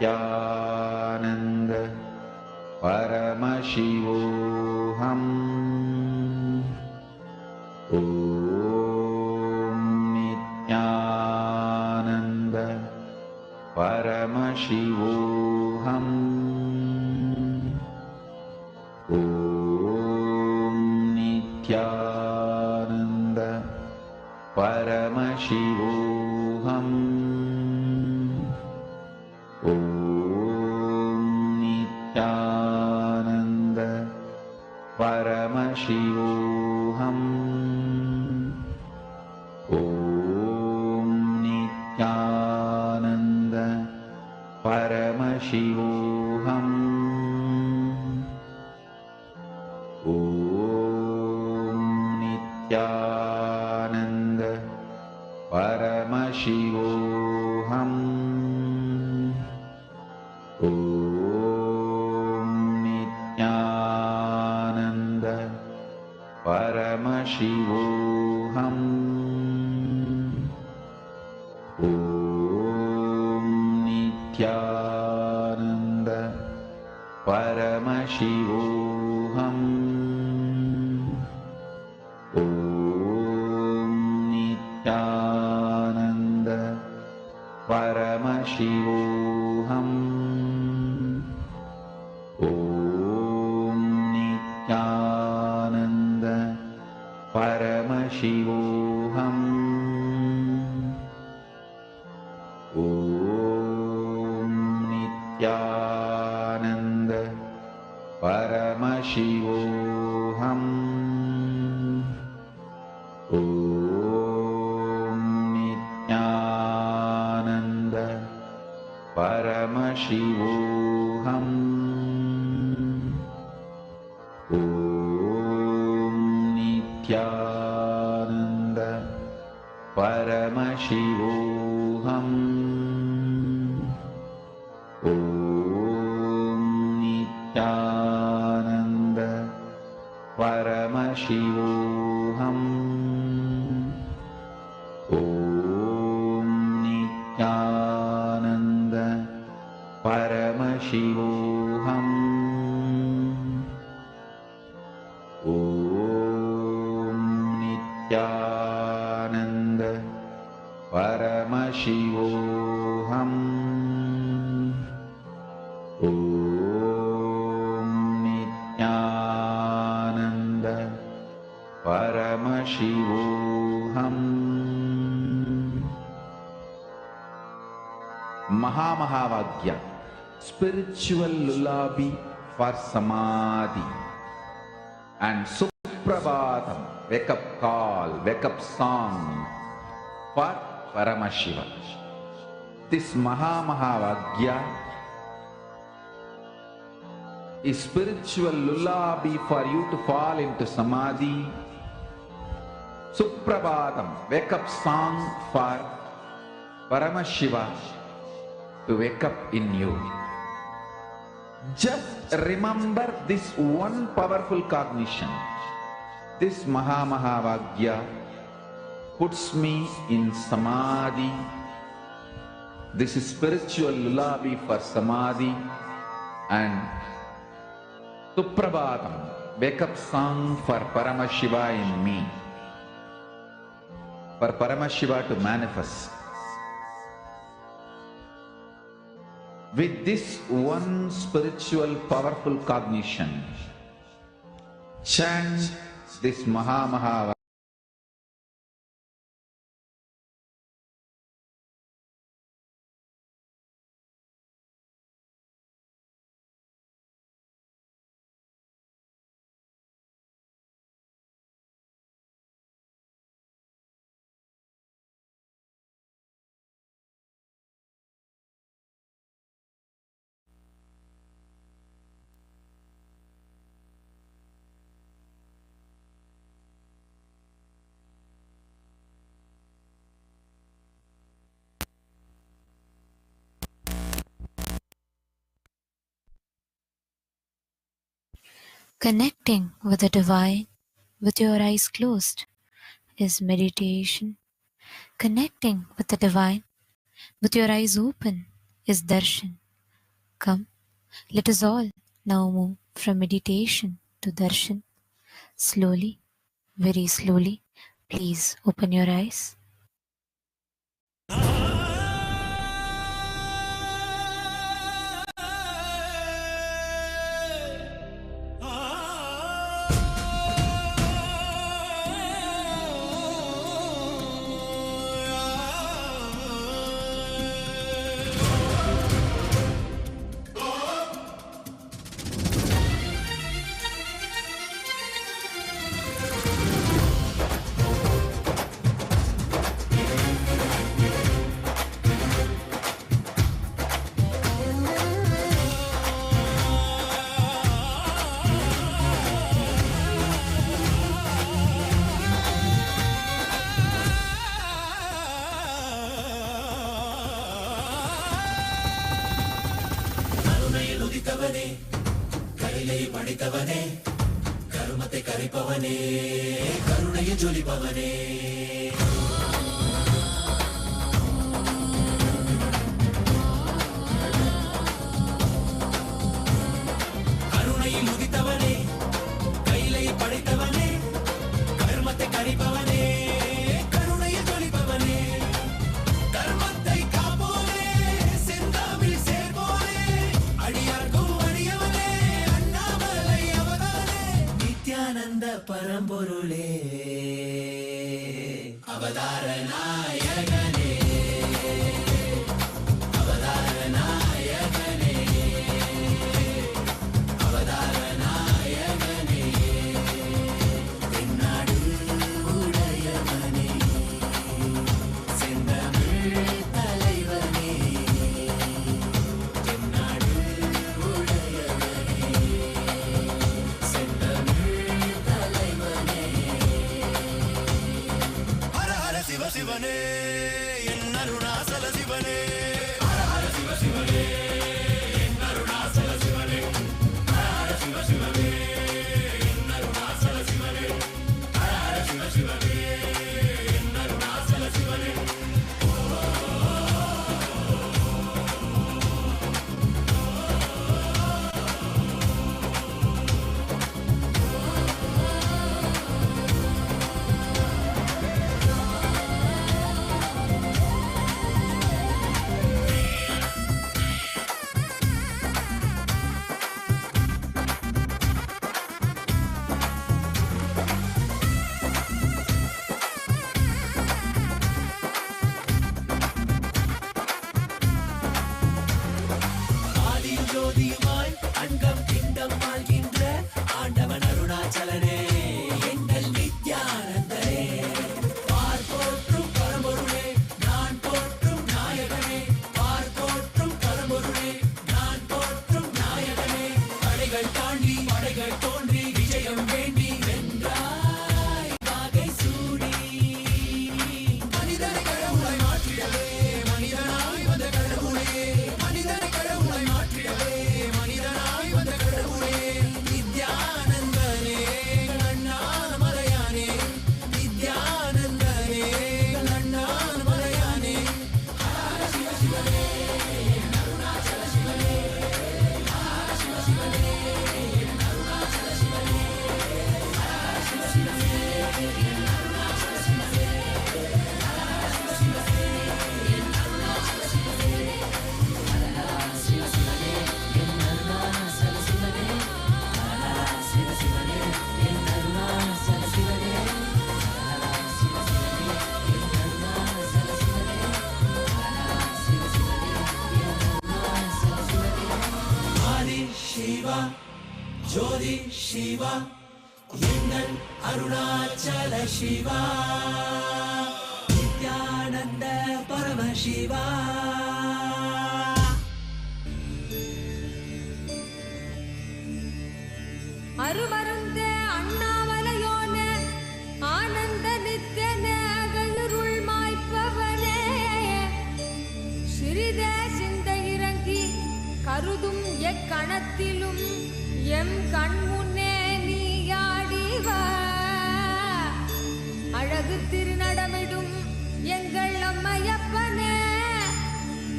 Nithyananda Paramashivoham. Om Nithyananda Paramashivoham. Om Nithyananda Paramashivoham. Om Nithyananda Paramashivoham. Om Nithyananda Paramashivoham. Om Nithyananda Paramashivoham. Om Nithyananda Paramashivoham. Om Nithyananda Paramashivoham. Om Nithyananda Paramashivoham. Om Nithyananda Paramashivoham. Om Nithyananda Paramashivoham. Om Nithyananda Paramashivoham. Om Nithyananda Paramashivoham. Om Nithyananda Paramashivoham. Om Nithyananda Paramashivoham. Om Nithyananda Paramashivoham. Om Nithyananda Paramashivoham. Maha Mahavagya, spiritual lullaby for Samadhi, and Suprabhatam, wake up call, wake up song for Paramashiva. This Maha Mahavagya is spiritual lullaby for you to fall into Samadhi. Suprabhatam, wake up song for Paramashiva to wake up in you. Just remember this one powerful cognition. This Maha Mahavagya puts me in Samadhi. This is spiritual lullaby for Samadhi, and Suprabhatam, wake up song for Paramashiva in me, for Paramashiva to manifest. With this one spiritual powerful cognition, chant this Maha Mahavagya. Connecting with the divine with your eyes closed is meditation. Connecting with the divine with your eyes open is darshan. Come, let us all now move from meditation to darshan. Slowly, very slowly, please open your eyes. கையிலே படித்தவனே, கருமத்தை கரைப்பவனே, கருணையை ஜொலிப்பவனே, கருணையில் உதித்தவனே, கையிலே படைத்தவனே, கருமத்தை கரைப்பவனே, கருணையை ஜொலிப்பவனே, தர்மத்தை காப்போனே, செந்தாவில் சேர்வோனே, அடியார்க்கும் அடியவனே, அண்ணாமலை அவதானே, நித்யானந்த பரம்பொருளே, அவதார நாயகனே, அவதார நாயகனே, அவதார நாயகனே, தென்னாடு உடையவனே, செந்தமிழ் தலைவனே, தென்னாடு உடையவனே, செந்தமிழ் தலைவனே, ஹர ஹர சிவ சிவனே, என் அருணாசல சிவனே, ஹர ஹர சிவ சிவனே, என் அருணாசல சிவனே, ஹர ஹர சிவ சிவனே, என் அருணாசல சிவனே, ஹர ஹர சிவ சிவனே, என் அருணாசல சிவனே. ஆதியும் ஜோதியுமாய் அண்டம் பிண்டம் ஆள்கின்ற ஆண்டவன் அருணாச்சலனே, எங்கள் நித்யானந்தனே, பார் போற்றும் பரம்பொருளே, நான் போற்றும் நாயகனே, பார் போற்றும் பரம்பொருளே, நான் போற்றும் நாயகனே, தடைகள் தாண்டி படைகள் தோன்றி விஜயம் வேண்டி வென்றாய் வாகை சூடி, மனிதனை கடவுளை மாற்றியவே மனிதனாய் வந்த கடவுளே, மனிதனை கடவுளை மாற்றியவே மனிதனாய் வந்த கடவுளே, நித்யானந்தனே அண்ணாமலையானே, நித்யானந்தனே அண்ணாமலையானே, ஹர சிவ சிவனே, என் அருணாச்சல சிவனே, ஹர சிவ சிவனே, என் அருணாச்சல சிவனே, ஹர சிவ சிவனே, என் அருணாச்சல சிவனே, ஹர சிவ சிவனே, என் அருணாச்சல சிவனே, ஹர சிவ சிவனே, என் அருணாச்சல சிவனே, ஹர சிவ சிவனே, என் அருணாச்சல சிவனே, ஹர சிவ சிவனே, என் அருணாச்சல சிவனே, ஹர சிவ சிவனே, என் அருணாச்சல சிவனே. ஆதி சிவா ஜோதி சிவா எங்கள் அருணாச்சல சிவா, நித்யானந்த பரமசிவா. அருமருந்தே அண்ணாமலையோனே, ஆனந்த நித்யனே, அகலுருள் மாய்ப்பவனே, சிறிதே சிந்தை இறங்கி கருதும் எக்கணத்திலும் எம் கண்முன்னே நீயாடிவா, அழகு திருநடமிடும் எங்கள் அம்மையப்பனே,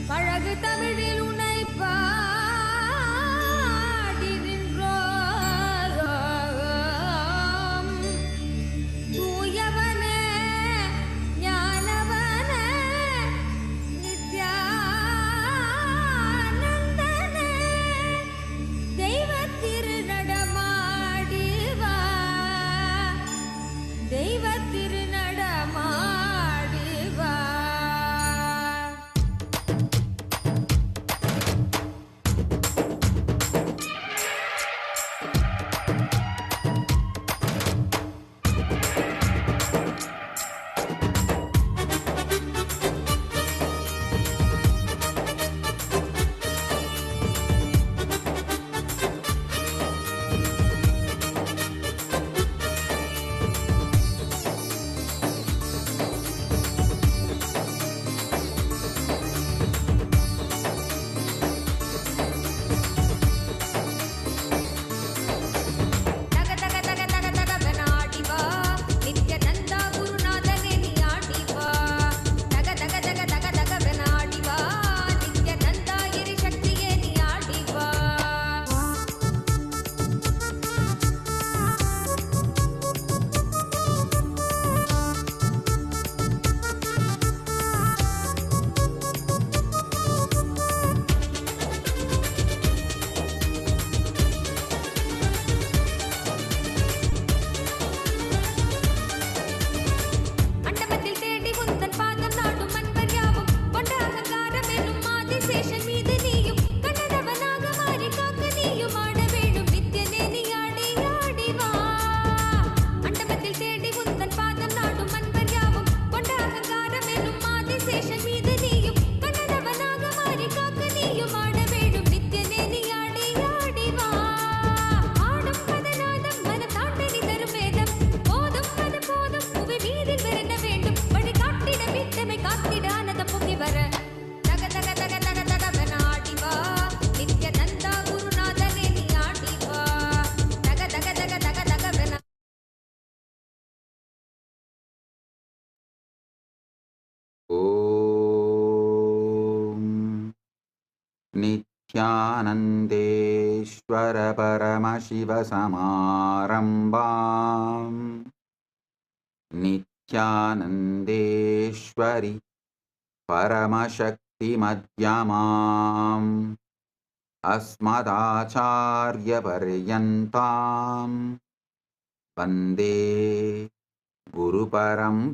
பழகு தமிழில் உனைப்பார் नित्यानन्देश्वर परमशिव समारम्भाम् नित्यानन्देश्वरि परमशक्तिमध्यमाम् अस्मदाचार्यपर्यन्ताम् वन्दे गुरुपरम्पराम्.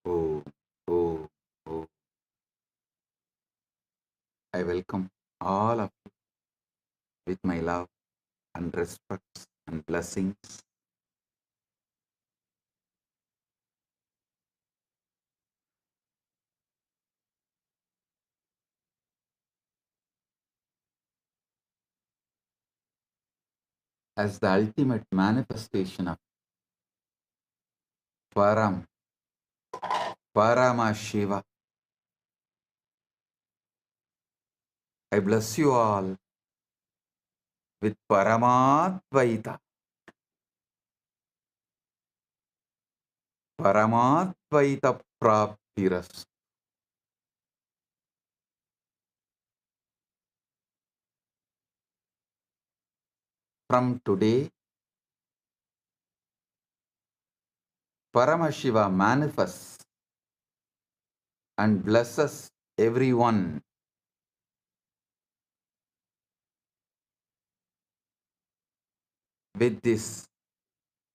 Oh, oh, oh. I welcome all of you with my love and respect and blessings. As the ultimate manifestation of Paramashiva, I bless you all with Paramadvaita. Paramadvaita Praptiras. From today, Paramashiva manifests and blesses everyone with this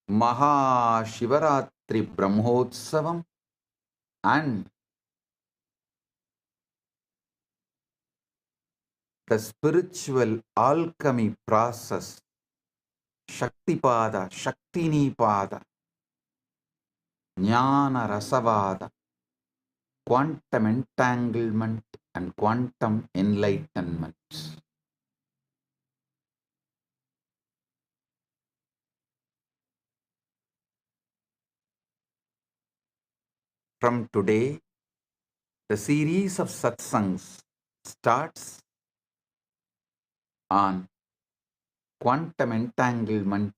Maha Shivaratri Brahmotsavam and the spiritual alchemy process Shaktipada, Shaktinipada, Jnana Rasavada, quantum entanglement and quantum enlightenment. From today, the series of satsangs starts on quantum entanglement,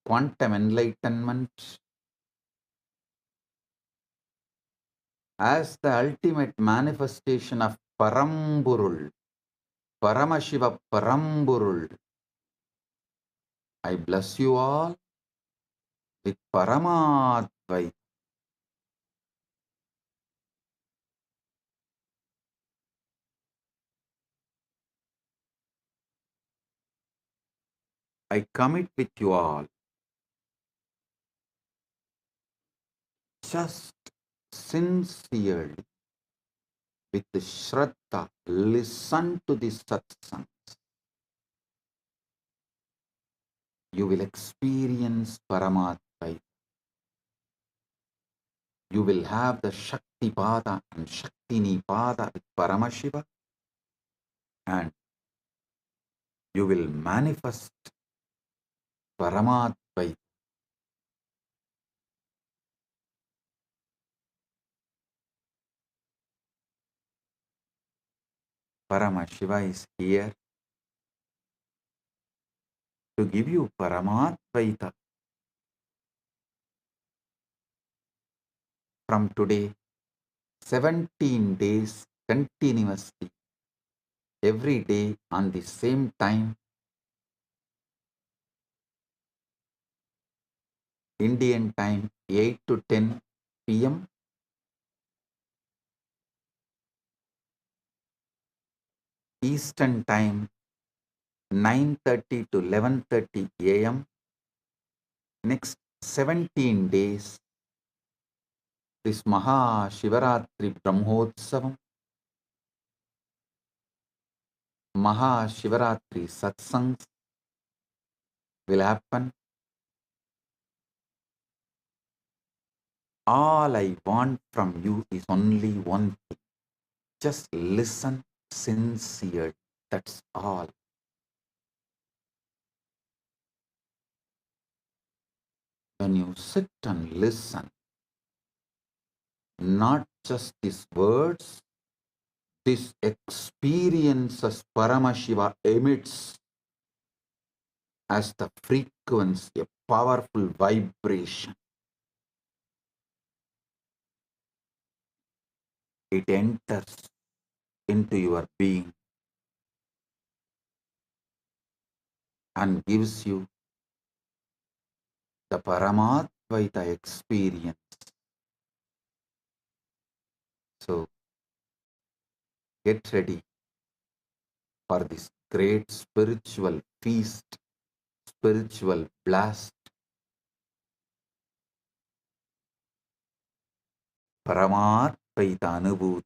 quantum enlightenment as the ultimate manifestation of Parampurul, Paramashiva Parampurul. I bless you all with Paramadvaita. I commit with you all. Just sincerely, with the Shraddha, listen to the Satsang. You will experience Paramatma. You will have the Shakti Pada and Shaktini Pada with Paramashiva, and you will manifest Paramatma. Paramashiva is here to give you Paramatvaita. from today, 17 days continuously, every day on the same time, Indian time 8 to 10 p.m., Eastern time 9:30 to 11:30 a.m. Next 17 days, this Maha Shivaratri Brahmotsavam, Maha Shivaratri Satsangs will happen. All I want from you is only one thing. Just listen sincere. That's all. When you sit and listen, not just these words, this experiences Paramashiva emits as the frequency, a powerful vibration. It enters into your being and gives you the Paramatvaita experience. So get ready for this great spiritual feast, spiritual blast, Paramatvaita Anubhuti.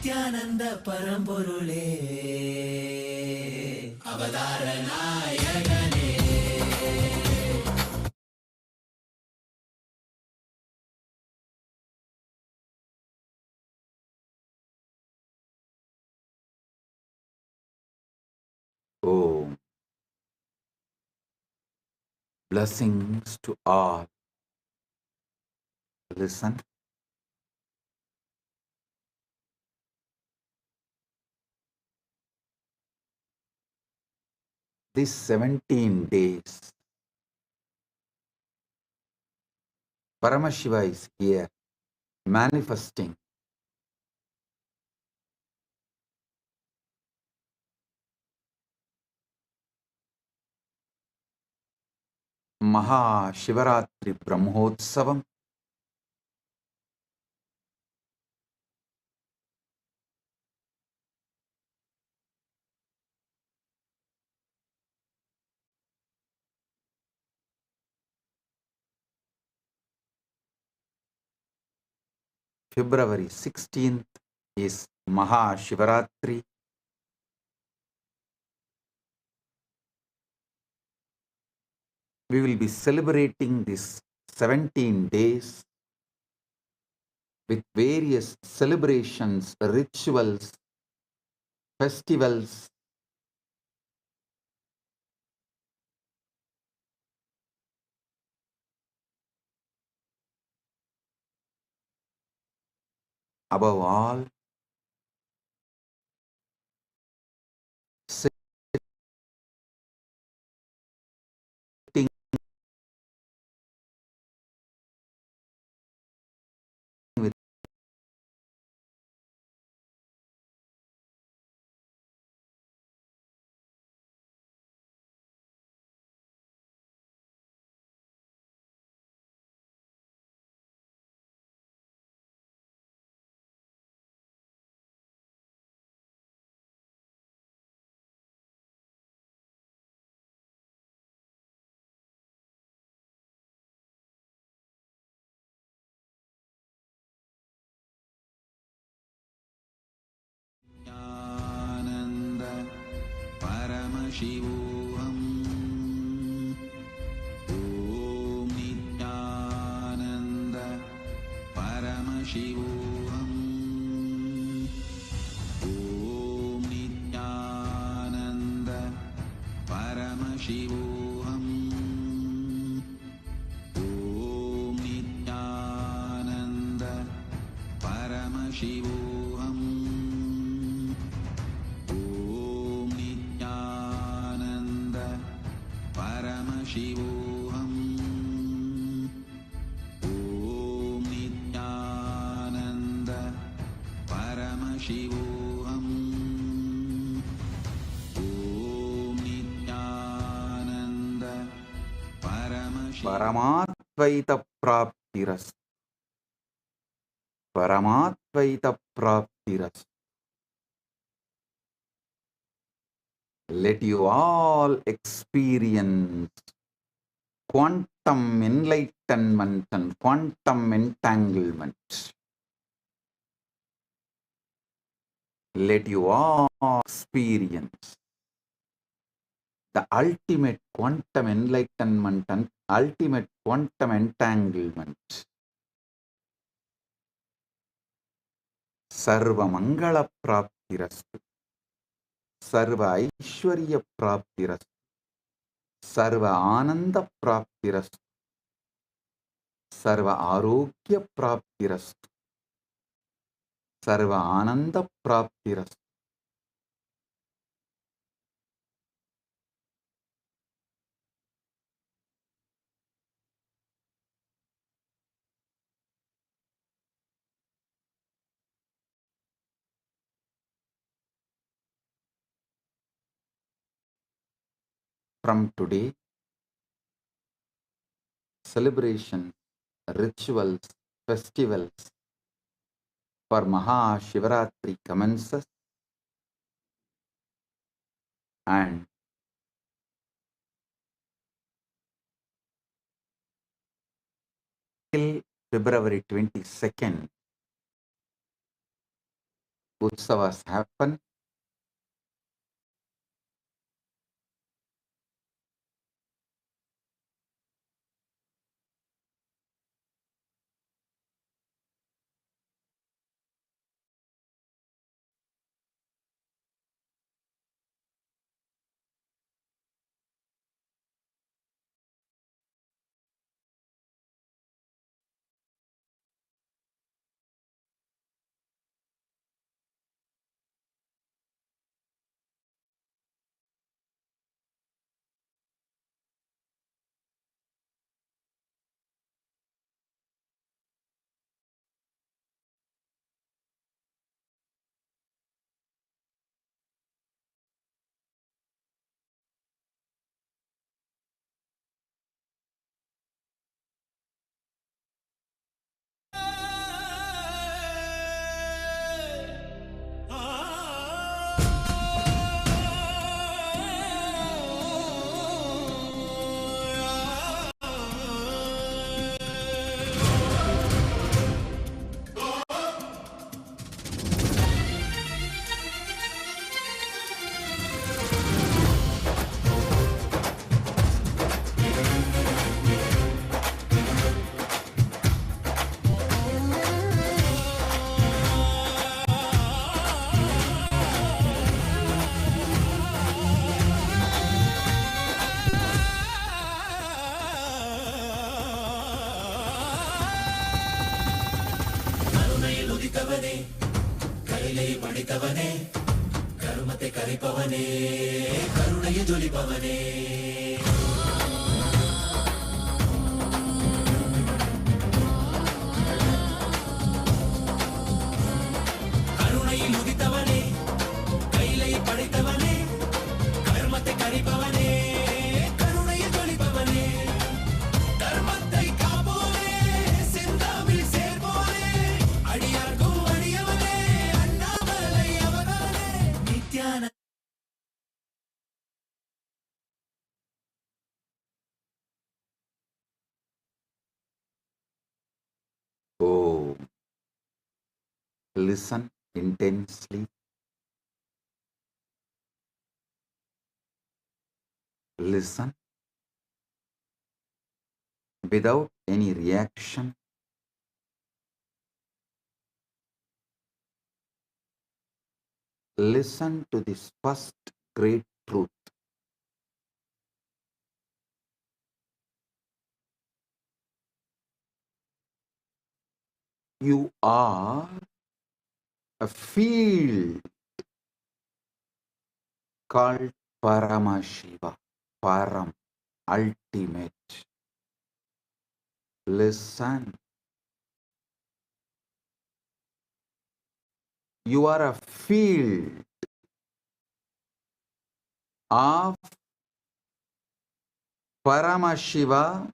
Nithyananda Parampurule Avadara Nayagane. Oh, blessings to all. Listen. These 17 days, Paramashiva is here, manifesting Maha Shivaratri Brahmotsavam, February 16th is Maha Shivaratri. We will be celebrating this 17 days with various celebrations, rituals, festivals. Above all, sitting with Nithyananda Paramashivoham. Om Nithyananda Paramashivoham. Om Nithyananda Paramashivoham. Om Nithyananda Paramashivoham. Om Nithyananda Paramashivoham. Om Nithyananda Paramashivoham. Om Nithyananda Paramashivoham. Paramatvaita Praptiras. Paramatvaita Praptiras. Let you all experience quantum enlightenment and quantum entanglement. Let you all experience the ultimate quantum enlightenment and ultimate quantum entanglement. Sarva Mangala Praptirastu. Sarva Aishwarya Praptirastu. Sarva Ananda Praptirastu. Sarva Arogya Praptirastu. Sarva Ananda Praptirastu. From today, celebrations, rituals, festivals for Maha Shivaratri commences, and till February 22nd, Utsavas happen. உதித்தவனே கைலை படித்தவனே கருமத்தை கரைப்பவனே கருணையை ஜொலிப்பவனே கருணையில் உதித்தவனே கைலை படைத்தவனே கர்மத்தை கரைப்பவனே கருணையை ஜொலிப்பவனே தர்மத்தை காப்போனே செந்தாமில் சேர்ப்போனே அடியார்க்கும் அடியவனே Annamalai அவனவனே Nityananda Oh, listen intensely. Listen without any reaction. Listen to this first great truth. You are a field called Paramashiva, Param, ultimate. Listen. You are a field of Paramashiva.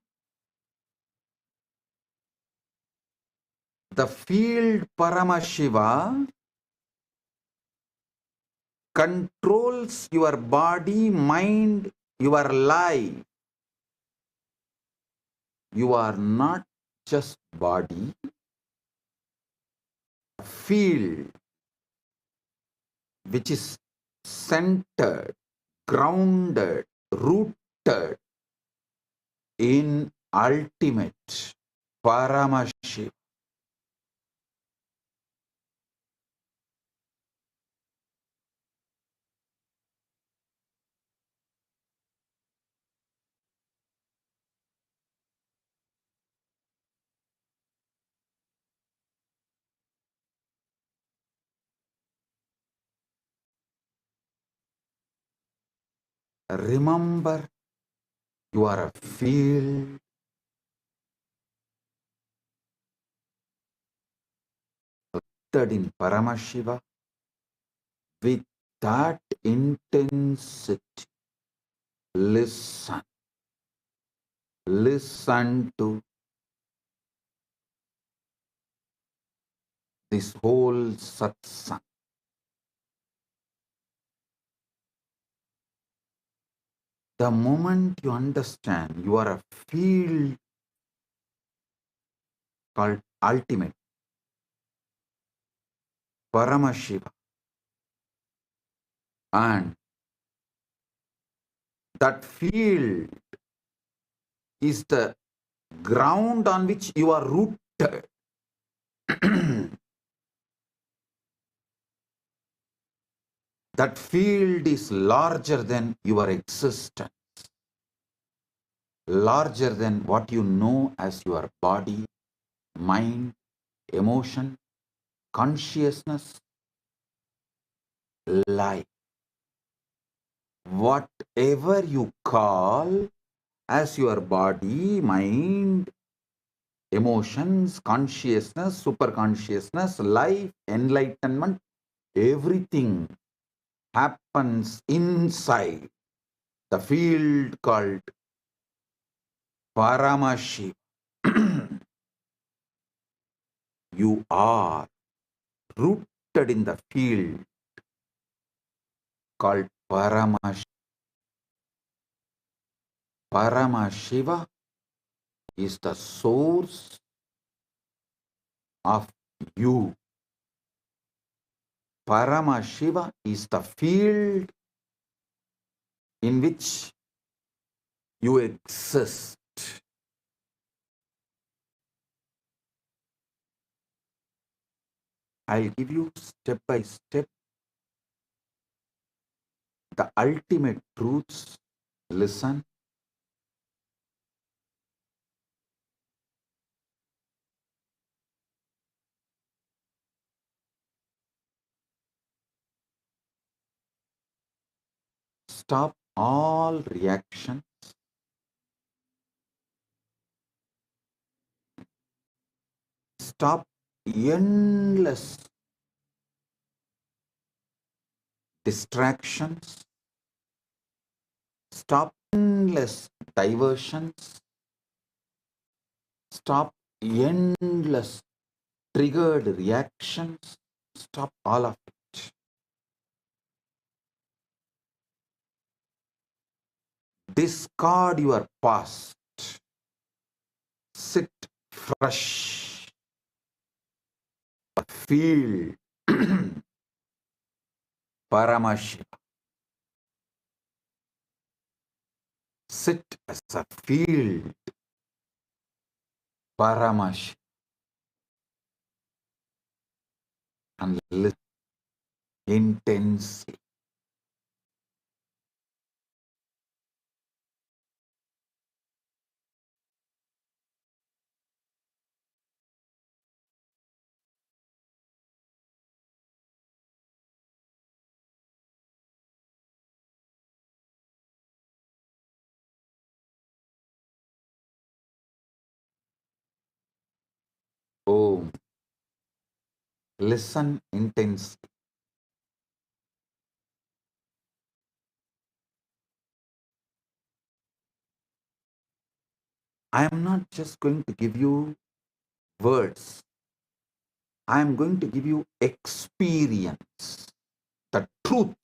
The field Paramashiva controls your body, mind, your life. You are not just body, a field which is centered, grounded, rooted in ultimate Paramashiva. Remember, you are a field rooted in Paramashiva with that intensity. Listen. Listen to this whole satsang. The moment you understand you are a field called ultimate Paramashiva, and that field is the ground on which you are rooted. That field is larger than your existence, larger than what you know as your body, mind, emotion, consciousness, life. Whatever you call as your body, mind, emotions, consciousness, superconsciousness, life, enlightenment, everything happens inside the field called Paramashiva. You are rooted in the field called Paramashiva. Paramashiva is the source of you. Paramashiva is the field in which you exist. I'll give you step by step the ultimate truths. Listen. Stop all reactions. Stop endless distractions. Stop endless diversions. Stop endless triggered reactions. Stop all of it. Discard your past. Sit fresh. Feel Paramashiva. Sit as a field. Paramashiva. And listen intensely. Oh, listen intensely. I am not just going to give you words. I am going to give you experience, the truth.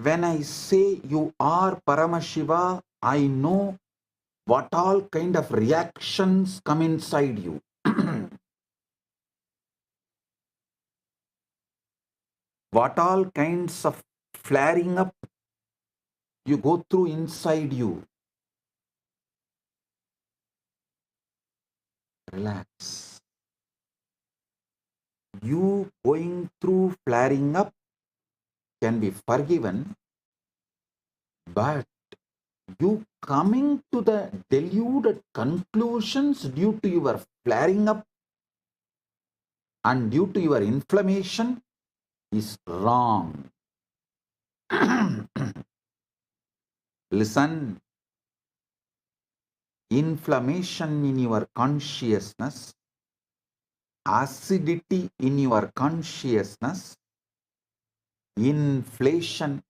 When I say you are Paramashiva, I know what all kind of reactions come inside you. What all kinds of flaring up you go through inside you. Relax. You going through flaring up can be forgiven, but you coming to the deluded conclusions due to your flaring up and due to your inflammation is wrong. Listen, inflammation in your consciousness, acidity in your consciousness, inflation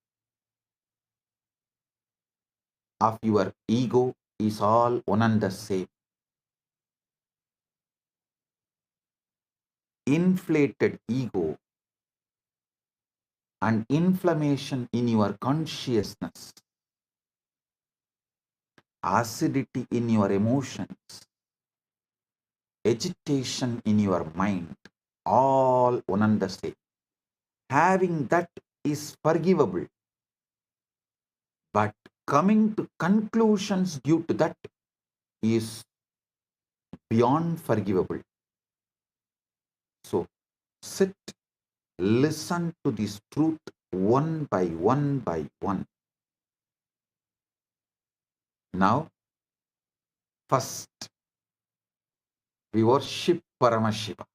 of your ego is all one and the same. Inflated ego and inflammation in your consciousness, acidity in your emotions, agitation in your mind, all one and the same. Having that is forgivable, but coming to conclusions due to that is beyond forgivable. So sit, listen to this truth one by one by one. Now, first, we worship Paramashiva.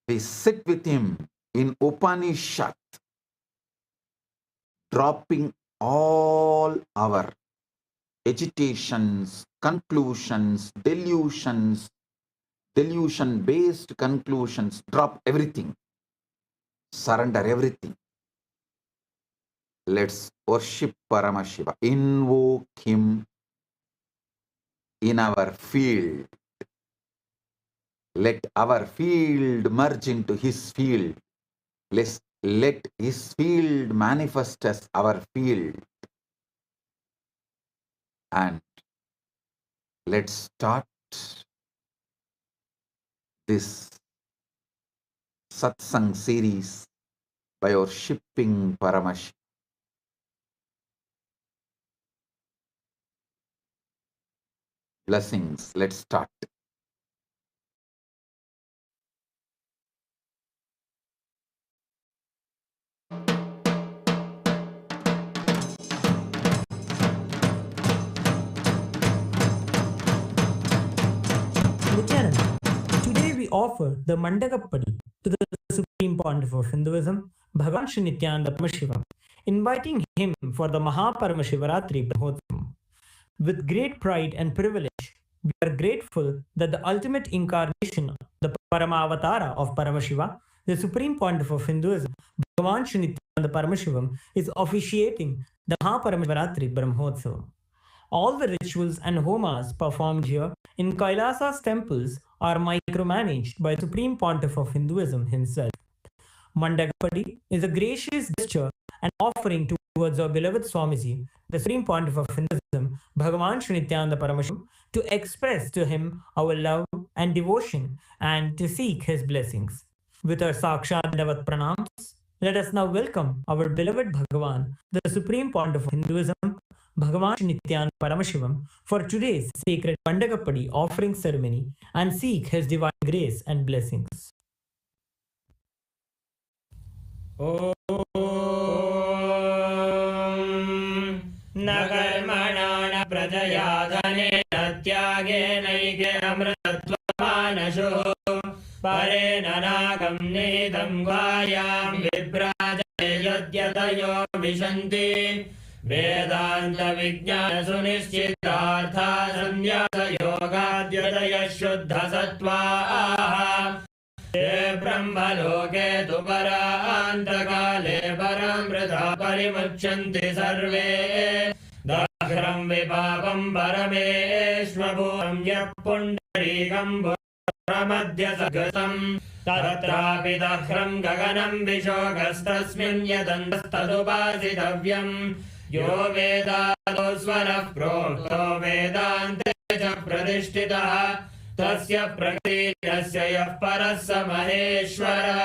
We sit with him in Upanishad, dropping all our agitations, conclusions, delusions, delusion-based conclusions, drop everything, surrender everything. Let's worship Paramashiva, invoke him in our field. Let our field merge into his field. Let his field manifest as our field. And let's start this Satsang series by worshipping Paramashiva. Blessings. Let's start. Nithyananda, today offer the Mandagappadi to the Supreme Pontiff of Hinduism, Bhagavan Shri Nithyananda Paramashivam, inviting him for the Maha Paramashivaratri Brahmotsavam. With great pride and privilege, we are grateful that the ultimate incarnation, the Paramavatara of Paramashiva, the Supreme Pontiff of Hinduism, Bhagavan Shri Nithyananda Paramashivam, is officiating the Maha Paramashivaratri Brahmotsavam. All the rituals and homas performed here in Kailasa's temples are micromanaged by the Supreme Pontiff of Hinduism himself. Mandagapadi is a gracious gesture and offering towards our beloved Swamiji, the Supreme Pontiff of Hinduism, Bhagavan Shri Nithyananda Paramashivam, to express to him our love and devotion and to seek his blessings. With our Sakshat Davat Pranams, let us now welcome our beloved Bhagavan, the Supreme Pontiff of Hinduism, Bhagavan Shri Nithyananda Paramashivam, for today's sacred Mandagapadi offering ceremony and seek his divine grace and blessings. Om Nakarmana Prajaya Dhanena Tyagena Amratatvanasho Parena Nagam Nidam Gayam Vibrajaye Yadyadayo Vishanti Vedanta Vijnana Sunishchitartha Samyasa Yogadyadaya Shuddha Sattva Te Brahmaloke tu Parantagale Paramrita Parimachanti Sarve Dakhram Vipapam Parameshvabhuram Yapundarikam Pramadhya Sagatam Tatrapi Dakhram Gaganam Vishogastasmin Yadantastadupasitavyam Yo Vedato Swarah Prokto Vedante Cha Pradishtitaha Tasya Prakriti Yasya Yah Parasa Maheshwara.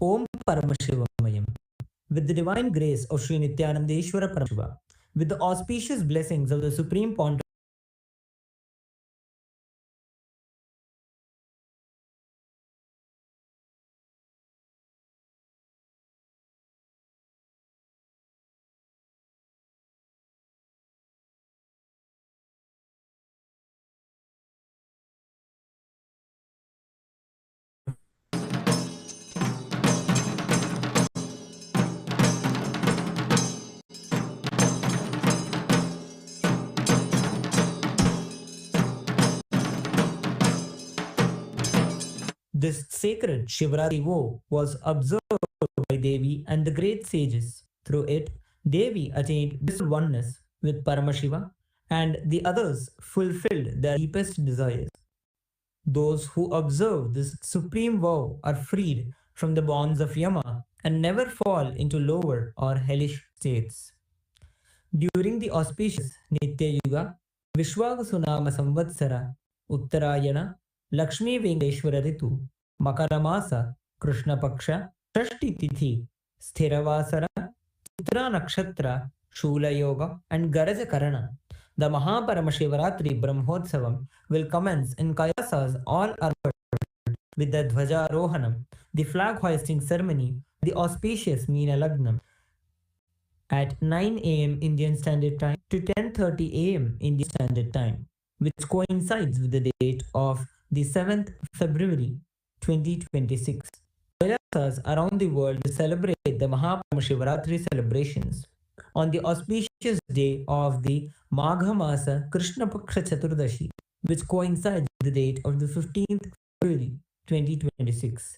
Om Paramashivamayam. With the divine grace of Sri Nithyanandeshwara Paramashiva, with the auspicious blessings of the Supreme Pontiff, this sacred Shivratri vow was observed by Devi and the great sages. Through it, Devi attained this oneness with Paramashiva, and the others fulfilled their deepest desires. Those who observe this supreme vow are freed from the bonds of Yama and never fall into lower or hellish states. During the auspicious Nitya Yuga, Vishwagasunama Samvatsara, Uttarayana, Lakshmi Venkateshwara Ritu, Makaramasa, Krishna Paksha, Shashti Tithi, Sthiravasara, Chitra Nakshatra, Shula Yoga, and Garaja Karana, the Maha Paramashivaratri Brahmotsavam will commence in Kailasa's all armored with the Dhvajarohanam, the flag hoisting ceremony, the auspicious Meena Lagnam, at 9 a.m. Indian Standard Time to 10:30 a.m. Indian Standard Time, which coincides with the date of the 7th February 2026. Kailasas around the world celebrate the Maha Paramashivaratri celebrations on the auspicious day of the Magha Masa Krishna Paksha Chaturdashi, which coincides with the date of the 15th February 2026.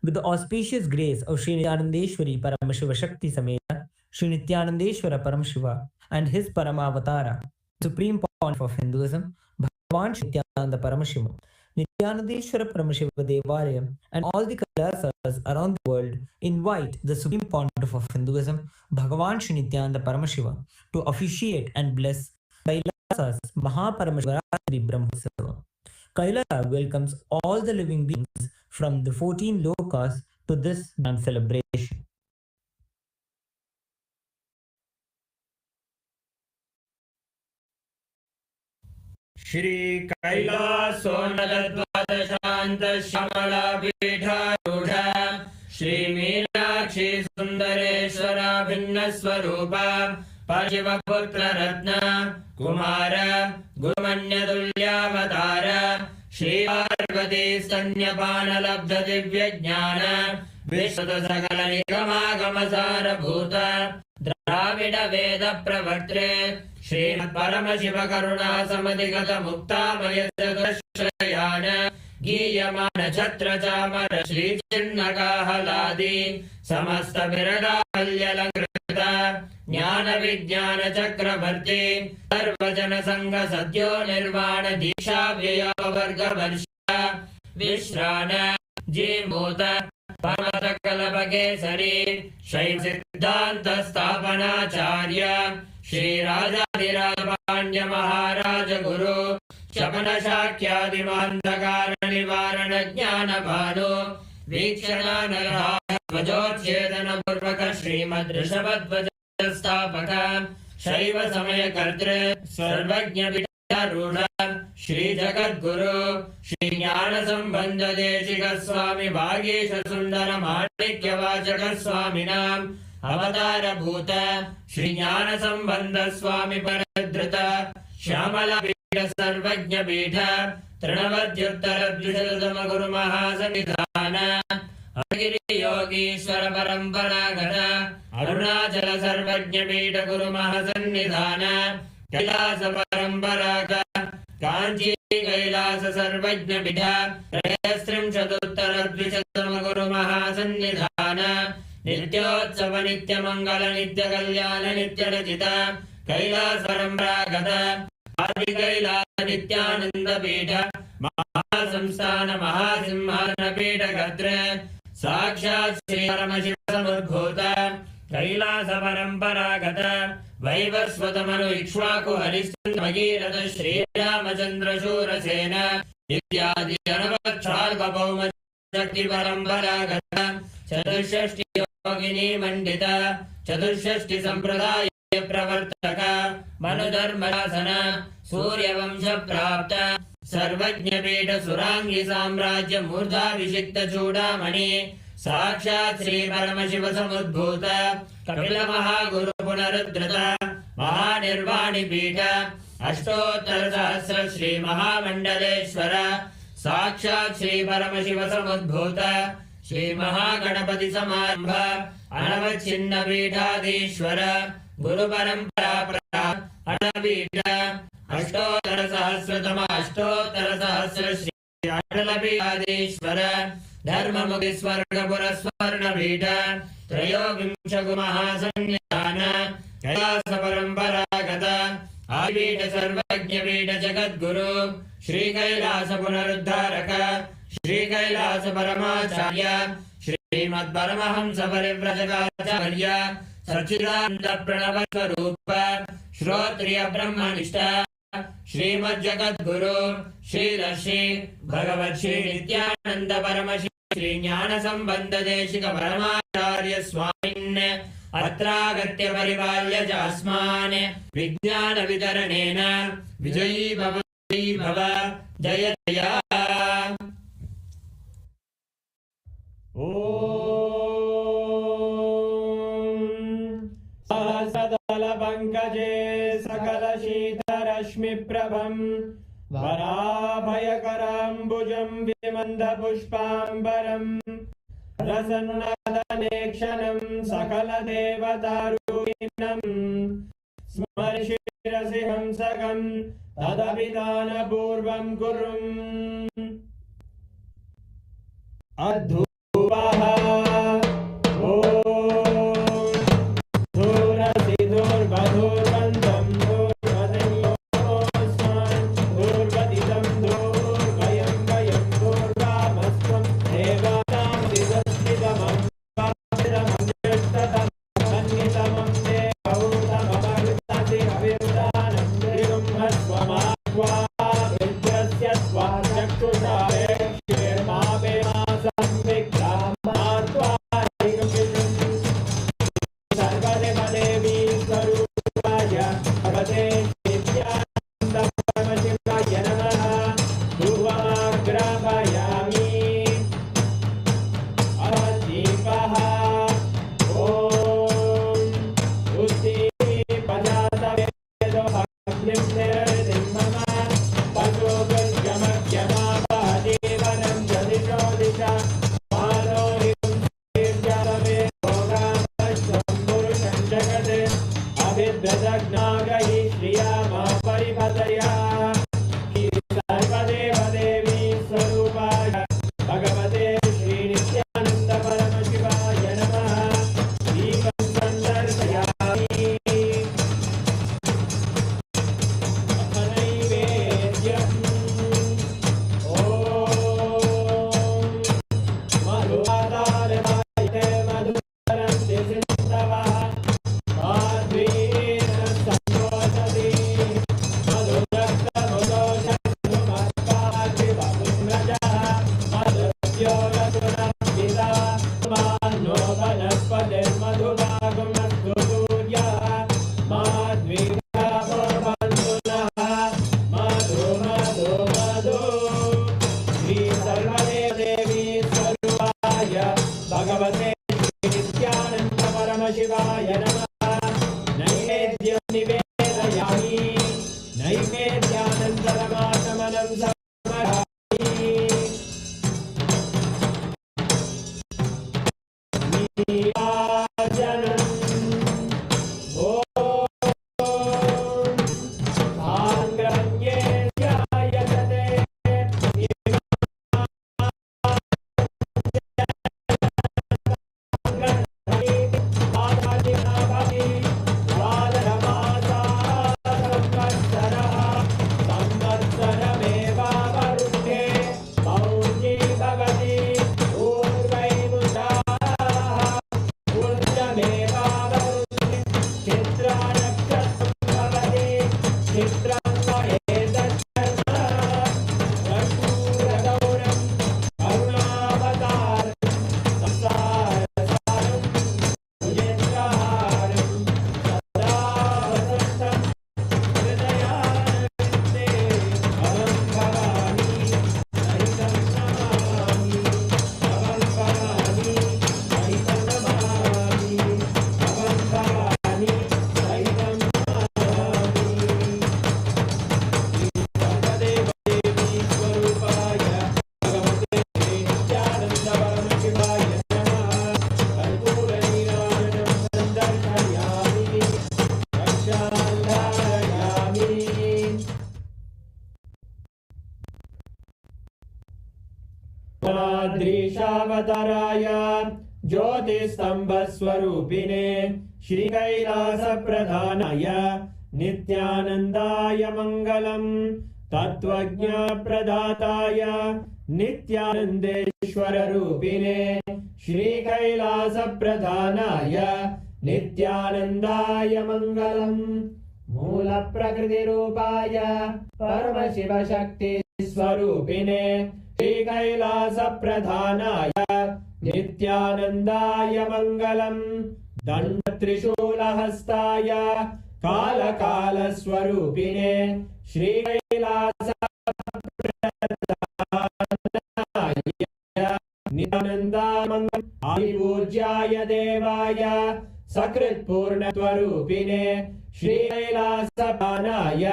With the auspicious grace of Sri Nityanandeshwari Paramashiva Shakti Sameta, Sri Nithyanandeshwara Paramashiva and his Paramavatara, Supreme Pontiff of Hinduism, Bhagavan Shri Nithyananda Paramashiva, Nithyanandeshwara Paramashiva Devalayam, and all the Kailasas around the world invite the Supreme Pontiff of Hinduism, Bhagavan Shri Nithyananda Paramashiva, to officiate and bless Kailasa's Maha Paramashivaratri Brahmotsavam. Kailasa welcomes all the living beings from the 14 lokas to this grand celebration. Shri Kailasonadadvadashanta Shamala Pidharudha Shri Meenakshi Sundareshwara Bhinnaswarupa Parashiva Putra Ratna Kumara गुरुमन्यतुल्यावतार Shri Parvati स्तन्यपानलब्ध दिव्यज्ञान विश्रुत सकल निगमागमसारभूत द्राविड वेद प्रवर्त्रे श्रीमत्परमशिव करुणा समधिगत मुक्तामय जगश्रयान गीयमान छत्र चामर श्री चिन्नकाहलादि समस्त विरडाल्यलंकृत ज्ञान विज्ञान चक्रवर्ती सर्वजन संघ सद्यो निर्वाण दीक्षा व्यय वर्ग वर्ष विश्रान जीमूत पर्वत कल्प केसरी शैव सिद्धांत स्थापनाचार्य श्री राजाधिराज पांड्य महाराज गुरु शमन शाक्यादि मांधकार निवारण ज्ञान भानु वीक्षण ध्वजोच्छेदन पूर्वक श्रीमद् ऋषभध्वज स्थापक शैव समय कर्तृ सर्वज्ञ रूढ़ श्री जगद्गुरु श्री ज्ञान संबंध देशिक स्वामी भागीश सुंदर माणिक्य वाचक स्वामिनाम अवतार भूत श्री ज्ञान संबंध स्वामी परद्रुत श्यामल पीठ सर्वज्ञ पीठ तृणवद्युत्तर द्विशतम गुरु महासन्निधान अगिरि योगीश्वर परंपरागत अरुणाचल सर्वज्ञ पीठ गुरु महासन्निधान कैलास परंपरागत कांची कैलास सर्वज्ञ पीठ त्रयस्त्रिंशदुत्तर द्विशतम गुरु महासन्निधान नित्योत्सव नित्य मंगल नित्य कल्याण नित्य रचित कैलास परंपरागत आदि कैलास नित्यानंद पीठ महासंस्थान महासिंहासन पीठ गत्र साक्षात् श्री परमशिव समुद्भूत कैलास परंपरागत वैवस्वत मनु इक्ष्वाकु हरिश्चंद्र भगीरथ श्रीरामचंद्र शूरसेन इत्यादि अनवच्छाल्कभौम शक्ति परंपरागत चतुष्षष्टि योगिनी मंडित चतुष्षष्टि संप्रदाय प्रवर्तक मनुधर्मशासन सूर्यवंश प्राप्त सर्वज्ञ पीठ सुरांगी साम्राज्य मूर्धाभिषिक्त चूड़ामणि साक्षात् श्री परमशिव समुद्भूत कपिल महागुरु पुनरुद्धृत महानिर्वाणि पीठ अष्टोत्तर सहस्र श्री महामंडलेश्वर साक्षात् श्री परमशिव समुद्भूत श्री महागणपति समारंभ अनवच्छिन्न पीठाधीश्वर गुरु परंपरा अनपीठ अष्टोत्तर सहस्र श्री अटल पीठाधीश्वर धर्ममुखि स्वर्गपुर स्वर्ण पीठ त्रयोविंश महासन्निधान कैलास परंपरागत आदिपीठ सर्वज्ञ पीठ जगद्गुरु श्री कैलास पुनरुद्धारक श्री कैलास परमाचार्य श्रीमद् परमहंस परिव्रजकाचार्य सच्चिदानंद प्रणव स्वरूप श्रोत्रिय ब्रह्मनिष्ठ श्रीमद् जगद्गुरु श्री ऋषि भगवत श्री नित्यानंद परमशिव श्री ज्ञान संबंध देशिक परमाचार्य स्वामिन् अत्रागत्य परिपाल्य च अस्मान् विज्ञान वितरणेन विजयी भव जय जय सहस्रदल पंकजे सकल शीतरश्मि प्रभं वराभयकराम्बुजं विमन्द पुष्पाम्बरं रसन्नदनेक्षणं सकल देवतारूपिणं स्मर्षिरसि हंसकं तदभिधानपूर्वं कुरुम् अद्धूपः वनस्पतिर्मधुभागमस्तु सूर्यः माध्वीर्यः मधु मधु मधु श्री सर्वदेवी स्वरूपाय भगवते नित्यानंद परमशिवाय नमः। नैवेद्यं निवेदयामि नैवेद्यानन्तरमाचमनं समर्पयामि। नीराजनम् भाङ्ग्रह्ये ध्यायते दृशावताराय ज्योतिस्तंभस्वरूपिणे श्रीकैलासप्रधानाय नित्यानन्दाय मङ्गलम्। तत्त्वज्ञप्रदाताय नित्यानन्देश्वररूपिणे श्रीकैलासप्रधानाय नित्यानन्दाय मङ्गलम्। मूलप्रकृतिरूपाय परमशिवशक्तिस्वरूपिणे श्रीकैलासप्रधानाय नित्यानन्दाय मङ्गलम्। दण्डत्रिशूलहस्ताय कालकालस्वरूपिणे श्रीकैलासप्रधानाय नित्यानन्दाय मङ्गलम्। आदिपूज्याय देवाय सकृत्पूर्णत्वरूपिणे श्रीकैलासप्रधानाय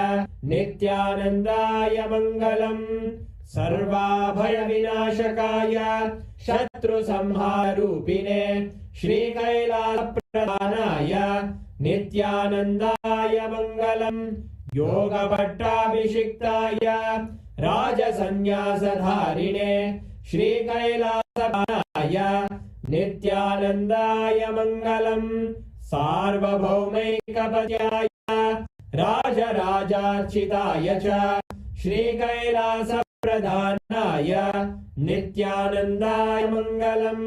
नित्यानन्दाय मङ्गलम्। सर्वाभयविनाशकाय शत्रुसंहारूपिणे श्रीकैलासप्रधानाय नित्यानन्दाय मङ्गलम्। योगपट्टाभिषिक्ताय राजसन्न्यासधारिणे श्रीकैलासप्रधानाय नित्यानन्दाय मङ्गलम्। सार्वभौमैकपत्याय राजराजार्चिताय च श्रीकैलासप्रधानाय नित्यानन्दाय मङ्गलम्।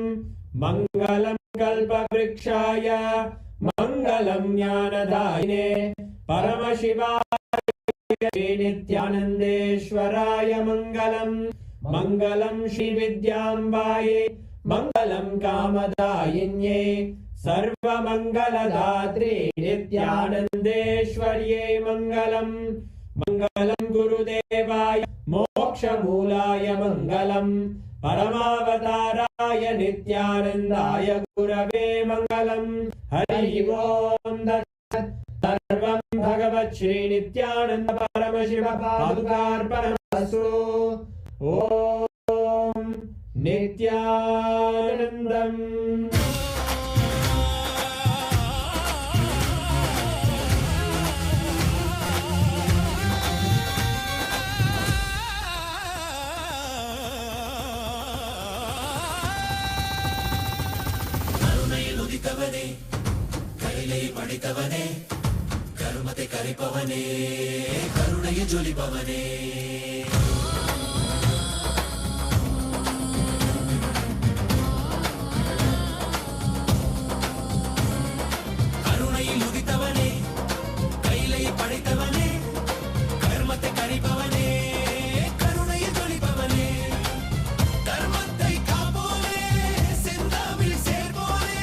मङ्गलं कल्पवृक्षाय मङ्गलं ज्ञानदायिने परमशिवाय नित्यानन्देश्वराय मङ्गलम्। मङ्गलं श्रीविद्याम्बायै मङ्गलं कामदायिन्यै सर्वमङ्गलदात्रे नित्यानन्देश्वर्यै मङ्गलम्। मङ्गलं गुरुदेवाय मोक्षमूलाय मङ्गलम्। परमावताराय नित्यानन्दाय गुरवे मङ्गलम्। हरि ओम् सर्वं भगवत् श्री नित्यानन्द परमशिव पादुकार्पणमस्तु। ॐ नित्यानन्दम्। ನುಡಿತವನೇ ಕೈಲೈ ಪಡಿತವನೇ ಕರುಮತೆ ಕರಿಪವನೇ ಕರುಣೆಯ ಜೊಲಿಪವನೇ ಕರುಣೆಯ ನುಡಿತವನೇ ಕೈಲೈ ಪಡಿತವನೇ ಕರ್ಮತೆ ಕರಿಪವನೇ ಕರುಣೆಯ ಜೊಲಿಪವನೇ ಕರ್ಮத்தை காப்போனே செந்தாவில் சேர்போனே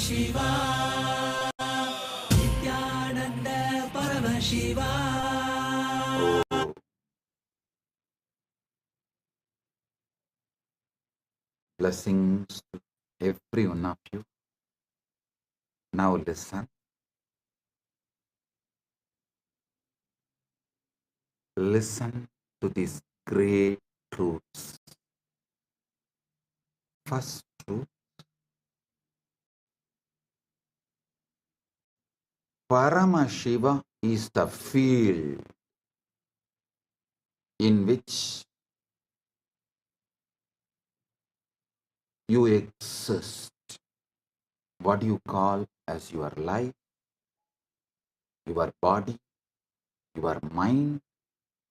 Paramashiva, Nithyananda Paramashiva. Oh, blessings to every one of you. Now listen. Listen to these great truths. First truth, Paramashiva is the field in which you exist. What you call as your life, your body, your mind,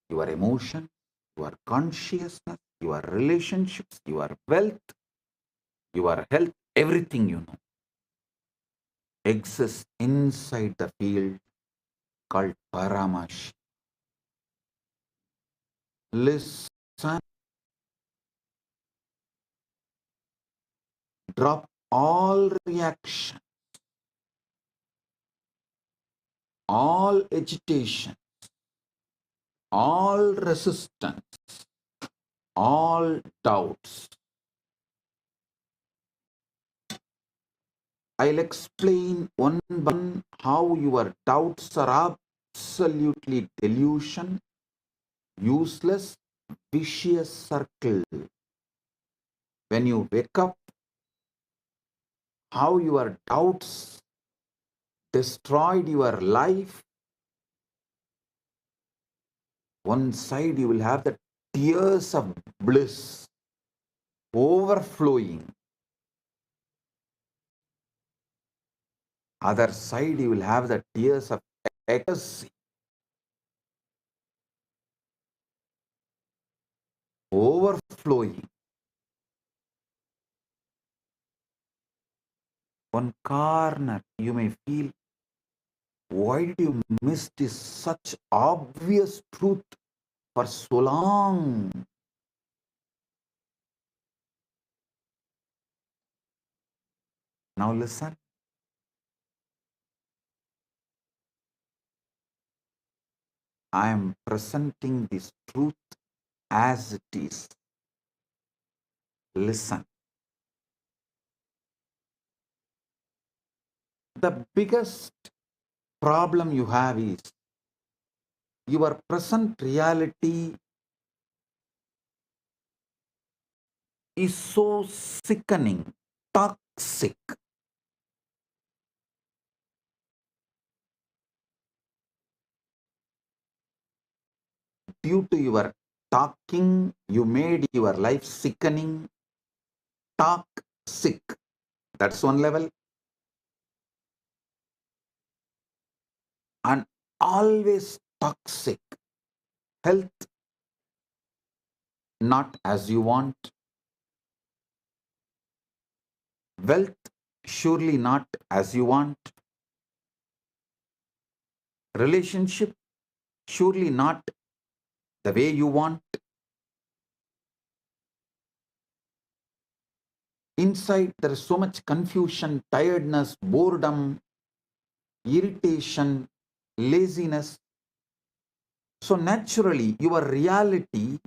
your emotion, your consciousness, your relationships, your wealth, your health, everything you know exists inside the field called Paramash. Listen, drop all reaction, all agitation, all resistance, all doubts. I'll explain one by one how your doubts are absolutely delusion, useless, vicious circle. When you wake up, how your doubts destroyed your life. One side you will have the tears of bliss overflowing. Other side you will have the tears of ecstasy overflowing. One corner you may feel, why did you miss this such obvious truth for so long? Now listen. I am presenting this truth as it is. Listen. The biggest problem you have is your present reality is so sickening, toxic. Due to your talking, you made your life sickening, toxic. That's one level. And always toxic. Health, not as you want. Wealth, surely not as you want. Relationship, surely not the way you want. Inside, there is so much confusion, tiredness, boredom, irritation, laziness. So naturally, your reality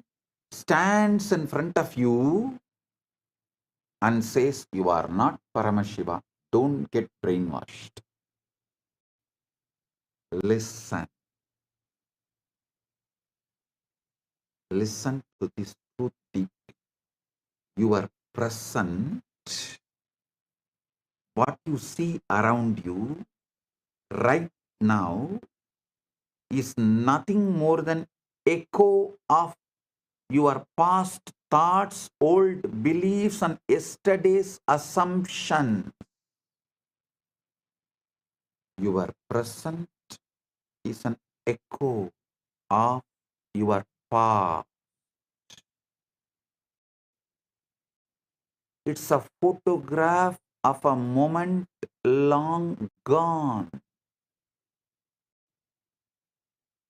stands in front of you and says, you are not Paramashiva. Don't get brainwashed. Listen. Listen to this truth deeply. You are present. What you see around you right now is nothing more than echo of your past thoughts, old beliefs, and yesterday's assumption. Your present is an echo of your past. It's a photograph of a moment long gone.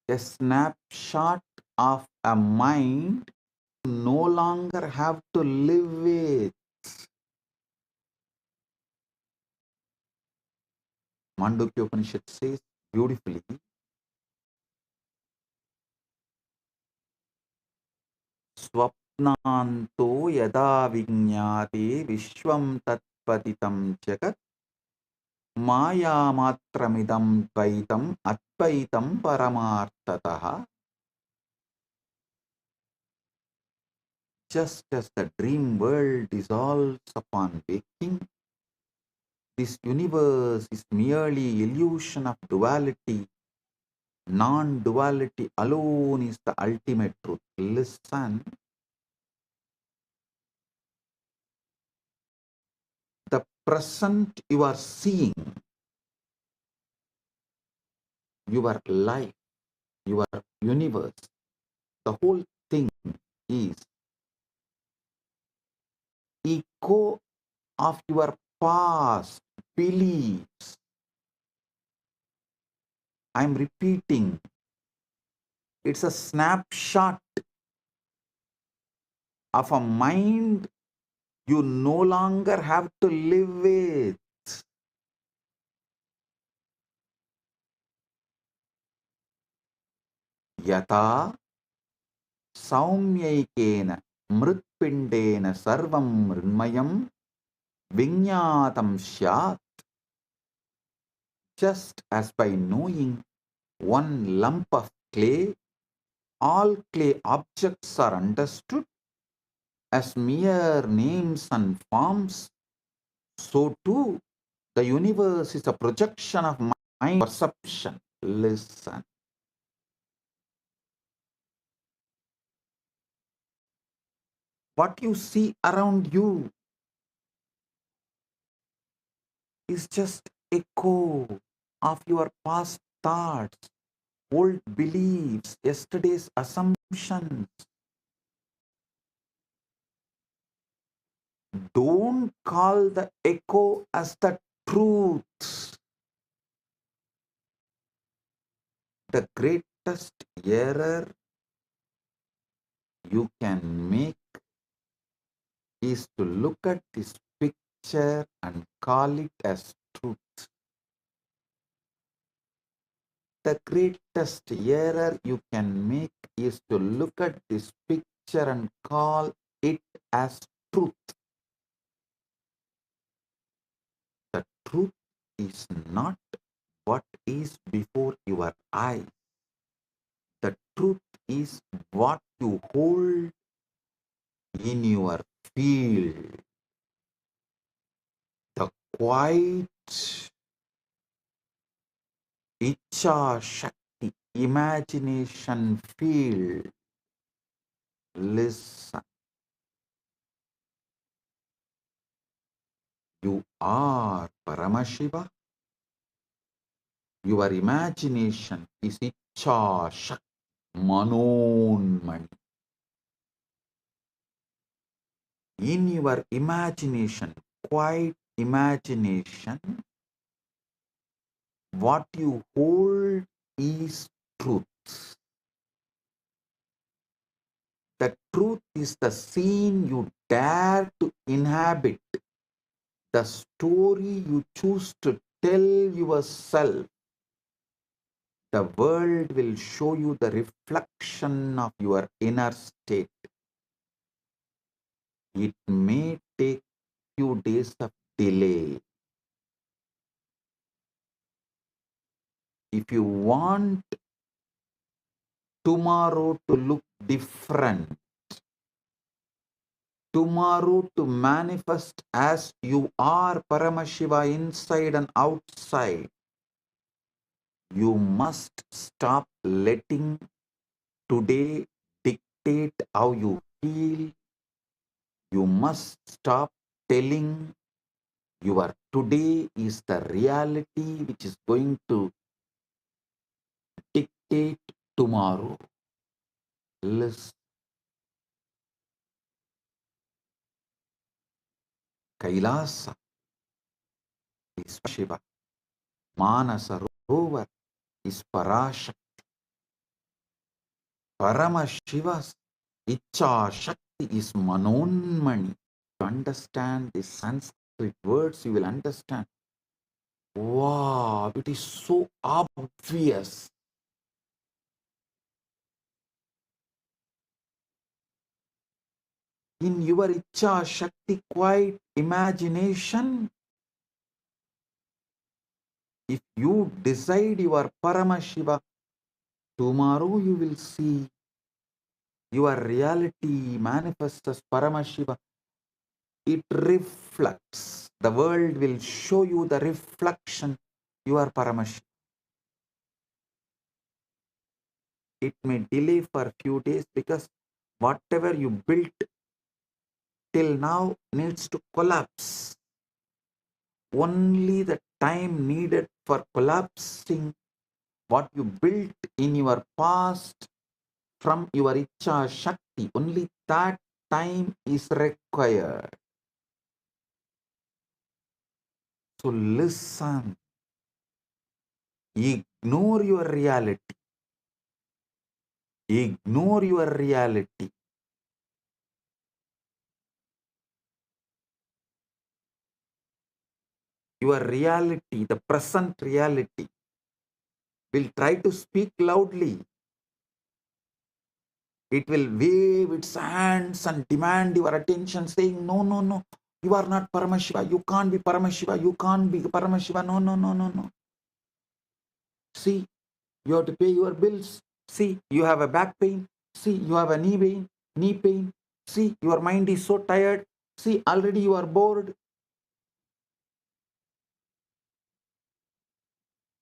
A snapshot of a mind you no longer have to live with. Mandukya Upanishad says beautifully, Swapnanto yada vinyate vishwam tatpatitam jagat maya matramidam dvaitam advaitam paramartataha. Just as the dream world dissolves upon waking, this universe is merely illusion of duality. Non-duality alone is the ultimate truth. Listen, the present you are seeing, your life, your universe, the whole thing is echo of your past beliefs. I'm repeating, it's a snapshot of a mind you no longer have to live with. Yata saumyaikena mritpindena sarvam mrinmayam vinyatam syat. Just as by knowing one lump of clay, all clay objects are understood as mere names and forms, so too the universe is a projection of mind perception. Listen. What you see around you is just echo of your past thoughts, old beliefs, yesterday's assumptions. Don't call the echo as the truth. The greatest error you can make is to look at this picture and call it as truth. The greatest error you can make is to look at this picture and call it as truth. The truth is not what is before your eyes. The truth is what you hold in your field. The quiet Icha Shakti imagination field. Listen. You are Paramashiva. Your imagination is Icha Shakti Manonmani. In your imagination, quiet imagination, what you hold is truth. The truth is the scene you dare to inhabit, the story you choose to tell yourself. The world will show you the reflection of your inner state. It may take few days of delay. If you want tomorrow to look different, tomorrow to manifest as you are Paramashiva inside and outside, you must stop letting today dictate how you feel. You must stop telling your today is the reality which is going to dictate tomorrow. Listen. Kailasa is Shiva. Manasa Rovar is Parashakti. Paramashiva's Icha Shakti is Manonmani. To understand the Sanskrit words, you will understand Wow, it is so obvious. In your Icha Shakti quiet imagination, if you decide your Paramashiva, tomorrow you will see your reality manifests as Paramashiva. It reflects. The world will show you the reflection. You are Paramashiva. It may delay for a few days because whatever you built till now needs to collapse. Only the time needed for collapsing what you built in your past from your Icha Shakti, only that time is required. So listen, ignore your reality. Ignore your reality. Your reality, the present reality, will try to speak loudly. It will wave its hands and demand your attention, saying, no, no, no, you are not Paramashiva. You can't be Paramashiva. You can't be Paramashiva. No, no, no, no, no. See, you have to pay your bills. See, you have a back pain. See, you have a knee pain. See, your mind is so tired. See, already you are bored.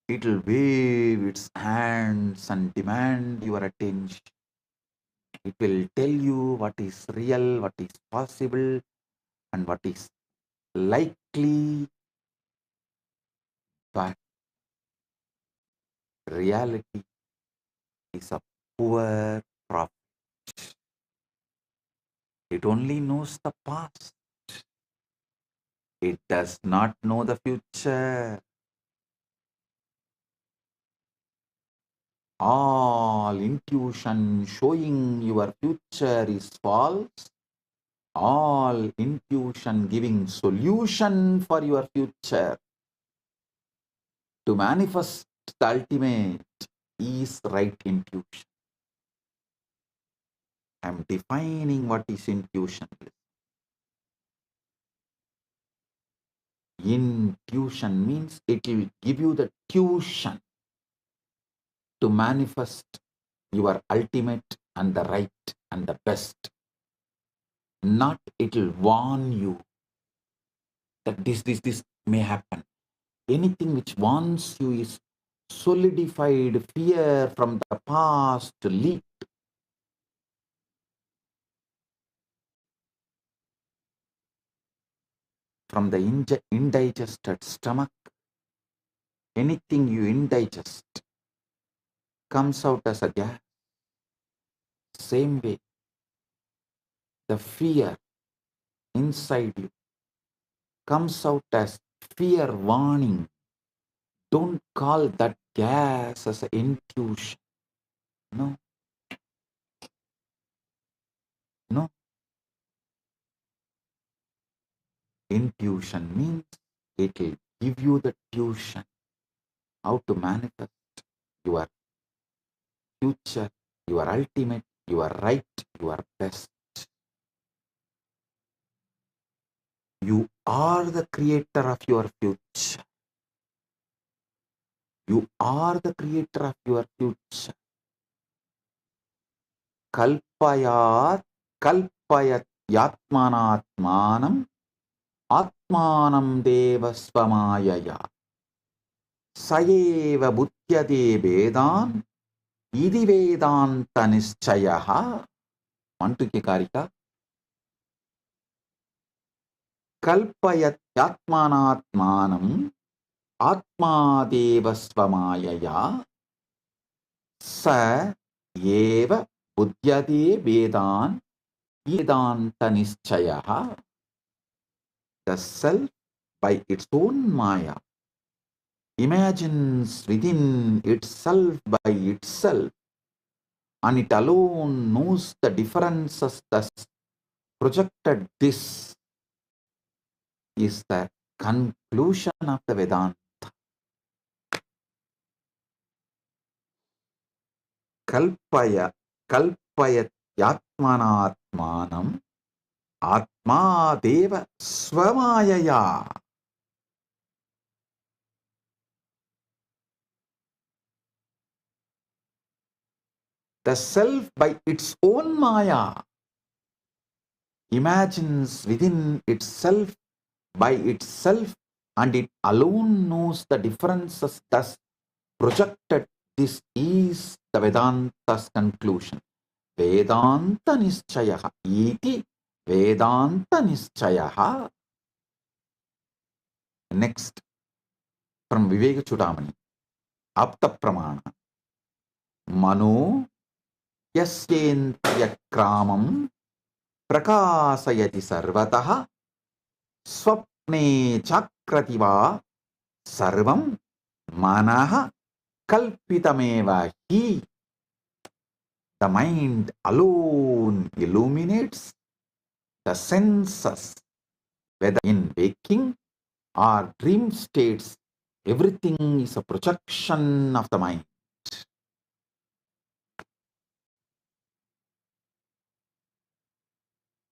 It will wave its hands and demand your attention. It will tell you what is real, what is possible, and what is likely. But reality is a poor prophet. It only knows the past. It does not know the future. All intuition showing your future is false. All intuition giving solution for your future to manifest the ultimate is right intuition. I am defining what is intuition. Intuition means it will give you the tuition to manifest your ultimate and the right and the best. Not it will warn you that this may happen. Anything which warns you is solidified fear from the past leaked. From the indigested stomach, anything you indigest comes out as a gas. Same way, the fear inside you comes out as fear warning. Don't call that gas as an intuition. No. No. Intuition means it will give you the tuition how to manifest your future, your ultimate, your right, your best. You are the creator of your future. You are the creator of your future. Kalpayat yatmanatmanam atmanam devasvamayaya sayeva buddhyate vedan idi vedanta nischayaha. Mantuke karika. Kalpayat yatmanatmanam atma devasvamayaya sa eva buddhyate vedan vedanta nischayaha. The self by its own maya imagines within itself by itself, and it alone knows the differences. Thus projected, this is the conclusion of the Vedanta. kalpaya kalpayatyatmanatmanam atma deva swamayaya. The self by its own maya imagines within itself by itself, and it alone knows the differences thus projected. This is the Vedanta's conclusion. Vedanta nischayaha iti Vedanta nischayaha. Next, from Viveka Chudamani, Apta Pramana. Mano yasyendriya kramam prakasayati sarvataha swapne chakrativa sarvam manaha kalpitameva hi. The mind alone illuminates the senses, whether in waking or dream states. Everything is a projection of the mind.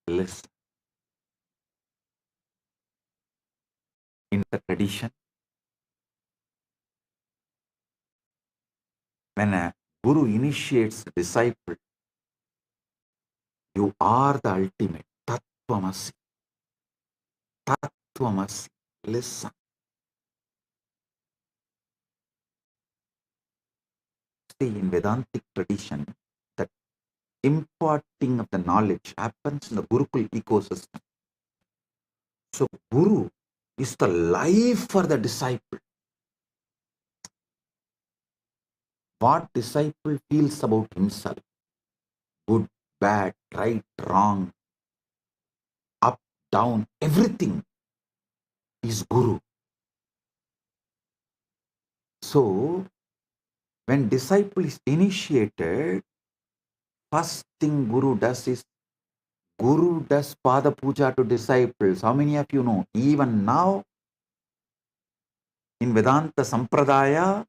Listen. In the tradition, when a guru initiates a disciple, you are the ultimate. Tattvamasi. Tattvamasi. Listen. See, in Vedantic tradition, the imparting of the knowledge happens in the Gurukul ecosystem. So, Guru is the life for the disciple. What disciple feels about himself, good, bad, right, wrong, up, down, everything is Guru. So, when disciple is initiated, first thing Guru does is, Guru does Pada Puja to disciples. How many of you know? Even now, in Vedanta Sampradaya,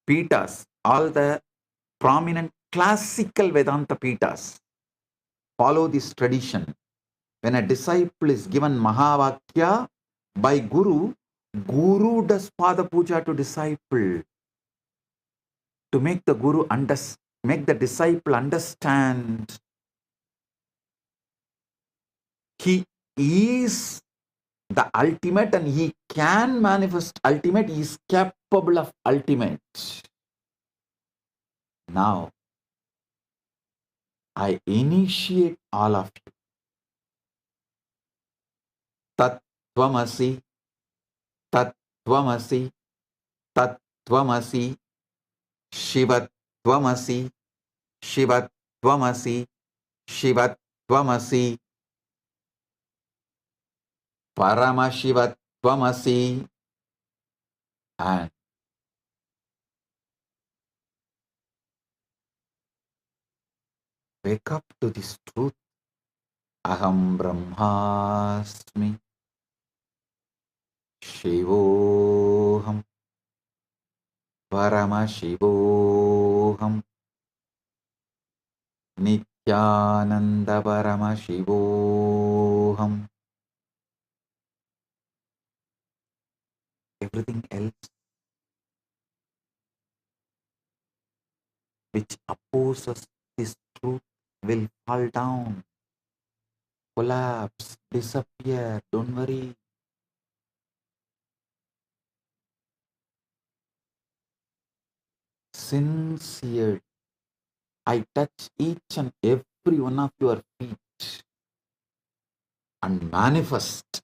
Pitas, all the prominent classical Vedanta Pitas follow this tradition. When a disciple is given Mahavakya by Guru, Guru does Pada Puja to disciple to make the Guru make the disciple understand he is the ultimate and he can manifest ultimate, he is capable of ultimate. Now, I initiate all of you. Tattvamasi, Tattvamasi, Tattvamasi, Shivatvamasi, Shivatvamasi, Shivatvamasi, Paramashivatvamasi, and wake up to this truth. Aham Brahmasmi, Shivoham, Paramashivoham, Nithyananda Paramashivoham. Everything else which opposes this truth will fall down, collapse, disappear. Don't worry. Sincere. I touch each and every one of your feet and manifest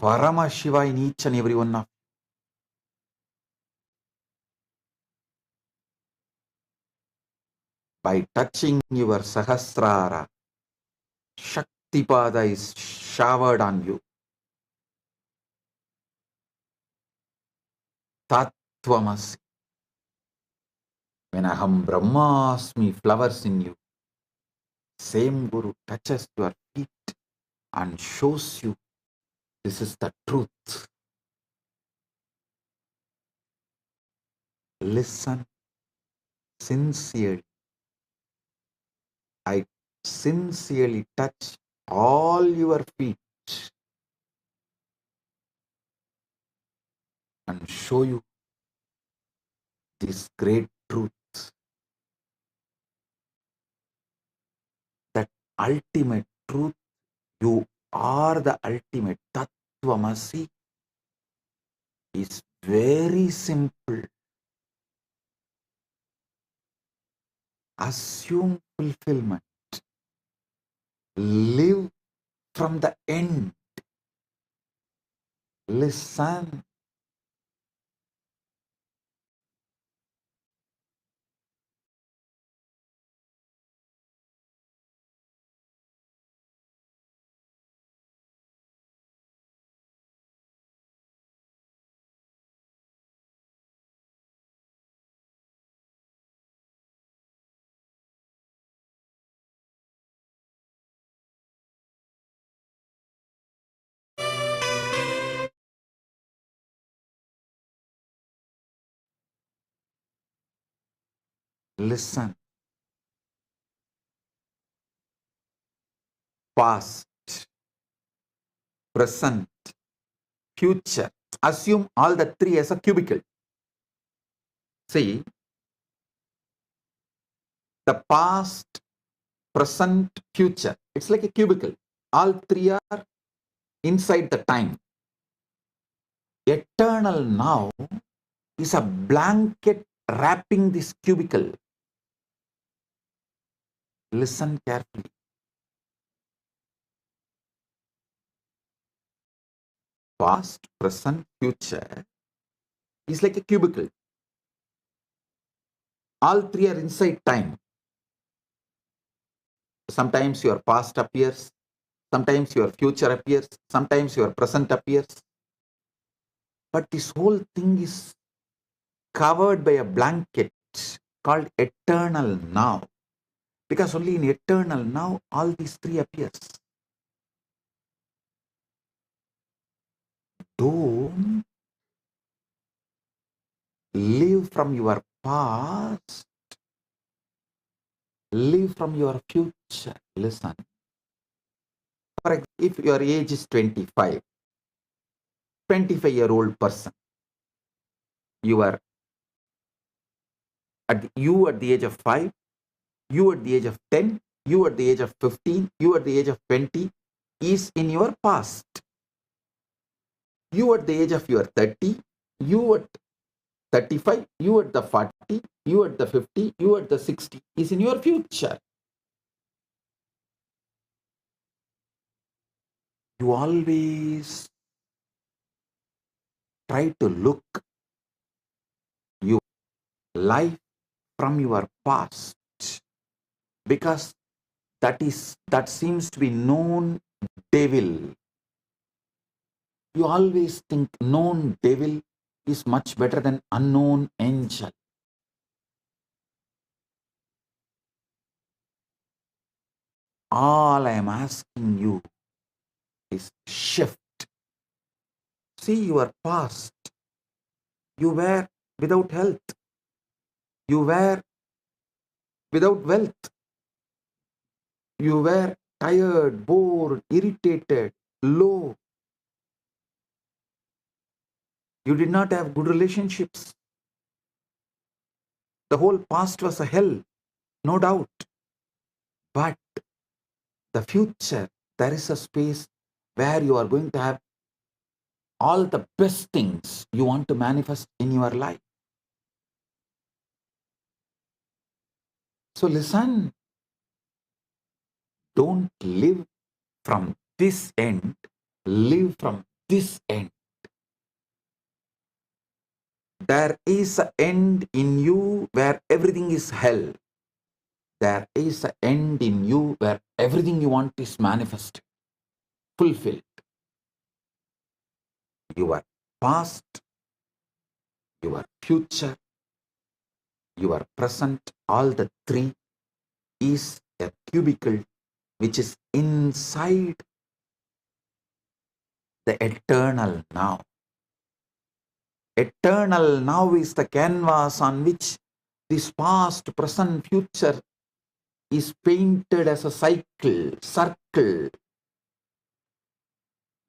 Paramashiva in each and every one of you. By touching your Sahasrara, Shaktipada is showered on you. Tattvamasi. When Aham Brahmasmi flowers in you, same Guru touches your feet and shows you this is the truth. Listen, sincerely, I sincerely touch all your feet and show you this great truth, that ultimate truth. You are the ultimate. Tattvamasi is very simple. Assume fulfillment. Live from the end. Listen. Listen. Past, present, future. Assume all the three as a cubicle. See, the past, present, future. It's like a cubicle. All three are inside the time. Eternal now is a blanket wrapping this cubicle. Listen carefully. Past, present, future is like a cubicle. All three are inside time. Sometimes your past appears, sometimes your future appears, sometimes your present appears. But this whole thing is covered by a blanket called eternal now. Because only in eternal now all these three appears. Don't live from your past, live from your future. Listen. For example, if your age is 25, 25-year-old person, you are at the age of 5, you at the age of 10, you at the age of 15, you at the age of 20 is in your past. You at the age of your 30, you at 35, you at the 40, you at the 50, you at the 60 is in your future. You always try to look your life from your past, because that seems to be known devil. You always think known devil is much better than unknown angel. All I am asking you is shift. See your past. You were without health. You were without wealth. You were tired, bored, irritated, low. You did not have good relationships. The whole past was a hell, no doubt. But the future, there is a space where you are going to have all the best things you want to manifest in your life. So listen, don't live from this end, live from this end. There is an end in you where everything is hell. There is an end in you where everything you want is manifested, fulfilled. Your past, your future, your present, all the three is a cubicle which is inside the eternal now. Eternal now is the canvas on which This past, present, future is painted as a circle.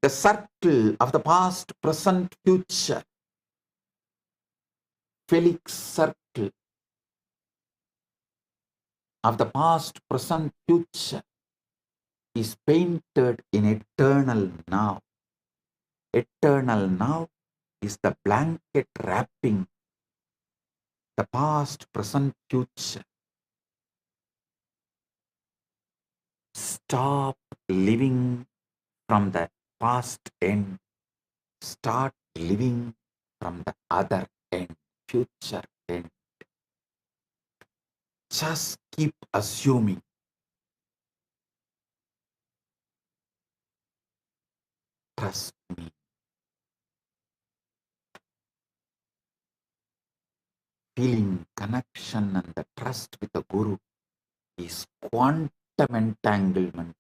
The circle of the past, present, future. Felix circle of the past, present, future is painted in eternal now. Eternal now is the blanket wrapping the past, present, future. Stop living from the past end. Start living from the other end, future end. Just keep assuming. Trust me. Feeling connection and the trust with the Guru is quantum entanglement.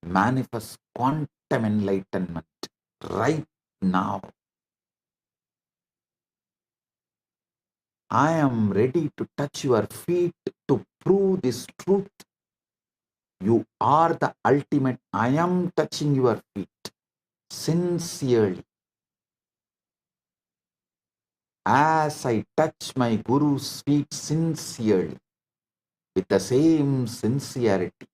Manifest quantum enlightenment right now. I am ready to touch your feet to prove this truth. You are the ultimate. I am touching your feet sincerely. As I touch my Guru's feet sincerely, with the same sincerity,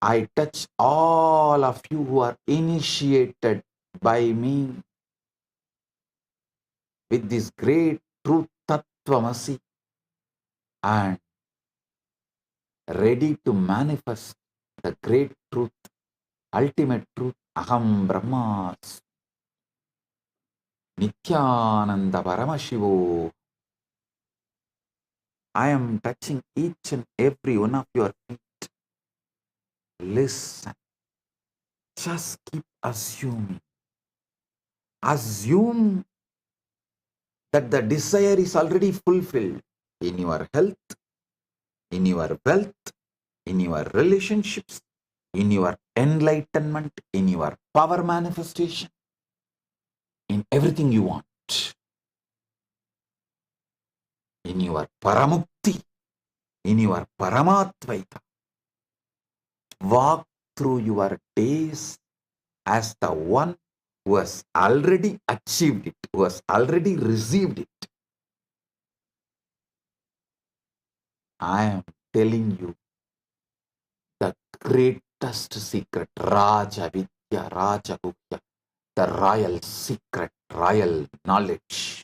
I touch all of you who are initiated by me with this great truth, Tattvamasi, and ready to manifest the great truth, ultimate truth, Aham Brahmas, Nithyananda Paramashivo. I am touching each and every one of your feet. Listen. Just keep assuming. Assume that the desire is already fulfilled in your health, in your wealth, in your relationships, in your enlightenment, in your power manifestation, in everything you want, in your paramukti, in your paramatvaita. Walk through your days as the one who has already achieved it, who has already received it. I am telling you the greatest secret, Raja Vidya, Raja Gupta, the royal secret, royal knowledge.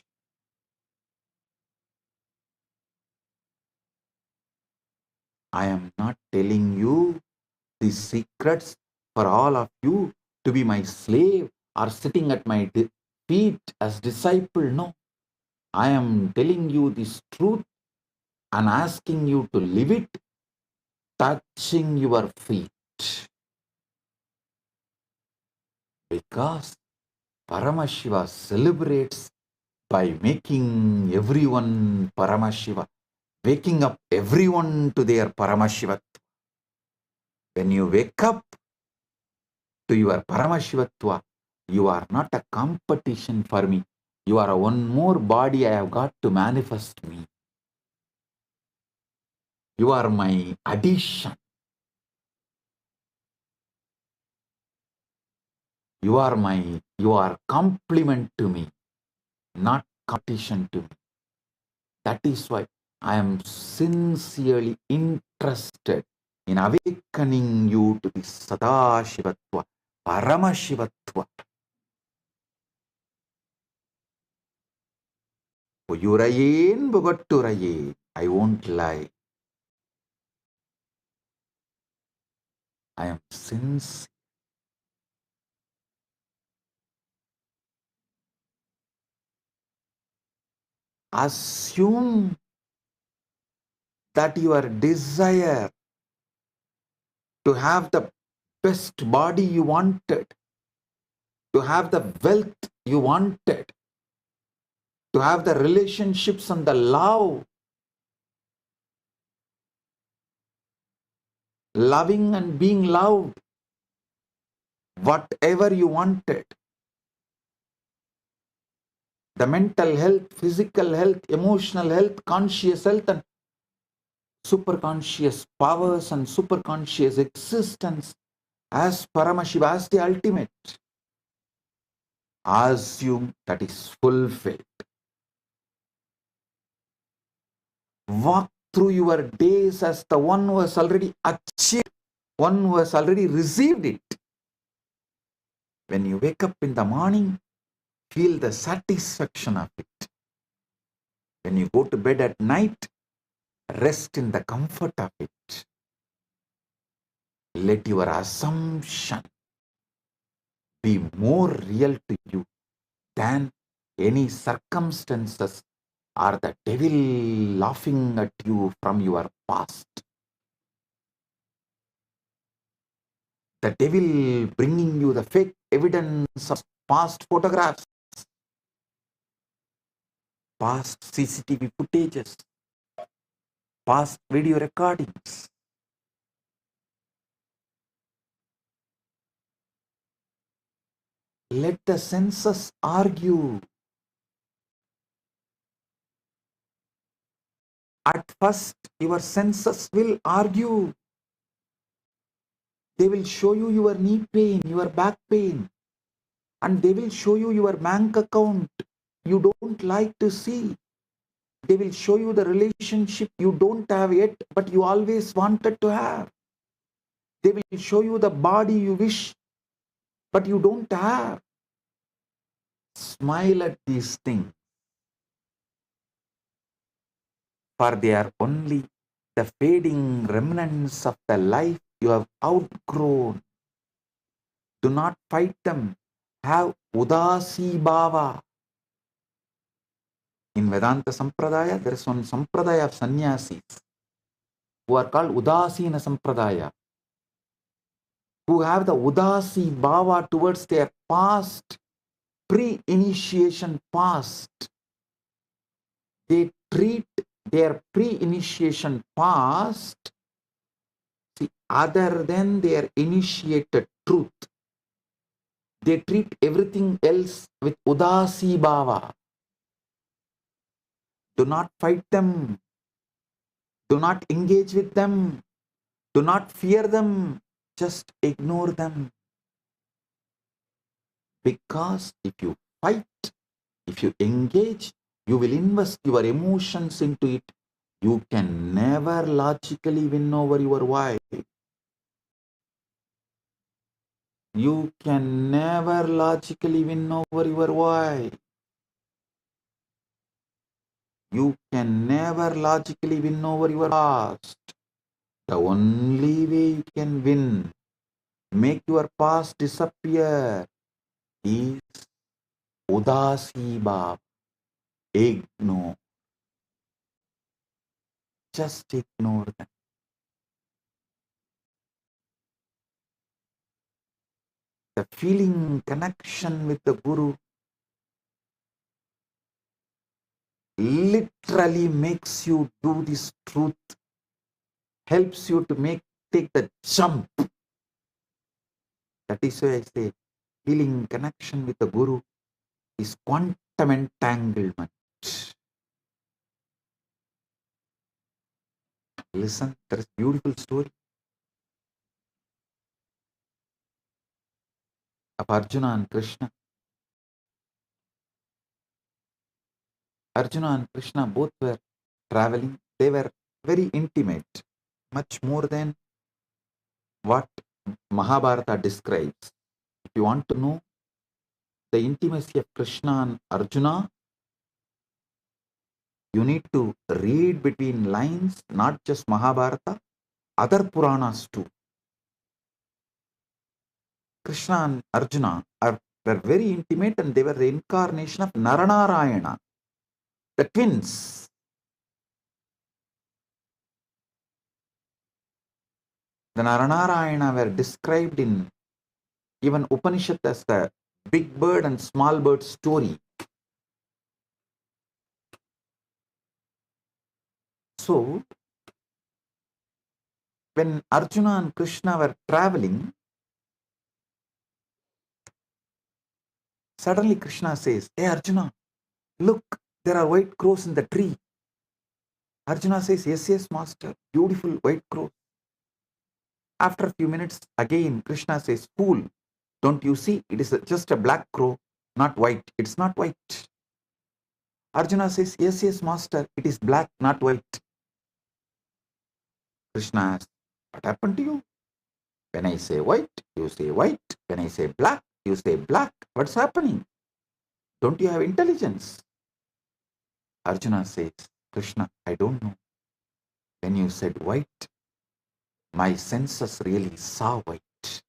I am not telling you these secrets for all of you to be my slave or sitting at my feet as disciple. No. I am telling you this truth and asking you to live it, touching your feet. Because Paramashiva celebrates by making everyone Paramashiva, waking up everyone to their Paramashivatva. When you wake up to your Paramashivatva, you are not a competition for me. You are one more body I have got to manifest me. You are my addition. You are complement to me, not competition to me. That is why I am sincerely interested in awakening you to the Sadashivatva, Paramashivatva. Puyurayen Bogatturaye. I won't lie. I am sincere. Assume that your desire to have the best body you wanted, to have the wealth you wanted, to have the relationships and the love, loving and being loved, whatever you wanted, The mental health, physical health, emotional health, conscious health, and superconscious powers and superconscious existence as Paramashiva, as the ultimate. Assume that is fulfilled. Walk through your days as the one who has already achieved, one who has already received it. When you wake up in the morning, feel the satisfaction of it. When you go to bed at night, rest in the comfort of it. Let your assumption be more real to you than any circumstances or the devil laughing at you from your past. The devil bringing you the fake evidence of past photographs, past CCTV footages, past video recordings. Let the senses argue. At first, your senses will argue. They will show you your knee pain, your back pain, and they will show you your bank account you don't like to see. They will show you the relationship you don't have yet, but you always wanted to have. They will show you the body you wish, but you don't have. Smile at these things, for they are only the fading remnants of the life you have outgrown. Do not fight them. Have udasi bhava. In Vedanta Sampradaya, there is one Sampradaya of sannyasis who are called Udasina Sampradaya, who have the Udasi bhava towards their past, pre-initiation past. They treat their pre-initiation past other than their initiated truth. They treat everything else with Udasi bhava. Do not fight them. Do not engage with them. Do not fear them. Just ignore them. Because if you fight, if you engage, you will invest your emotions into it. You can never logically win over your wife. You can never logically win over your wife. You can never logically win over your past. The only way you can win, make your past disappear, is Udasi bhava. Ignore. Just ignore them. The feeling connection with the Guru literally makes you do this truth, helps you to take the jump. That is why I say feeling connection with the Guru is quantum entanglement. Listen, there is a beautiful story of Arjuna and Krishna. Arjuna and Krishna both were traveling. They were very intimate, much more than what Mahabharata describes. If you want to know the intimacy of Krishna and Arjuna, you need to read between lines, not just Mahabharata, other Puranas too. Krishna and Arjuna were very intimate, and they were the incarnation of Naranarayana, the twins. The Naranarayana were described in even Upanishad as the big bird and small bird story. So, when Arjuna and Krishna were traveling, suddenly Krishna says, "Hey Arjuna, Look, there are white crows in the tree. Arjuna says, yes, yes, master, beautiful white crow. After a few minutes, again, Krishna says, fool, don't you see? It is just a black crow, not white. It's not white. Arjuna says, yes, yes, master, it is black, not white. Krishna asks, what happened to you? When I say white, you say white. When I say black, you say black. What's happening? Don't you have intelligence? Arjuna says, Krishna, I don't know. When you said white, my senses really saw white.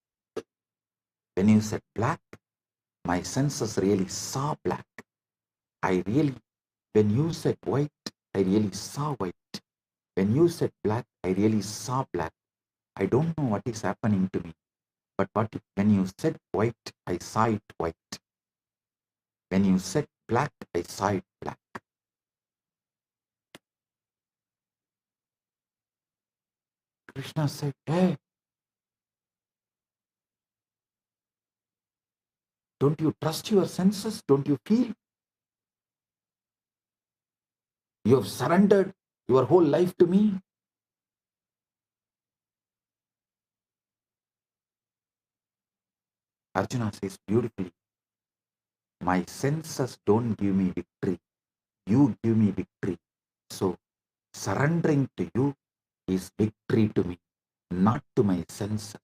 When you said black, my senses really saw black. When you said white, I really saw white. When you said black, I really saw black. I don't know what is happening to me. But when you said white, I saw it white. When you said black, I saw it black. Krishna said, hey, don't you trust your senses? Don't you feel? You have surrendered your whole life to me. Arjuna says beautifully, my senses don't give me victory. You give me victory. So surrendering to you is victory to me, not to my senses.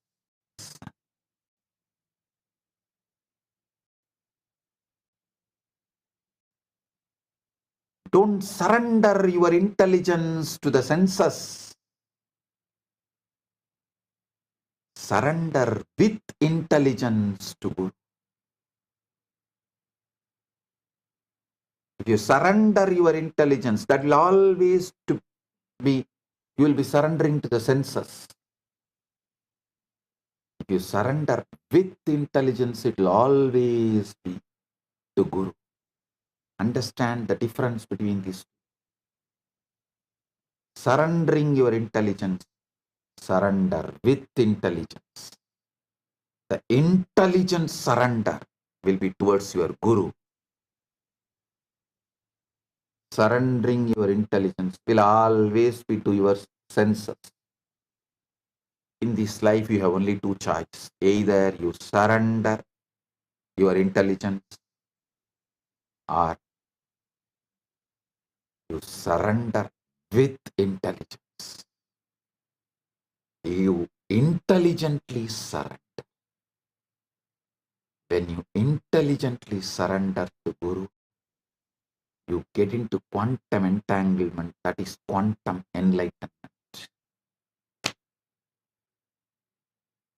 Don't surrender your intelligence to the senses. Surrender with intelligence to Guru. If you surrender your intelligence, that will always be, you will be surrendering to the senses. If you surrender with intelligence, it will always be to Guru. Understand the difference between these two. Surrendering your intelligence, surrender with intelligence. The intelligent surrender will be towards your Guru. Surrendering your intelligence will always be to your senses. In this life, you have only two choices. Either you surrender your intelligence or you surrender with intelligence. You intelligently surrender. When you intelligently surrender to Guru, you get into quantum entanglement, that is quantum enlightenment.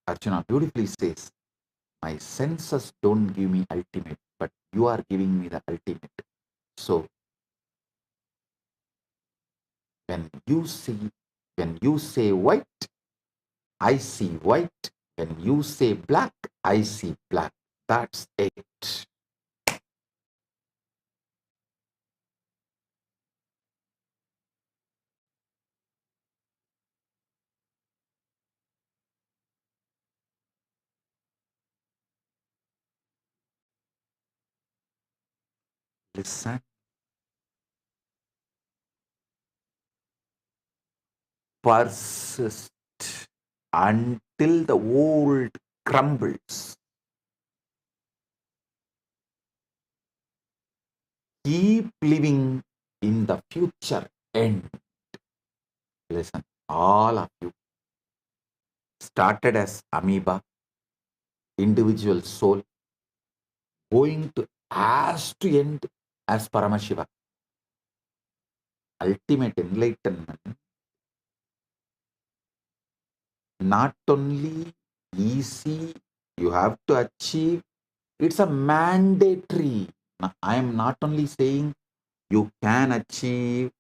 Arjuna beautifully says, my senses don't give me ultimate, but you are giving me the ultimate. So, when you say white, I see white. When you say black, I see black. That's it. Listen. Persist until the old crumbles. Keep living in the future end. Listen, all of you started as amoeba, individual soul, going to end as Paramashiva. Ultimate enlightenment, not only easy, you have to achieve, it's a mandatory. Now, I am not only saying you can achieve,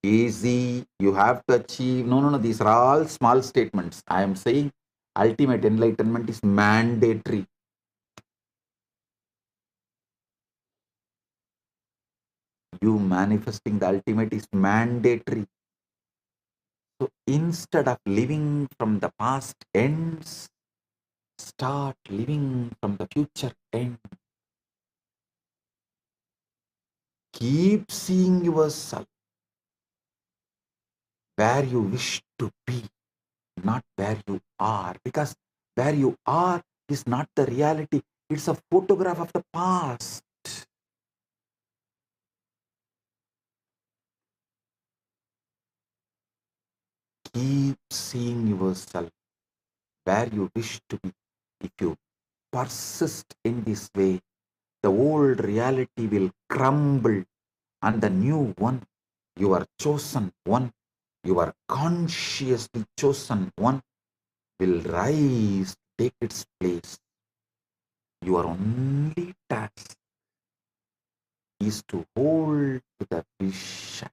easy, you have to achieve. No. These are all small statements. I am saying ultimate enlightenment is mandatory. You manifesting the ultimate is mandatory. So instead of living from the past ends, start living from the future end. Keep seeing yourself where you wish to be, not where you are, because where you are is not the reality. It's a photograph of the past. Keep seeing yourself where you wish to be. If you persist in this way, the old reality will crumble and the new one, your chosen one, your consciously chosen one, will rise, take its place. Your only task is to hold to the vision.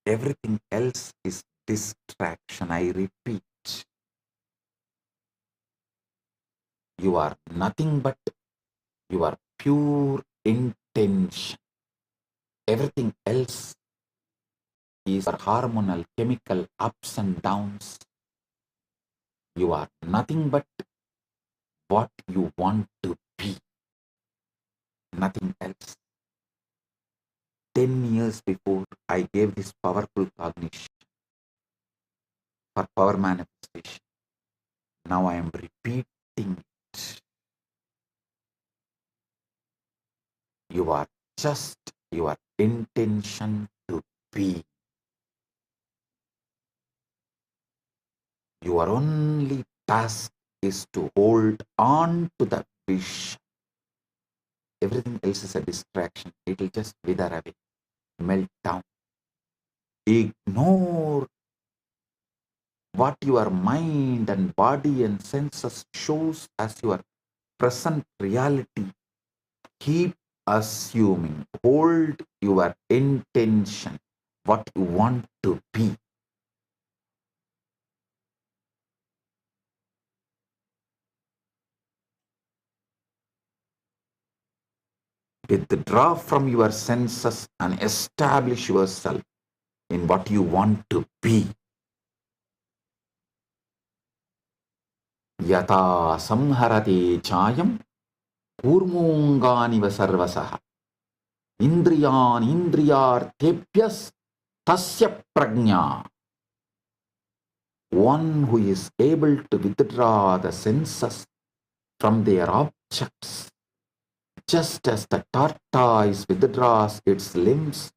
Everything else is distraction. I repeat, you are nothing but your pure intention. Everything else is hormonal, chemical ups and downs. You are nothing but what you want to be. Nothing else. 10 years before, I gave this powerful cognition for power manifestation. Now I am repeating it. You are just your intention to be. Your only task is to hold on to the vision. Everything else is a distraction. It will just wither away, melt down. Ignore what your mind and body and senses shows as your present reality. Keep assuming, hold your intention, what you want to be. Withdraw from your senses and establish yourself in what you want to be. Yata samharate chayam kurmunganiva sarvasaha indriyan indriyartebhyas tasya prajna. One who is able to withdraw the senses from their objects, just as the tortoise withdraws its limbs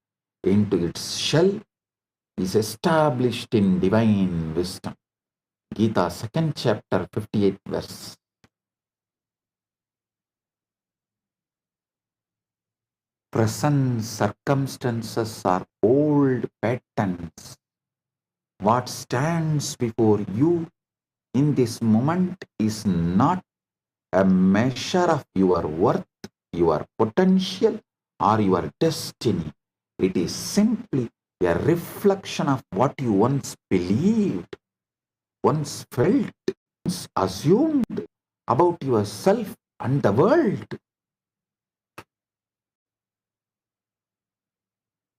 into its shell, is established in divine wisdom. Gita, 2nd chapter, 58th verse. Present circumstances are old patterns. What stands before you in this moment is not a measure of your worth, your potential, or your destiny. It is simply a reflection of what you once believed, once felt, once assumed about yourself and the world.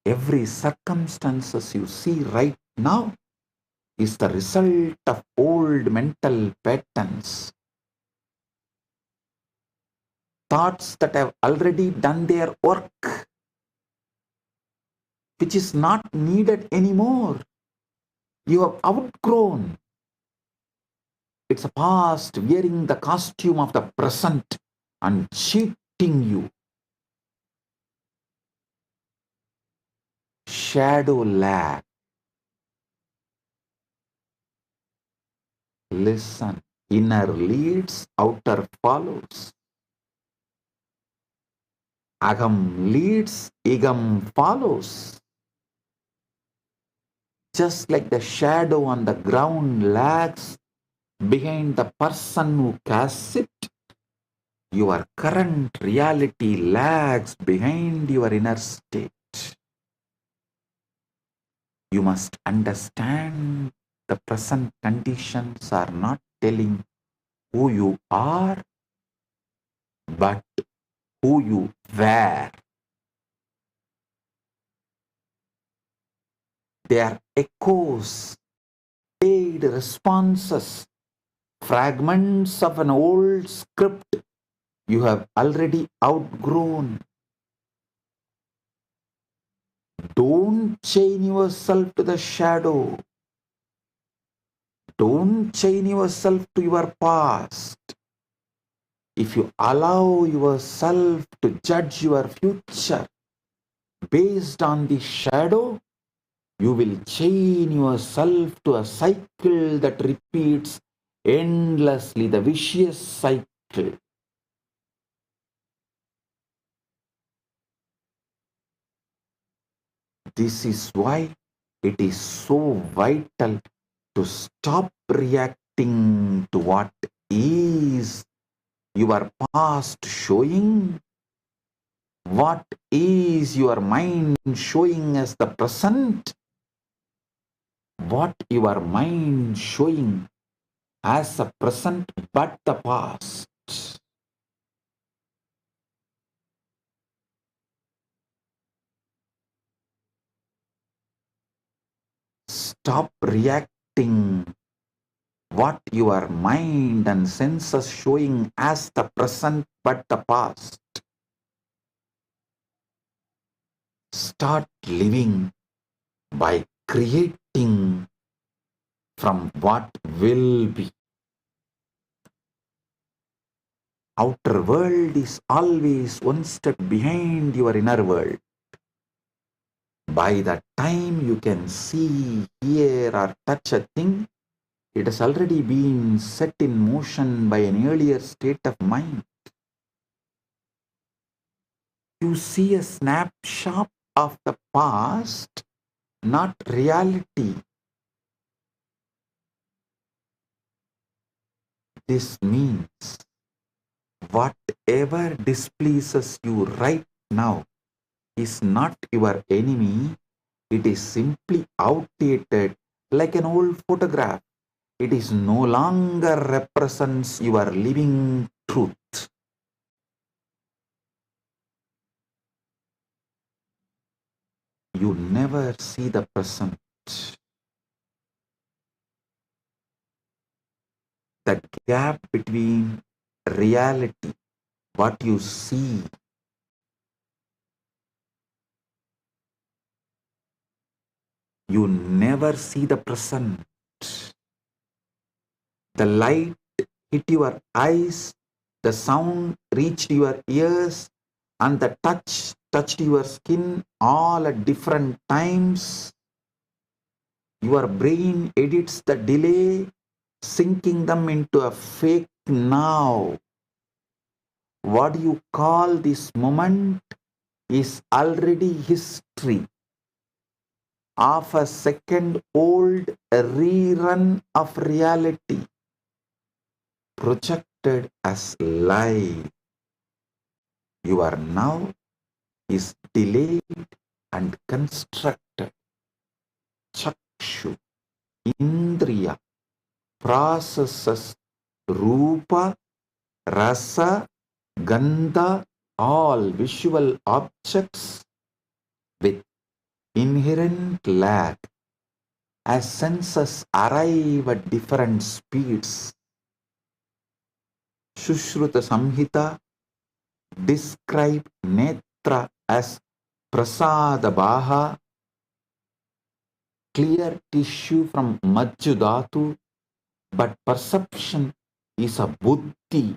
Every circumstances you see right now is the result of old mental patterns. Thoughts that have already done their work, which is not needed anymore. You have outgrown. It's a past wearing the costume of the present and cheating you. Shadow lag. Listen, inner leads, outer follows. Agam leads, igam follows. Just like the shadow on the ground lags behind the person who casts it, your current reality lags behind your inner state. You must understand the present conditions are not telling who you are, but who you were. They are echoes, paid responses, fragments of an old script you have already outgrown. Don't chain yourself to the shadow. Don't chain yourself to your past. If you allow yourself to judge your future based on the shadow, you will chain yourself to a cycle that repeats endlessly, the vicious cycle. This is why it is so vital to stop reacting to what is your past showing, what is your mind showing as the present, what your mind showing as a present but the past. Stop reacting what your mind and senses showing as the present but the past. Start living by creating from what will be. Outer world is always one step behind your inner world. By the time you can see, hear or touch a thing, it has already been set in motion by an earlier state of mind. You see a snapshot of the past, not reality. This means whatever displeases you right now is not your enemy. It is simply outdated, like an old photograph. It is no longer represents your living truth. You never see the present. The gap between reality, what you see, you never see the present. The light hit your eyes, the sound reached your ears, and the touch touched your skin all at different times. Your brain edits the delay, sinking them into a fake now. What you call this moment is already history of a second-old rerun of reality, projected as live. Your now is delayed and constructed. Chakshu, Indriya, processes Rupa, Rasa, Gandha, all visual objects with inherent lag as senses arrive at different speeds. Shushruta Samhita described Netra as Prasada Baha, clear tissue from Majjudhatu, but perception is a buddhi,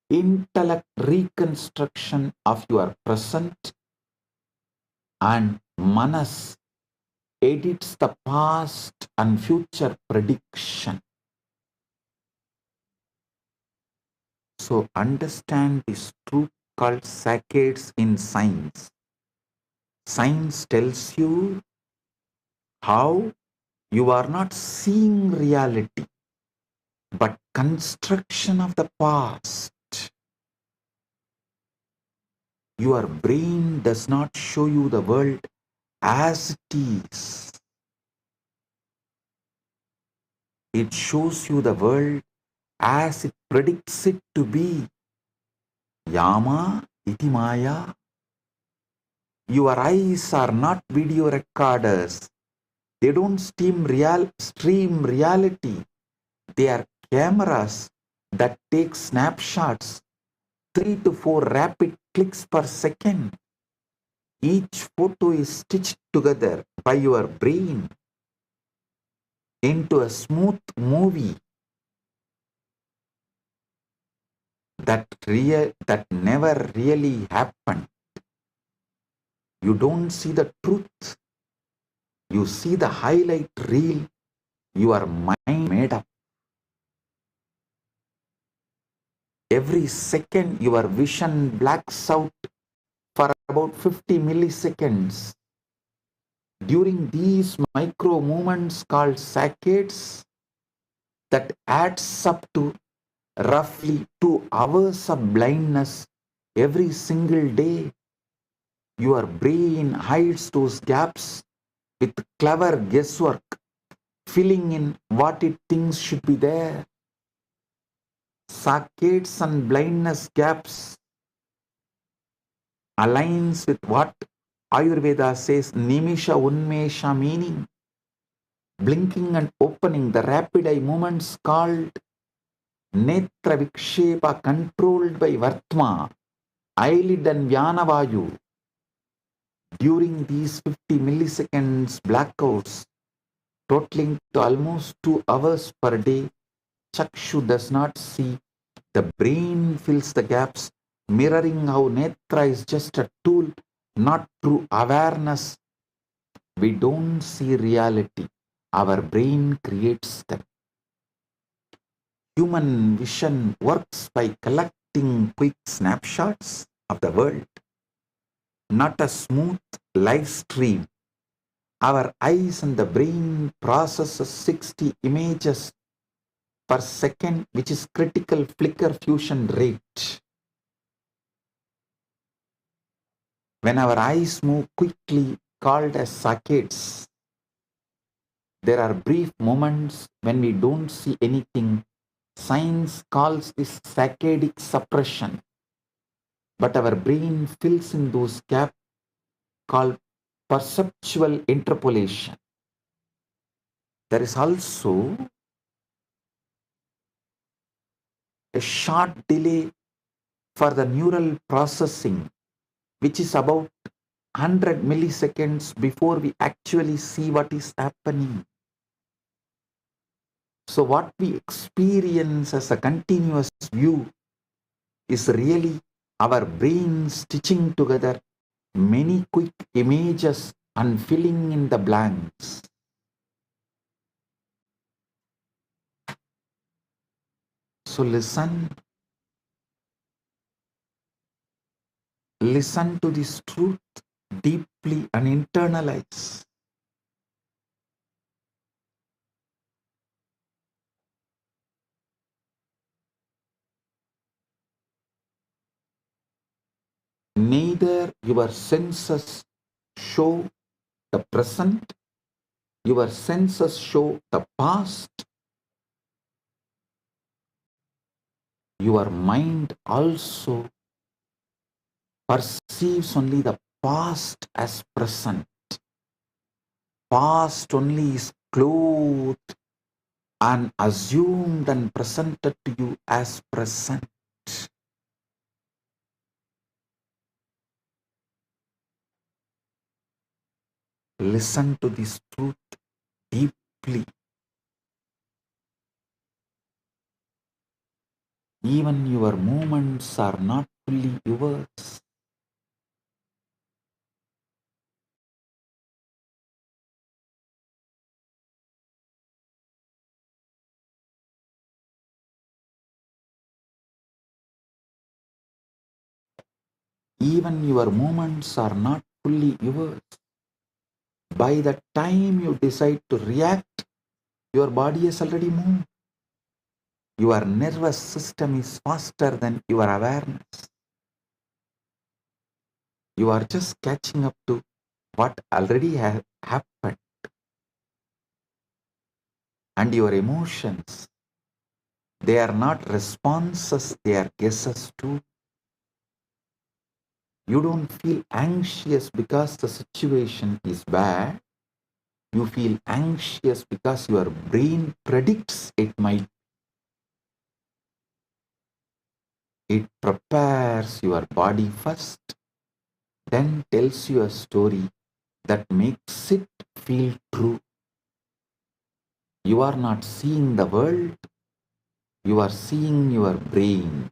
intellect reconstruction of your present, and manas edits the past and future prediction. So understand this truth called saccades in science. Science tells you how you are not seeing reality, but construction of the past. Your brain does not show you the world as it is. It shows you the world as it predicts it to be. Yama iti maya. Your eyes are not video recorders. They don't stream reality. They are cameras that take snapshots, 3 to 4 rapid clicks per second. Each photo is stitched together by your brain into a smooth movie that never really happened. You don't see the truth. You see the highlight reel your mind made up. Every second your vision blacks out for about 50 milliseconds. During these micro movements called saccades, that adds up to roughly 2 hours of blindness every single day. Your brain hides those gaps with clever guesswork, filling in what it thinks should be there. Saccades and blindness gaps aligns with what Ayurveda says Nimisha Unmesha, meaning blinking and opening, the rapid eye movements called Netra Vikshepa, controlled by Vartma, eyelid and Vyanavayu. During these 50 milliseconds blackouts, totaling to almost 2 hours per day, Chakshu does not see. The brain fills the gaps, mirroring how Netra is just a tool, not true awareness. We don't see reality. Our brain creates them. Human vision works by collecting quick snapshots of the world, not a smooth live stream. Our eyes and the brain processes 60 images per second, which is critical flicker fusion rate. When our eyes move quickly, called as saccades, there are brief moments when we don't see anything. Science calls this saccadic suppression, but our brain fills in those gaps called perceptual interpolation. There is also a short delay for the neural processing, which is about 100 milliseconds before we actually see what is happening. So what we experience as a continuous view is really our brain stitching together many quick images and filling in the blanks. So listen to this truth deeply and internalize. Neither your senses show the present, your senses show the past. Your mind also perceives only the past as present. Past only is clothed and assumed and presented to you as present. Listen to this truth deeply. Even your movements are not fully yours. Even your movements are not fully yours. By the time you decide to react, your body has already moved. Your nervous system is faster than your awareness. You are just catching up to what already happened. And your emotions, they are not responses, they are guesses too. You don't feel anxious because the situation is bad. You feel anxious because your brain predicts it might. It prepares your body first. then tells you a story that makes it feel true. You are not seeing the world, you are seeing your brain.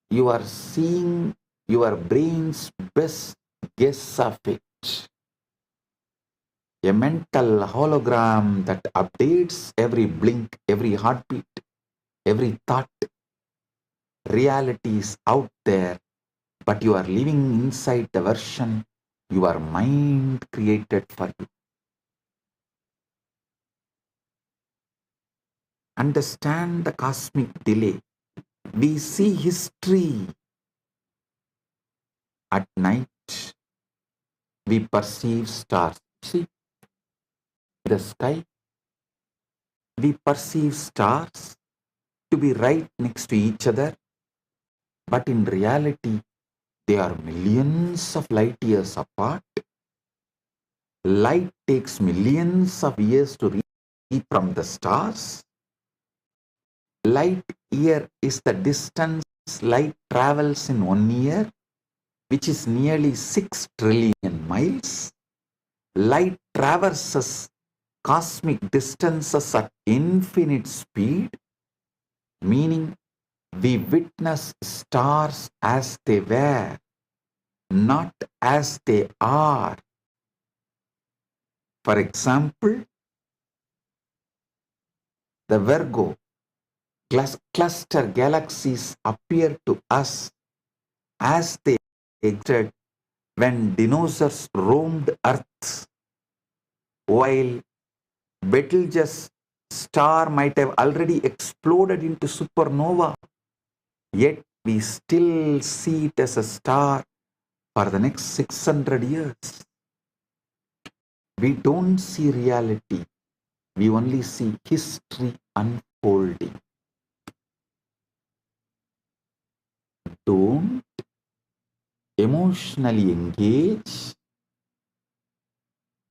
You are seeing your brain's best guess of it. A mental hologram that updates every blink, every heartbeat, every thought. Reality is out there, but you are living inside the version your mind created for you. Understand the cosmic delay. We see history at night. We perceive stars. See the sky. We perceive stars to be right next to each other, but in reality, they are millions of light years apart. Light takes millions of years to reach from the stars. Light year is the distance light travels in 1 year, which is nearly 6 trillion miles. Light traverses cosmic distances at infinite speed, meaning we witness stars as they were, not as they are. For example, the Virgo cluster galaxies appear to us as they existed when dinosaurs roamed Earth, while Betelgeuse star might have already exploded into supernova, yet we still see it as a star for the next 600 years. We don't see reality, we only see history unfolding. Don't emotionally engage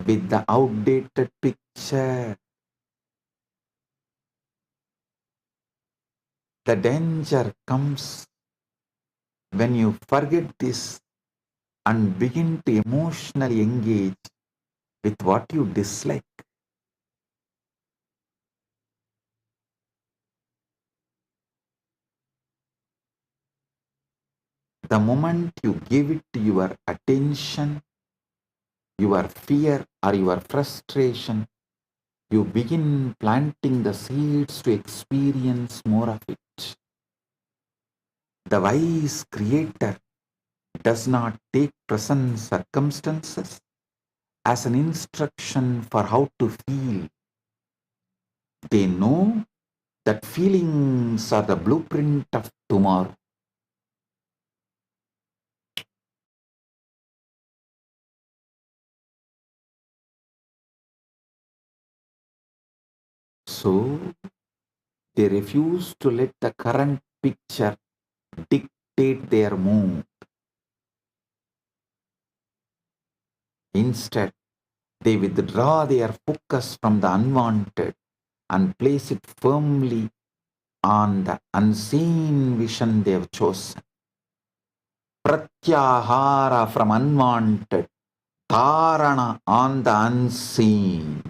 with the outdated picture. The danger comes when you forget this and begin to emotionally engage with what you dislike. The moment you give it your attention, your fear or your frustration, you begin planting the seeds to experience more of it. The wise creator does not take present circumstances as an instruction for how to feel. They know that feelings are the blueprint of tomorrow. So, they refuse to let the current picture dictate their mood. Instead, they withdraw their focus from the unwanted and place it firmly on the unseen vision they have chosen. Pratyahara from unwanted, dharana on the unseen.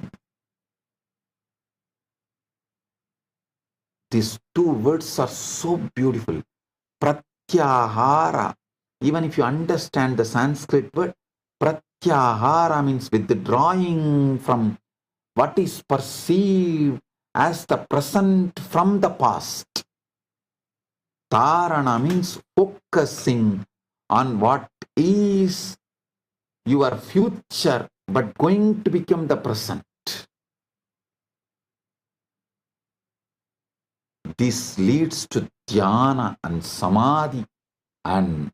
These two words are so beautiful. Pratyahara. Even if you understand the Sanskrit word, pratyahara means withdrawing from what is perceived as the present from the past. Dharana means focusing on what is your future but going to become the present. This leads to dhyana and samadhi and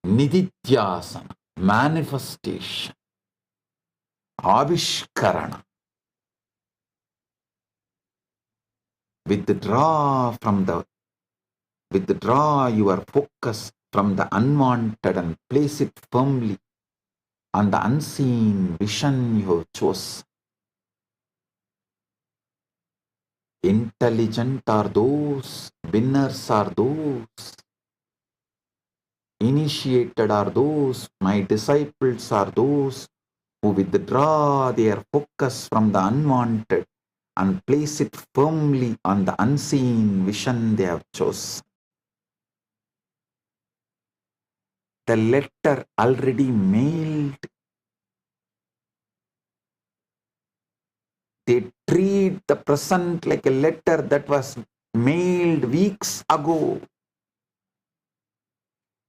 nididhyasana, manifestation, avishkarana. Withdraw your focus from the unwanted and place it firmly on the unseen vision you have chosen. Intelligent are those, winners are those initiated are those, my disciples are those who withdraw their focus from the unwanted and place it firmly on the unseen vision they have chosen. The letter already mailed. They treat the present like a letter that was mailed weeks ago.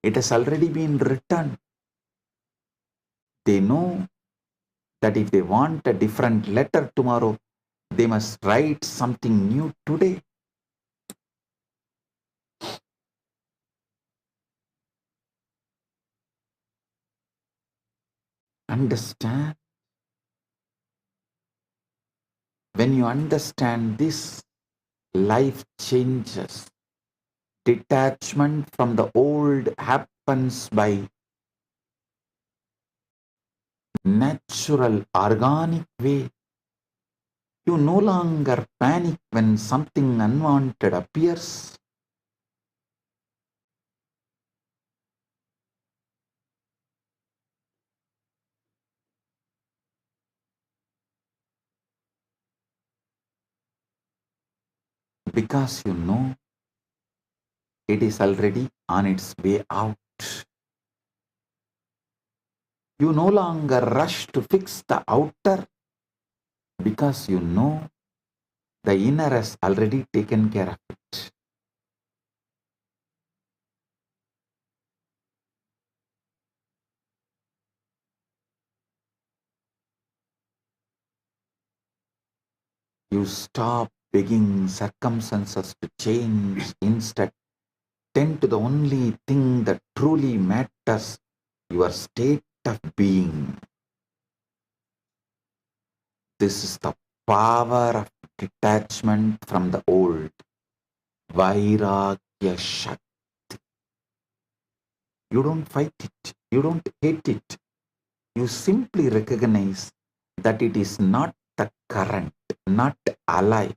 It has already been written. They know that if they want a different letter tomorrow, they must write something new today. Understand? When you understand this, life changes. Detachment from the old happens by natural, organic way. You no longer panic when something unwanted appears. Because you know it is already on its way out. You no longer rush to fix the outer because you know the inner has already taken care of it. You stop begging circumstances to change. Instead, tend to the only thing that truly matters, your state of being. This is the power of detachment from the old. Vairagya Shakti. You don't fight it. You don't hate it. You simply recognize that it is not the current, not alive.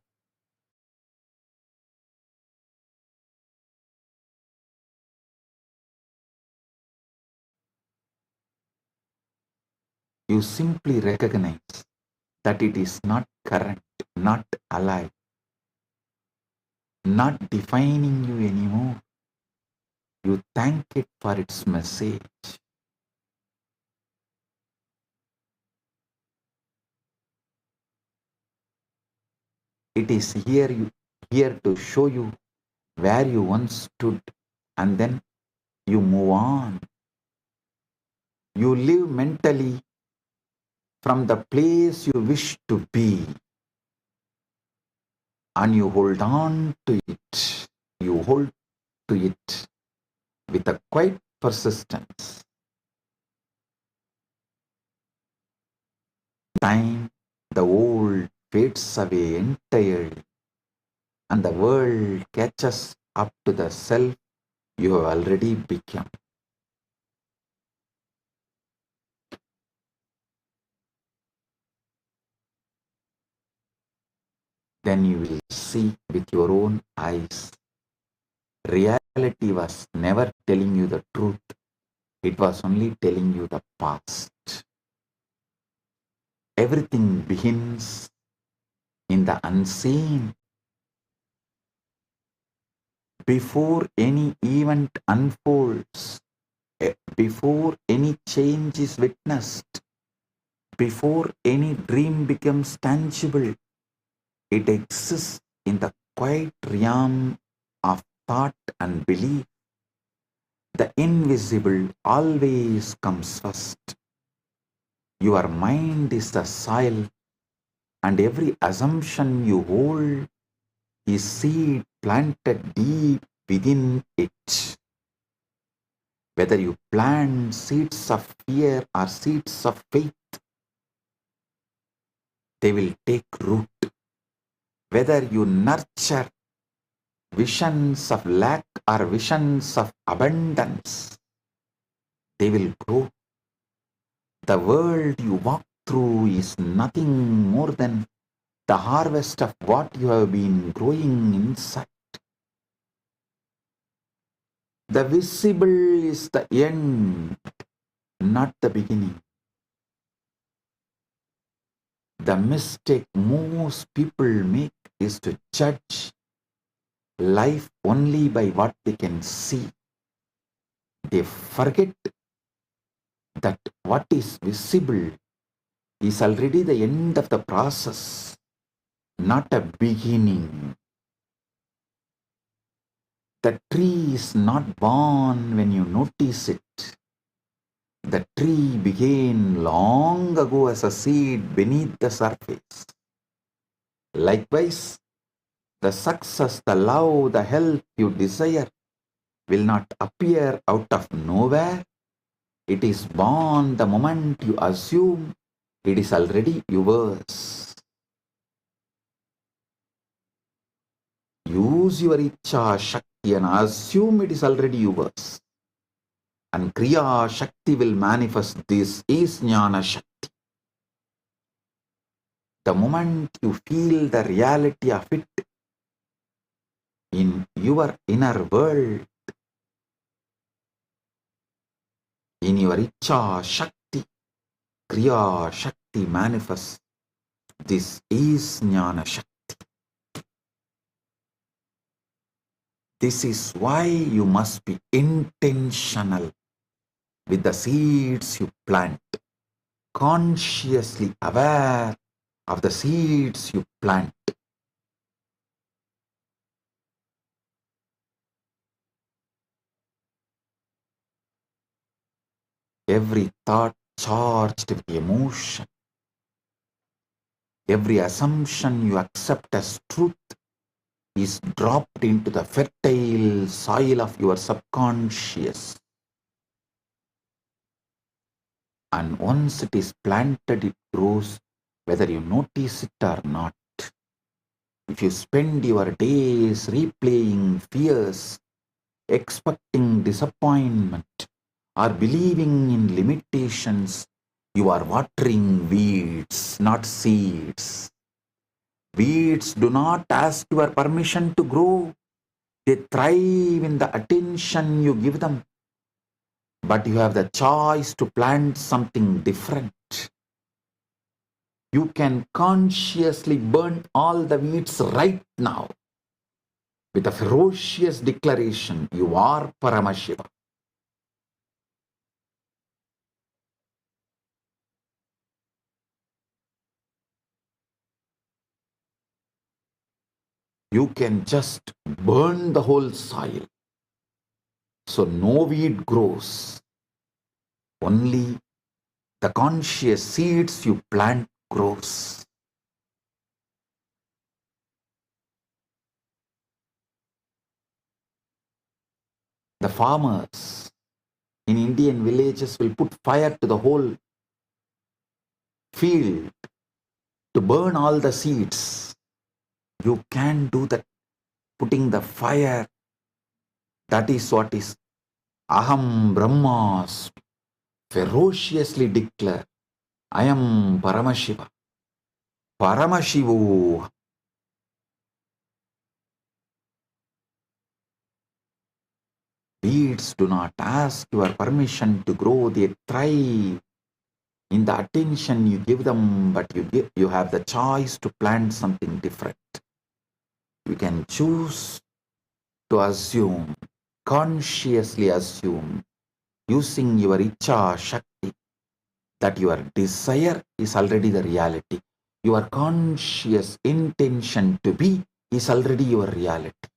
You simply recognize that it is not current, not alive, not defining you anymore. You thank it for its message. It is here to show you where you once stood, and then you move on. You live mentally from the place you wish to be, and you hold on to it. You hold to it with a quiet persistence. Time, the old fades away entirely, and the world catches up to the self you have already become. Then you will see with your own eyes. Reality was never telling you the truth. It was only telling you the past. Everything begins in the unseen. Before any event unfolds, before any change is witnessed, before any dream becomes tangible, it exists in the quiet realm of thought and belief. The invisible always comes first. Your mind is the soil, and every assumption you hold is seed planted deep within it. Whether you plant seeds of fear or seeds of faith, they will take root. Whether you nurture visions of lack or visions of abundance, they will grow. The world you walk through is nothing more than the harvest of what you have been growing inside. The visible is the end, not the beginning. The mistake most people make is to judge life only by what they can see. They forget that what is visible is already the end of the process, not a beginning. The tree is not born when you notice it. The tree began long ago as a seed beneath the surface. Likewise, the success, the love, the health you desire will not appear out of nowhere. It is born the moment you assume it is already yours. Use your Icha Shakti and assume it is already yours. And Kriya Shakti will manifest. This is Jnana Shakti. The moment you feel the reality of it in your inner world, in your Icha Shakti, Kriya Shakti manifests. This is Jnana Shakti. This is why you must be intentional with the seeds you plant, consciously aware of the seeds you plant. Every thought charged with emotion, every assumption you accept as truth is dropped into the fertile soil of your subconscious. And once it is planted, it grows whether you notice it or not. If you spend your days replaying fears, expecting disappointment, or believing in limitations, you are watering weeds, not seeds. Weeds do not ask your permission to grow. They thrive in the attention you give them. But you have the choice to plant something different. You can consciously burn all the weeds right now with a ferocious declaration, you are Paramashiva. You can just burn the whole soil, so no weed grows. Only the conscious seeds you plant grows. The farmers in Indian villages will put fire to the whole field to burn all the seeds. You can do that, putting the fire. That is what is Aham Brahmas. Ferociously declare, I am Paramashiva. Paramashivoham. Weeds do not ask your permission to grow. They thrive in the attention you give them, but you have the choice to plant something different. You can choose to assume, consciously assume, using your Icha Shakti, that your desire is already the reality. Your conscious intention to be is already your reality.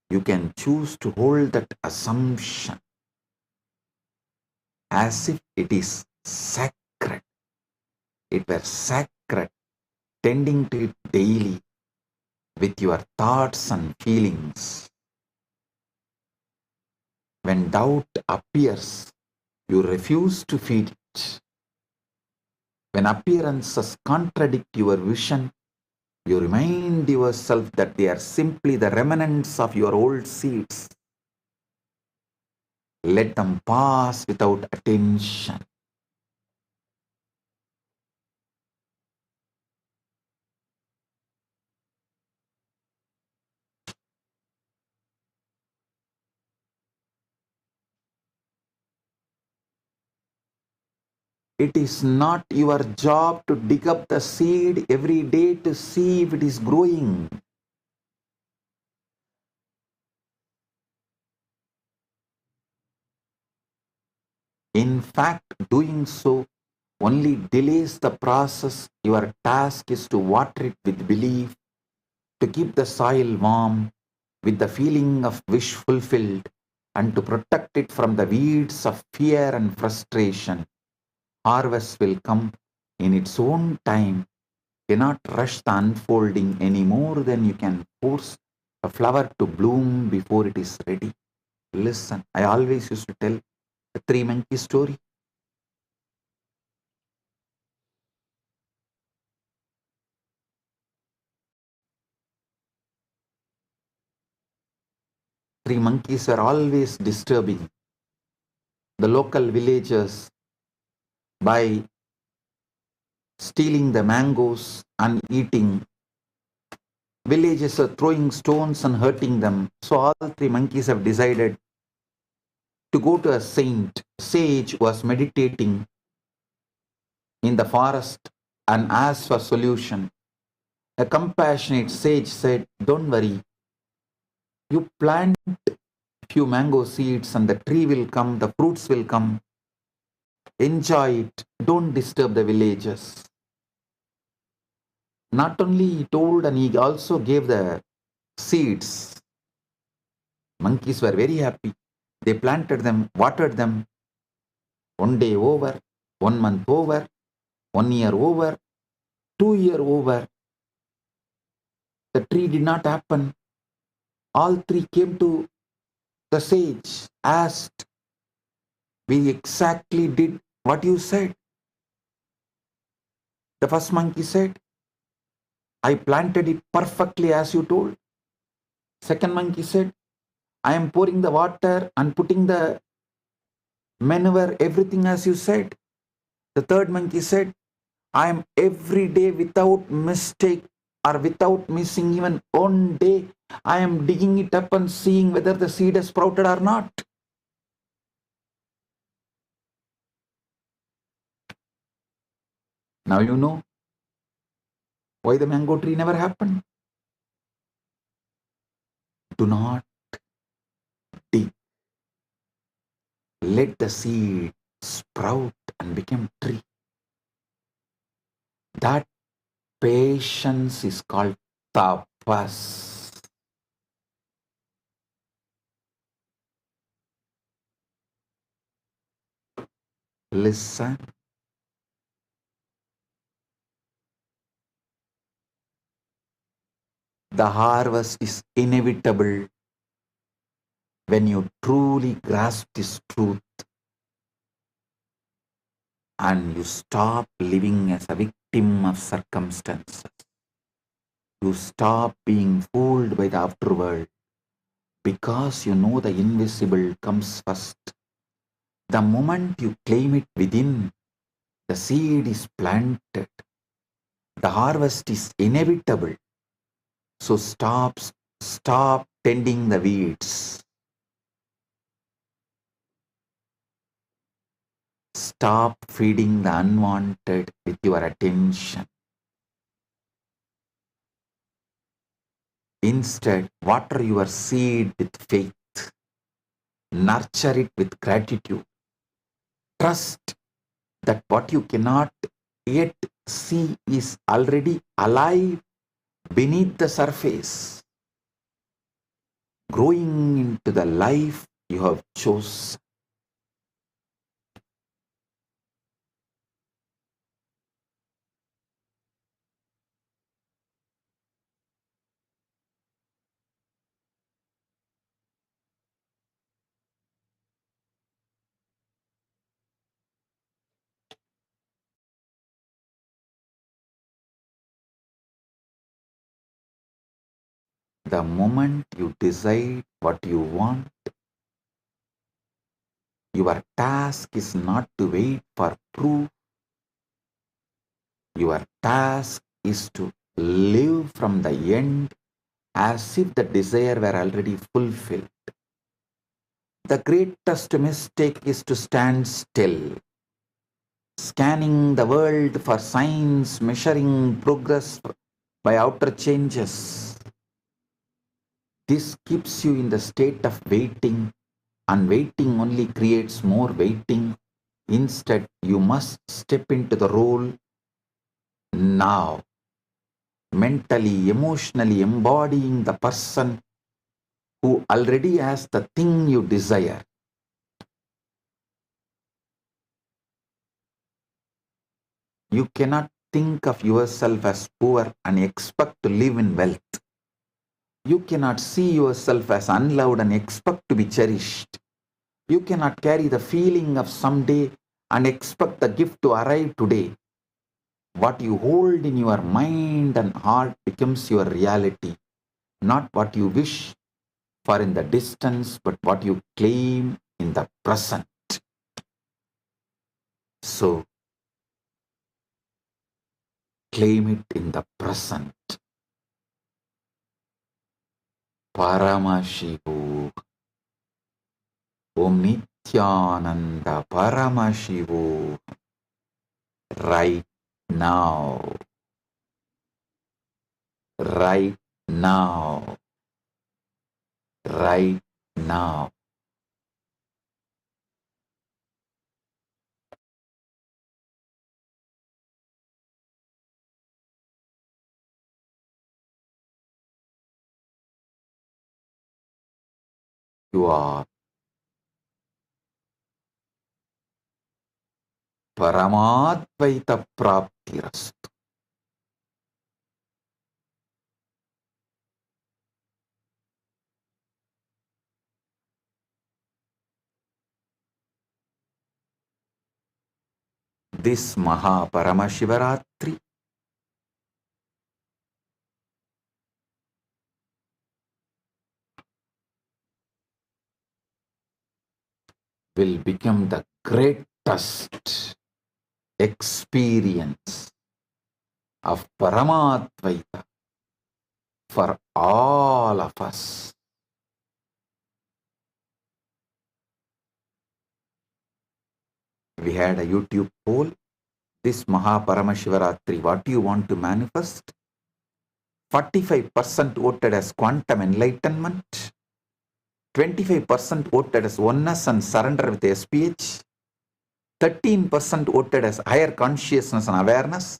You can choose to hold that assumption as if it is sacred. It were sacred, tending to it daily with your thoughts and feelings. When doubt appears, you refuse to feed it. When appearances contradict your vision, you remind yourself that they are simply the remnants of your old seeds. Let them pass without attention. It is not your job to dig up the seed every day to see if it is growing. In fact, doing so only delays the process. Your task is to water it with belief, to keep the soil warm with the feeling of wish fulfilled, and to protect it from the weeds of fear and frustration. Harvest will come in its own time. Cannot rush the unfolding any more than you can force a flower to bloom before it is ready. Listen, I always used to tell the three monkey story. Three monkeys were always disturbing the local villagers by stealing the mangoes and eating. Villagers are throwing stones and hurting them. So all three monkeys have decided to go to a saint. Sage was meditating in the forest and asked for solution. A compassionate sage said, "Don't worry. You plant few mango seeds and the tree will come, the fruits will come. Enjoy it. Don't disturb the villagers." Not only he told, and he also gave the seeds. Monkeys were very happy. They planted them, watered them. 1 day over, 1 month over, 1 year over, 2 year over. The tree did not happen. All three came to the sage, asked, "We exactly did what you said." The first monkey said, "I planted it perfectly as you told." Second monkey said, "I am pouring the water and putting the manure, everything as you said." The third monkey said, "I am every day without mistake or without missing even 1 day, I am digging it up and seeing whether the seed has sprouted or not." Now you know why the mango tree never happened. Do not dig. Let the seed sprout and become tree. That patience is called tapas. Listen. The harvest is inevitable when you truly grasp this truth and you stop living as a victim of circumstances. You stop being fooled by the afterworld because you know the invisible comes first. The moment you claim it within, the seed is planted. The harvest is inevitable. So stop tending the weeds. Stop feeding the unwanted with your attention. Instead, water your seed with faith. Nurture it with gratitude. Trust that what you cannot yet see is already alive beneath the surface, growing into the life you have chosen. The moment you decide what you want, your task is not to wait for proof. Your task is to live from the end as if the desire were already fulfilled. The greatest mistake is to stand still. scanning the world for signs, measuring progress by outer changes. This keeps you in the state of waiting, and waiting only creates more waiting. Instead, you must step into the role now, mentally, emotionally embodying the person who already has the thing you desire. You cannot think of yourself as poor and expect to live in wealth. You cannot see yourself as unloved and expect to be cherished. You cannot carry the feeling of someday and expect the gift to arrive today. What you hold in your mind and heart becomes your reality, not what you wish for in the distance, but what you claim in the present. So, claim it in the present. Paramashivo. Om Nithyananda Paramashivo. Right now. Right now. Right now. You are Paramadvaita Praptirastu. This Maha Paramashivaratri will become the greatest experience of Paramadvaita for all of us. We had a YouTube poll. This Maha Paramashivaratri, what do you want to manifest? 45% voted as quantum enlightenment. 25% voted as oneness and surrender with SPH. 13% voted as higher consciousness and awareness.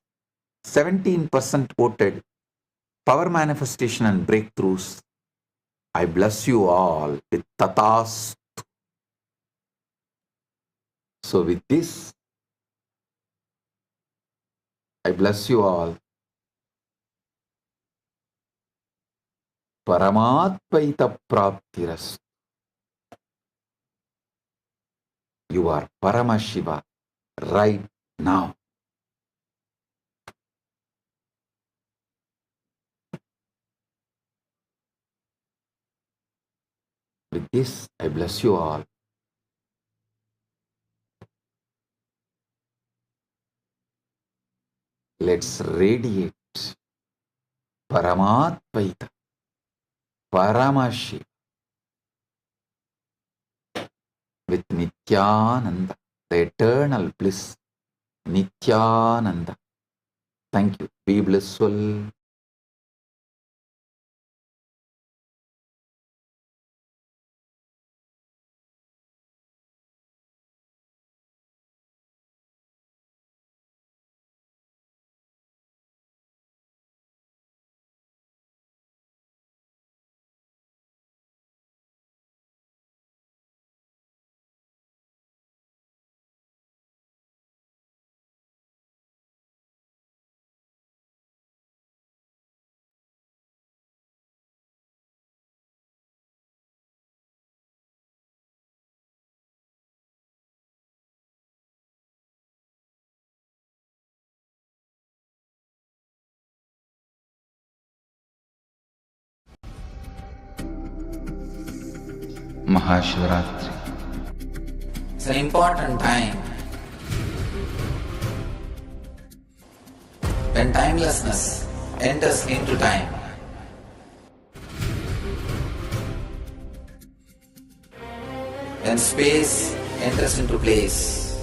17% voted power manifestation and breakthroughs. I bless you all with tathas. So with this, I bless you all. Paramadvaita Praptiras. You are Paramashiva right now. With this, I bless you all. Let's radiate Paramadvaita, Paramashiva with Nithyananda, the eternal bliss, Nithyananda. Thank you. Be blissful. Maha Shivaratri. It's an important time when timelessness enters into time. When space enters into place.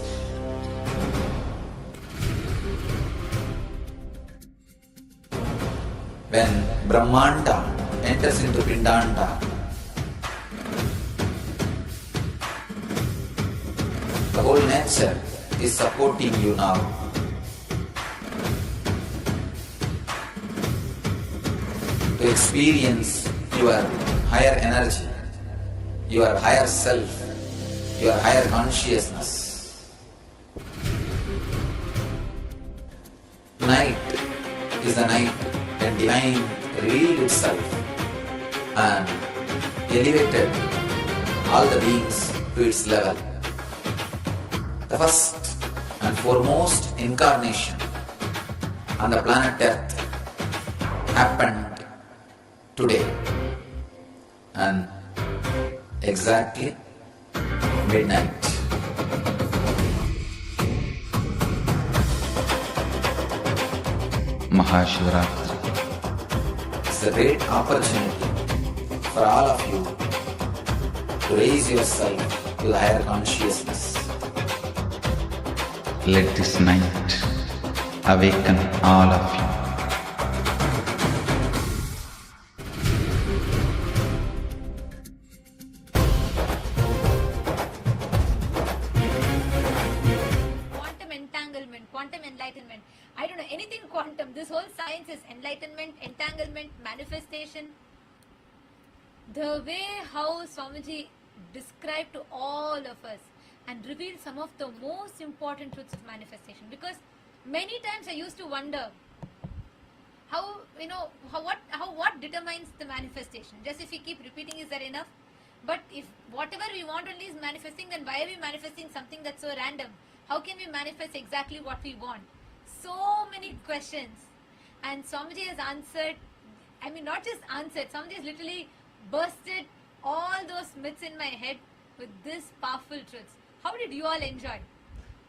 When Brahmanda enters into Pindanda, the whole nature is supporting you now. To experience your higher energy, your higher self, your higher consciousness. Night is the night when divine revealed itself and elevated all the beings to its level. The first and foremost incarnation on the planet Earth happened today, and exactly midnight. Maha Shivaratri. It's a great opportunity for all of you to raise yourself to the higher consciousness. Let this night awaken all of you. Quantum entanglement, quantum enlightenment. I don't know anything quantum. This whole science is enlightenment, entanglement, manifestation. The way how Swamiji described to all of us and revealed some of the most important truths of manifestation. Because many times I used to wonder how, what determines the manifestation. Just if we keep repeating, is that enough? But if whatever we want only is manifesting, then why are we manifesting something that's so random? How can we manifest exactly what we want? So many questions. And Swamiji has answered, not just answered, Swamiji has literally bursted all those myths in my head with this powerful truths. How did you all enjoy?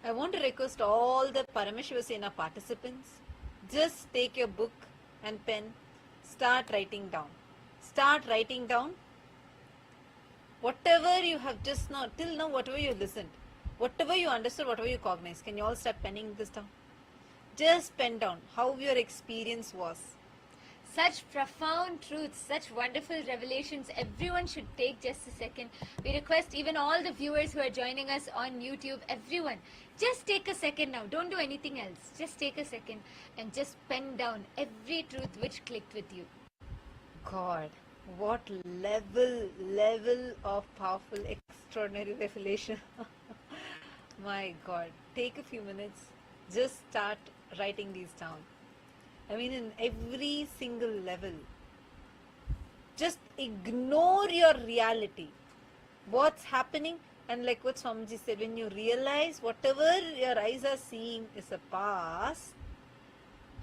I want to request all the Paramashiva participants, just take your book and pen, start writing down. Start writing down whatever you have just now, till now, whatever you listened, whatever you understood, whatever you cognized. Can you all start penning this down? Just pen down how your experience was. Such profound truths, such wonderful revelations. Everyone should take just a second. We request even all the viewers who are joining us on YouTube, everyone, just take a second now. Don't do anything else. Just take a second and just pen down every truth which clicked with you. God, what level of powerful, extraordinary revelation. My God, take a few minutes, just start writing these down. In every single level, just ignore your reality. What's happening? And like what Swamiji said, when you realize whatever your eyes are seeing is a past,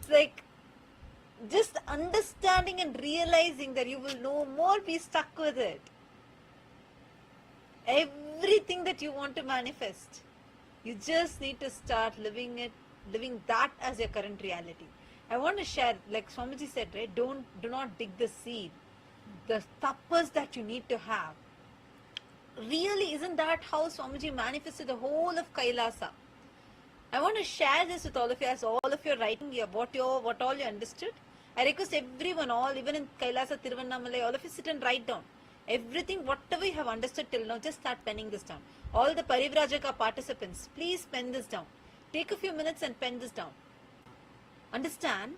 it's like just understanding and realizing that you will no more be stuck with it. Everything that you want to manifest, you just need to start living that as your current reality. I want to share, like Swamiji said, right? Do not dig the seed. The tapas that you need to have. Really, isn't that how Swamiji manifested the whole of Kailasa? I want to share this with all of you as all of you are writing here, what all you understood. I request everyone, all, even in Kailasa, Tiruvannamalai, all of you sit and write down. Everything, whatever you have understood till now, just start penning this down. All the Parivrajaka participants, please pen this down. Take a few minutes and pen this down. Understand?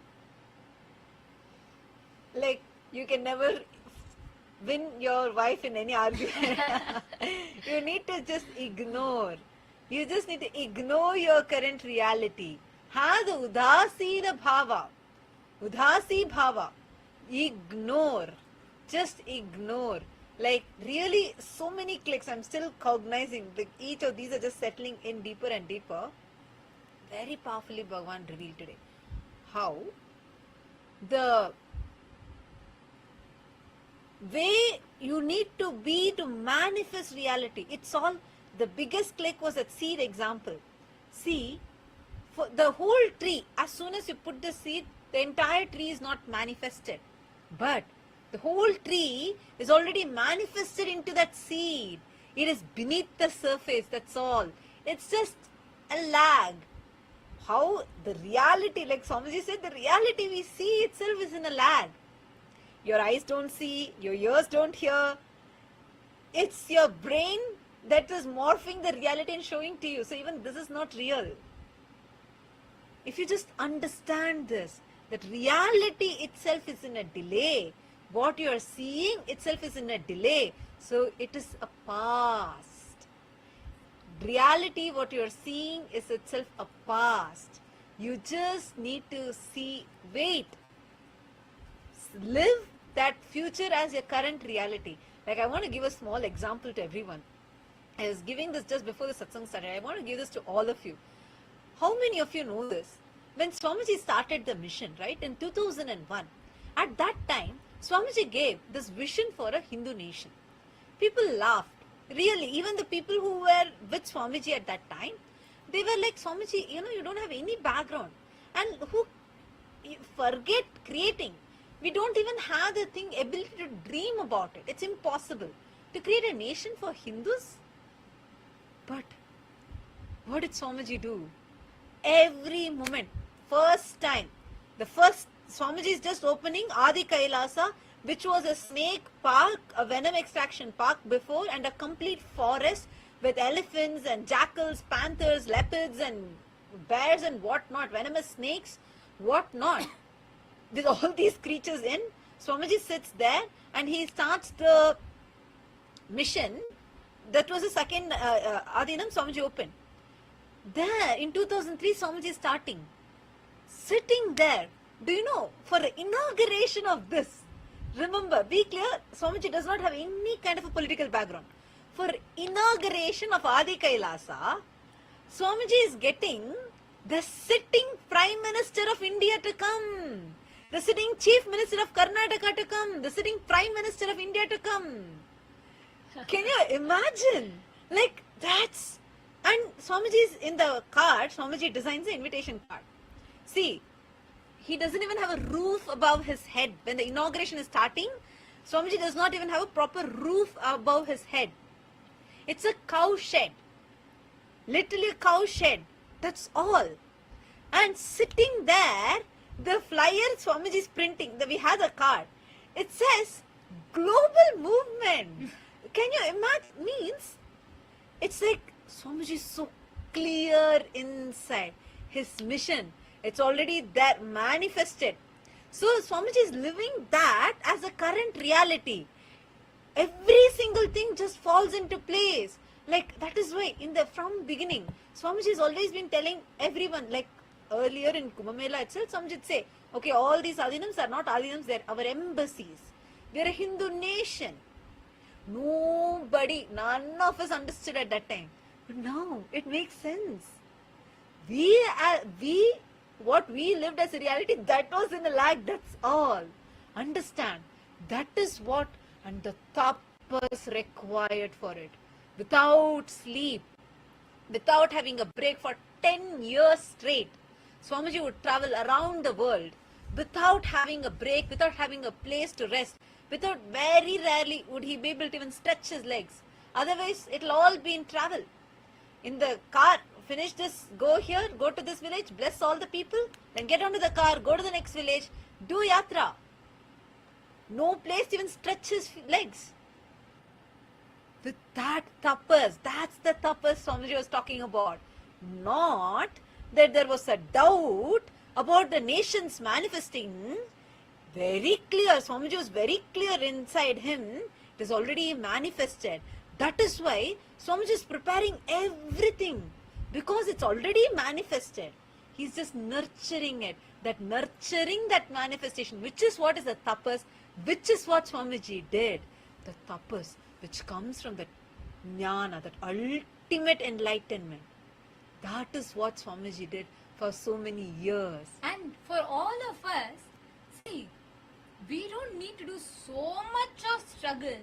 Like, you can never win your wife in any argument. You need to just ignore. You just need to ignore your current reality. Have the udasina bhava. Udasi bhava. Ignore. Just ignore. Like, really, so many clicks. I'm still cognizing. Like, each of these are just settling in deeper and deeper. Very powerfully Bhagavan revealed today. How the way you need to be to manifest reality. It's all, the biggest click was that seed example. See, for the whole tree, as soon as you put the seed, the entire tree is not manifested. But the whole tree is already manifested into that seed. It is beneath the surface, that's all. It's just a lag. how the reality, like Swamiji said, the reality we see itself is in a lag. Your eyes don't see, your ears don't hear. It's your brain that is morphing the reality and showing to you. So even this is not real. If you just understand this, that reality itself is in a delay. What you are seeing itself is in a delay. So it is a past. Reality, what you are seeing is itself a past. You just need to see, wait. Live that future as your current reality. Like I want to give a small example to everyone. I was giving this just before the satsang started. I want to give this to all of you. How many of you know this? When Swamiji started the mission, right, in 2001, at that time, Swamiji gave this vision for a Hindu nation. People laughed. Really, even the people who were with Swamiji at that time, they were like, Swamiji, you don't have any background. And who forget creating. We don't even have the ability to dream about it. It's impossible to create a nation for Hindus. But what did Swamiji do? Every moment, first time, the first Swamiji is just opening Adi Kailasa, which was a snake park, a venom extraction park before, and a complete forest with elephants and jackals, panthers, leopards and bears and whatnot, venomous snakes, whatnot. With all these creatures in, Swamiji sits there and he starts the mission. That was the second Adinam Swamiji opened. There in 2003, Swamiji is starting. Sitting there, do you know, for the inauguration of this, remember, be clear, Swamiji does not have any kind of a political background. For inauguration of Adi Kailasa, Swamiji is getting the sitting Prime Minister of India to come, the sitting Chief Minister of Karnataka to come, the sitting Prime Minister of India to come. Can you imagine? Like, that's... And Swamiji is in the card, Swamiji designs the invitation card. See, he doesn't even have a roof above his head. When the inauguration is starting, Swamiji does not even have a proper roof above his head. It's a cow shed. Literally a cow shed. That's all. And sitting there, the flyer Swamiji is printing, we have the card. It says, global movement. Can you imagine? Means, it's like Swamiji is so clear inside. His mission, it's already there, manifested. So Swamiji is living that as a current reality. Every single thing just falls into place. Like, that is why from beginning, Swamiji has always been telling everyone, like earlier in Kumbh Mela itself, Swamiji would say, okay, all these Adinams are not Adinams, they're our embassies. We're a Hindu nation. Nobody, none of us understood at that time. But now, it makes sense. What we lived as a reality, that was in a lag, that's all. Understand, that is what, and the tapas required for it. Without sleep, without having a break for 10 years straight, Swamiji would travel around the world without having a break, without having a place to rest, without, very rarely would he be able to even stretch his legs. Otherwise, it'll all be in travel. In the car, finish this, go here, go to this village, bless all the people, then get onto the car, go to the next village, do yatra. No place to even stretch his legs. With that tapas, that's the tapas Swamiji was talking about. Not that there was a doubt about the nations manifesting. Very clear, Swamiji was very clear inside him. It is already manifested. That is why Swamiji is preparing everything. Because it's already manifested. He's just nurturing it. That nurturing that manifestation, which is what is the tapas, which is what Swamiji did. The tapas, which comes from the jnana, that ultimate enlightenment. That is what Swamiji did for so many years. And for all of us, see, we don't need to do so much of struggle.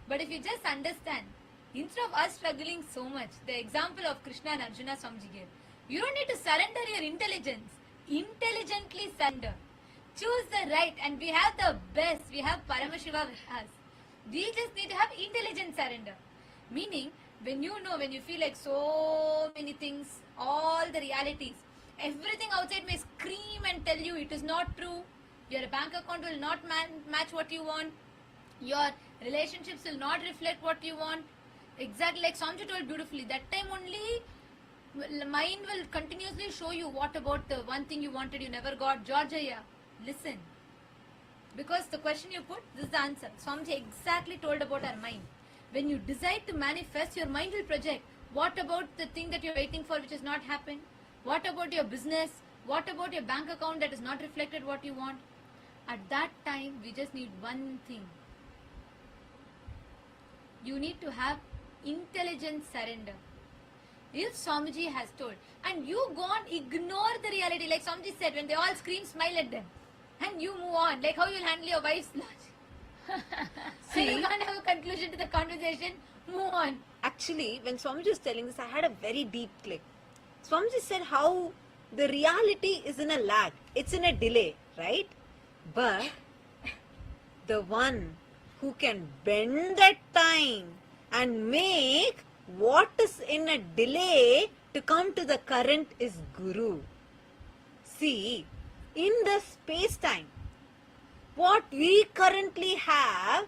But if you just understand, instead of us struggling so much, the example of Krishna and Arjuna Swamiji gave, you don't need to surrender your intelligence. Intelligently surrender. Choose the right, and we have the best. We have Paramashiva with us. We just need to have intelligent surrender. Meaning, when you feel like so many things, all the realities, Everything outside may scream and tell you it is not true. Your bank account will not match what you want. Your relationships will not reflect what you want. Exactly like Swamiji told beautifully. That time only mind will continuously show you what about the one thing you wanted you never got. Georgia, listen. Because the question you put, this is the answer. Swamiji exactly told about our mind. When you decide to manifest, your mind will project. What about the thing that you're waiting for which has not happened? What about your business? What about your bank account that has not reflected what you want? At that time, we just need one thing. You need to have intelligent surrender. If Swamiji has told, and you go on, ignore the reality, like Swamiji said, when they all scream, smile at them. And you move on, like how you'll handle your wife's lunch. See, you can't have a conclusion to the conversation, move on. Actually, when Swamiji was telling this, I had a very deep click. Swamiji said how the reality is in a lag, it's in a delay, right? But the one who can bend that time and make what is in a delay to come to the current is Guru. See, in the space-time, what we currently have,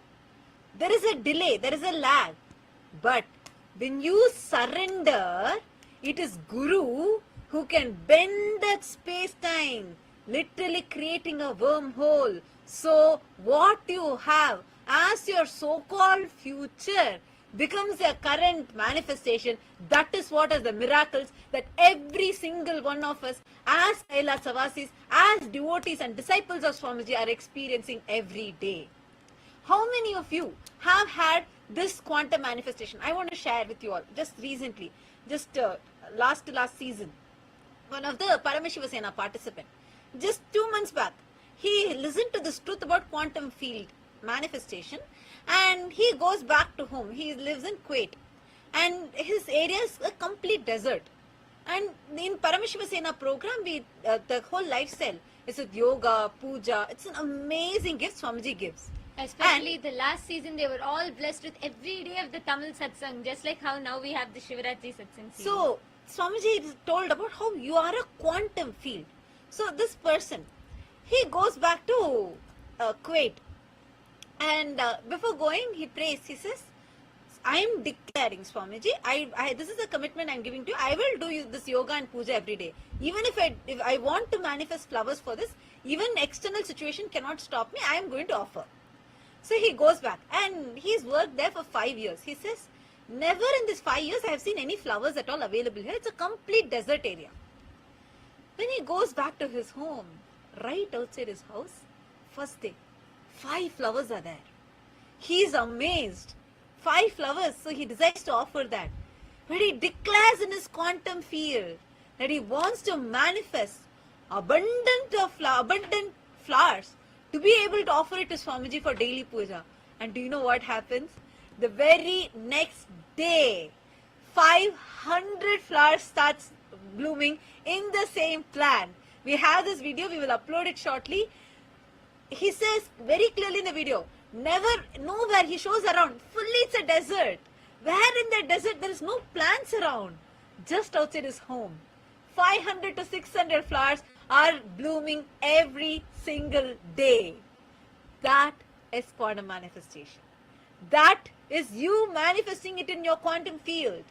there is a delay, there is a lag. But when you surrender, it is Guru who can bend that space-time, literally creating a wormhole. So what you have as your so-called future becomes a current manifestation. That is what is the miracles that every single one of us as KAILASA'S, as devotees and disciples of Swamiji are experiencing every day. How many of you have had this quantum manifestation? I want to share with you all. Just recently, just last season, one of the Paramashiva participant, just 2 months back, he listened to this truth about quantum field manifestation and he goes back to home. He lives in Kuwait and his area is a complete desert. And in Paramashiva program, the whole lifestyle is with yoga, puja. It's an amazing gift Swamiji gives. Especially the last season, they were all blessed with every day of the Tamil Satsang, just like how now we have the Shivaratri Satsang season. So, Swamiji is told about how you are a quantum field. So, this person, he goes back to Kuwait. And before going, he prays. He says, I am declaring, Swamiji, this is a commitment I am giving to you. I will do this yoga and puja every day. Even if I want to manifest flowers for this, even external situation cannot stop me. I am going to offer. So he goes back and he's worked there for 5 years. He says, never in these 5 years I have seen any flowers at all available here. It's a complete desert area. When he goes back to his home, right outside his house, first day, 5 flowers are there. He is amazed. 5 flowers, so he decides to offer that. But he declares in his quantum field that he wants to manifest abundant flowers to be able to offer it to Swamiji for daily puja. And do you know what happens? The very next day, 500 flowers starts blooming in the same plant. We have this video, we will upload it shortly. He says very clearly in the video, nowhere he shows around, fully it's a desert. Where in the desert there is no plants around, just outside his home. 500 to 600 flowers are blooming every single day. That is quantum manifestation. That is you manifesting it in your quantum field.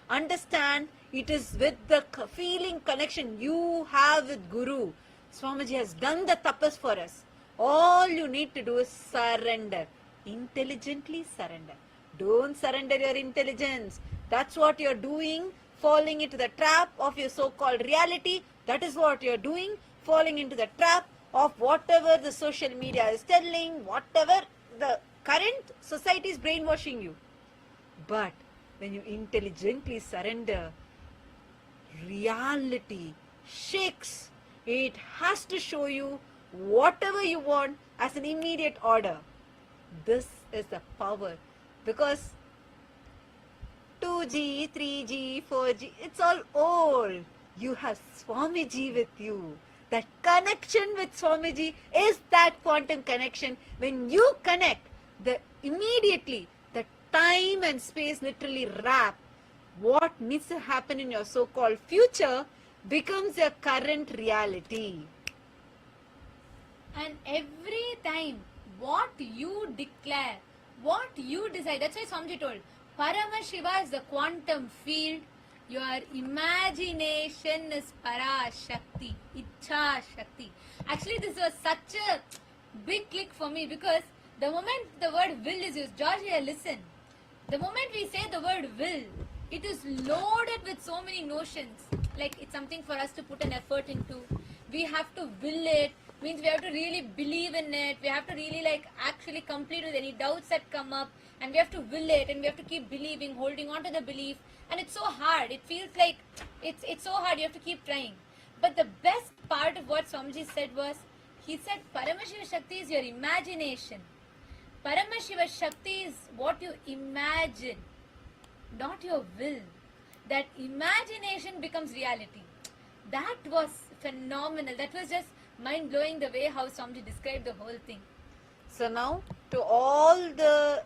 Understand, it is with the feeling connection you have with Guru. Swamiji has done the tapas for us. All you need to do is surrender. Intelligently surrender. Don't surrender your intelligence. That's what you're doing. Falling into the trap of your so-called reality. That is what you're doing. Falling into the trap of whatever the social media is telling, whatever the current society is brainwashing you. But when you intelligently surrender, reality shakes. It has to show you whatever you want as an immediate order. This is the power, because 2G, 3G, 4G, it's all old. You have Swamiji with you. That connection with Swamiji is that quantum connection. When you connect, immediately the time and space literally wrap. What needs to happen in your so-called future becomes your current reality. And every time, what you declare, what you decide, that's why Swamiji told, Paramashiva is the quantum field, your imagination is Parashakti, Ichha Shakti. Actually, this was such a big click for me because the moment the word will is used, Georgia, listen. The moment we say the word will, it is loaded with so many notions. Like it's something for us to put an effort into. We have to will it, means we have to really believe in it. We have to really like actually complete with any doubts that come up. And we have to will it and we have to keep believing, holding on to the belief. And it's so hard. It feels like it's so hard. You have to keep trying. But the best part of what Swamiji said was, he said Paramashiva Shakti is your imagination. Paramashiva Shakti is what you imagine, not your will. That imagination becomes reality. That was phenomenal. That was just mind-blowing the way how Swamiji described the whole thing. So now, to all the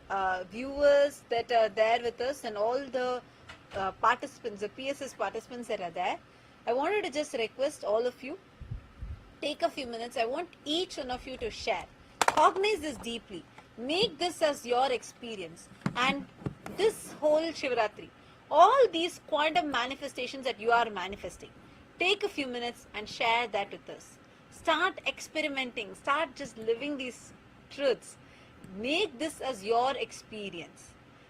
viewers that are there with us and all the participants, the PSS participants that are there, I wanted to just request all of you, take a few minutes. I want each one of you to share. Cognize this deeply. Make this as your experience. And this whole Shivaratri, all these quantum manifestations that you are manifesting, take a few minutes and share that with us. Start experimenting. Start just living these truths. Make this as your experience.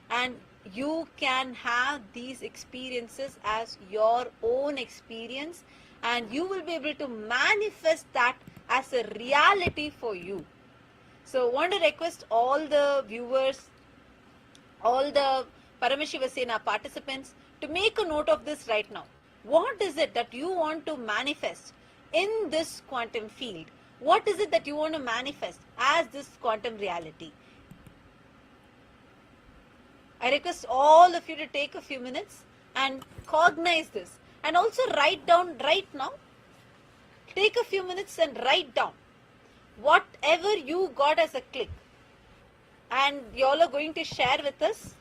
And you can have these experiences as your own experience. And you will be able to manifest that as a reality for you. So I want to request all the viewers, all the Paramashiva Sena participants to make a note of this right now. What is it that you want to manifest in this quantum field? What is it that you want to manifest as this quantum reality? I request all of you to take a few minutes and cognize this. And also write down right now. Take a few minutes and write down whatever you got as a click. And you all are going to share with us.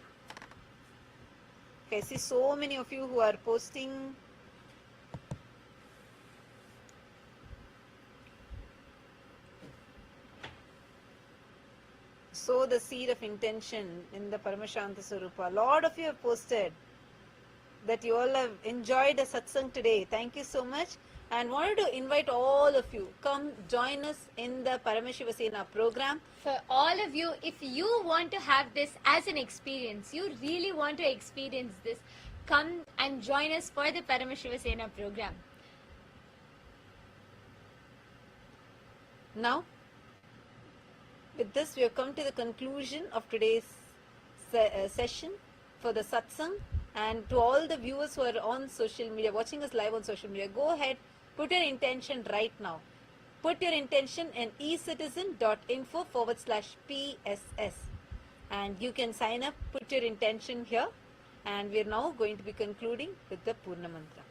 Okay, I see so many of you who are posting. Sow the seed of intention in the Paramashanta Swarupa. A lot of you have posted that you all have enjoyed the satsang today. Thank you so much. And wanted to invite all of you, come join us in the Paramashiva Sena program. For all of you, if you want to have this as an experience, you really want to experience this, come and join us for the Paramashiva Sena program. Now, with this, we have come to the conclusion of today's session for the satsang. And to all the viewers who are on social media, watching us live on social media, go ahead, put your intention right now. Put your intention in ecitizen.info /PSS. And you can sign up, put your intention here. And we are now going to be concluding with the Purna Mantra.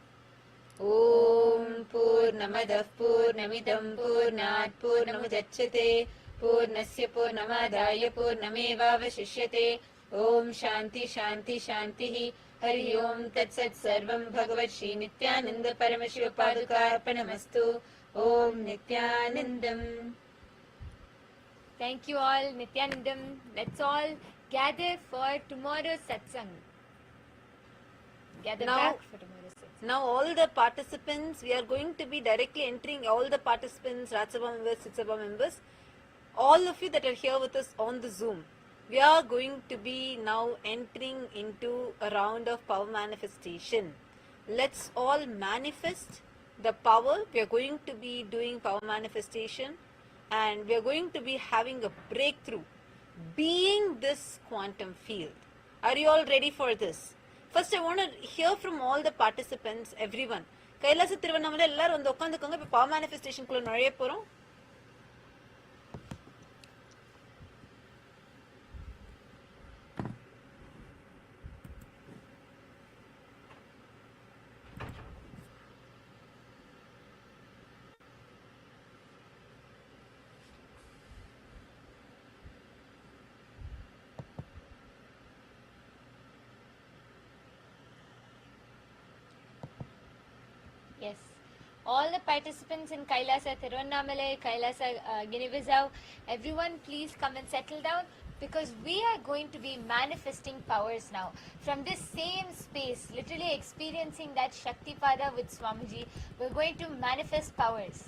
Om Purnamadah Purnamidam Purnat Purnamudachyate Purnasya Purnamadaya Purnamevavashishyate Om Shanti Shanti Shanti Hari Om Tat Sat Sarvam Bhagavat Shri Nithyananda Paramashiva Padukarpanamastu Om Nithyanandam. Thank you all, Nithyanandam. Let's all gather for tomorrow's satsang. Gather back for tomorrow's satsang. Now all the participants, we are going to be directly entering, all the participants, Rajasabha members, Sitsabha members, all of you that are here with us on the Zoom. We are going to be now entering into a round of power manifestation. Let's all manifest the power. We are going to be doing power manifestation and we are going to be having a breakthrough, being this quantum field. Are you all ready for this? First, I want to hear from all the participants, everyone. Kailasa Thiruvannamalai ellarum vandu ukkandukonga. Ipo power manifestation kulla nuzhaiya porom. Yes. All the participants in Kailasa Tirunnamalai, Kailasa Guinea-Bissau, everyone please come and settle down, because we are going to be manifesting powers now. From this same space, literally experiencing that Shaktipada with Swamiji, we're going to manifest powers.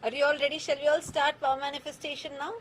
Are you all ready? Shall we all start power manifestation now?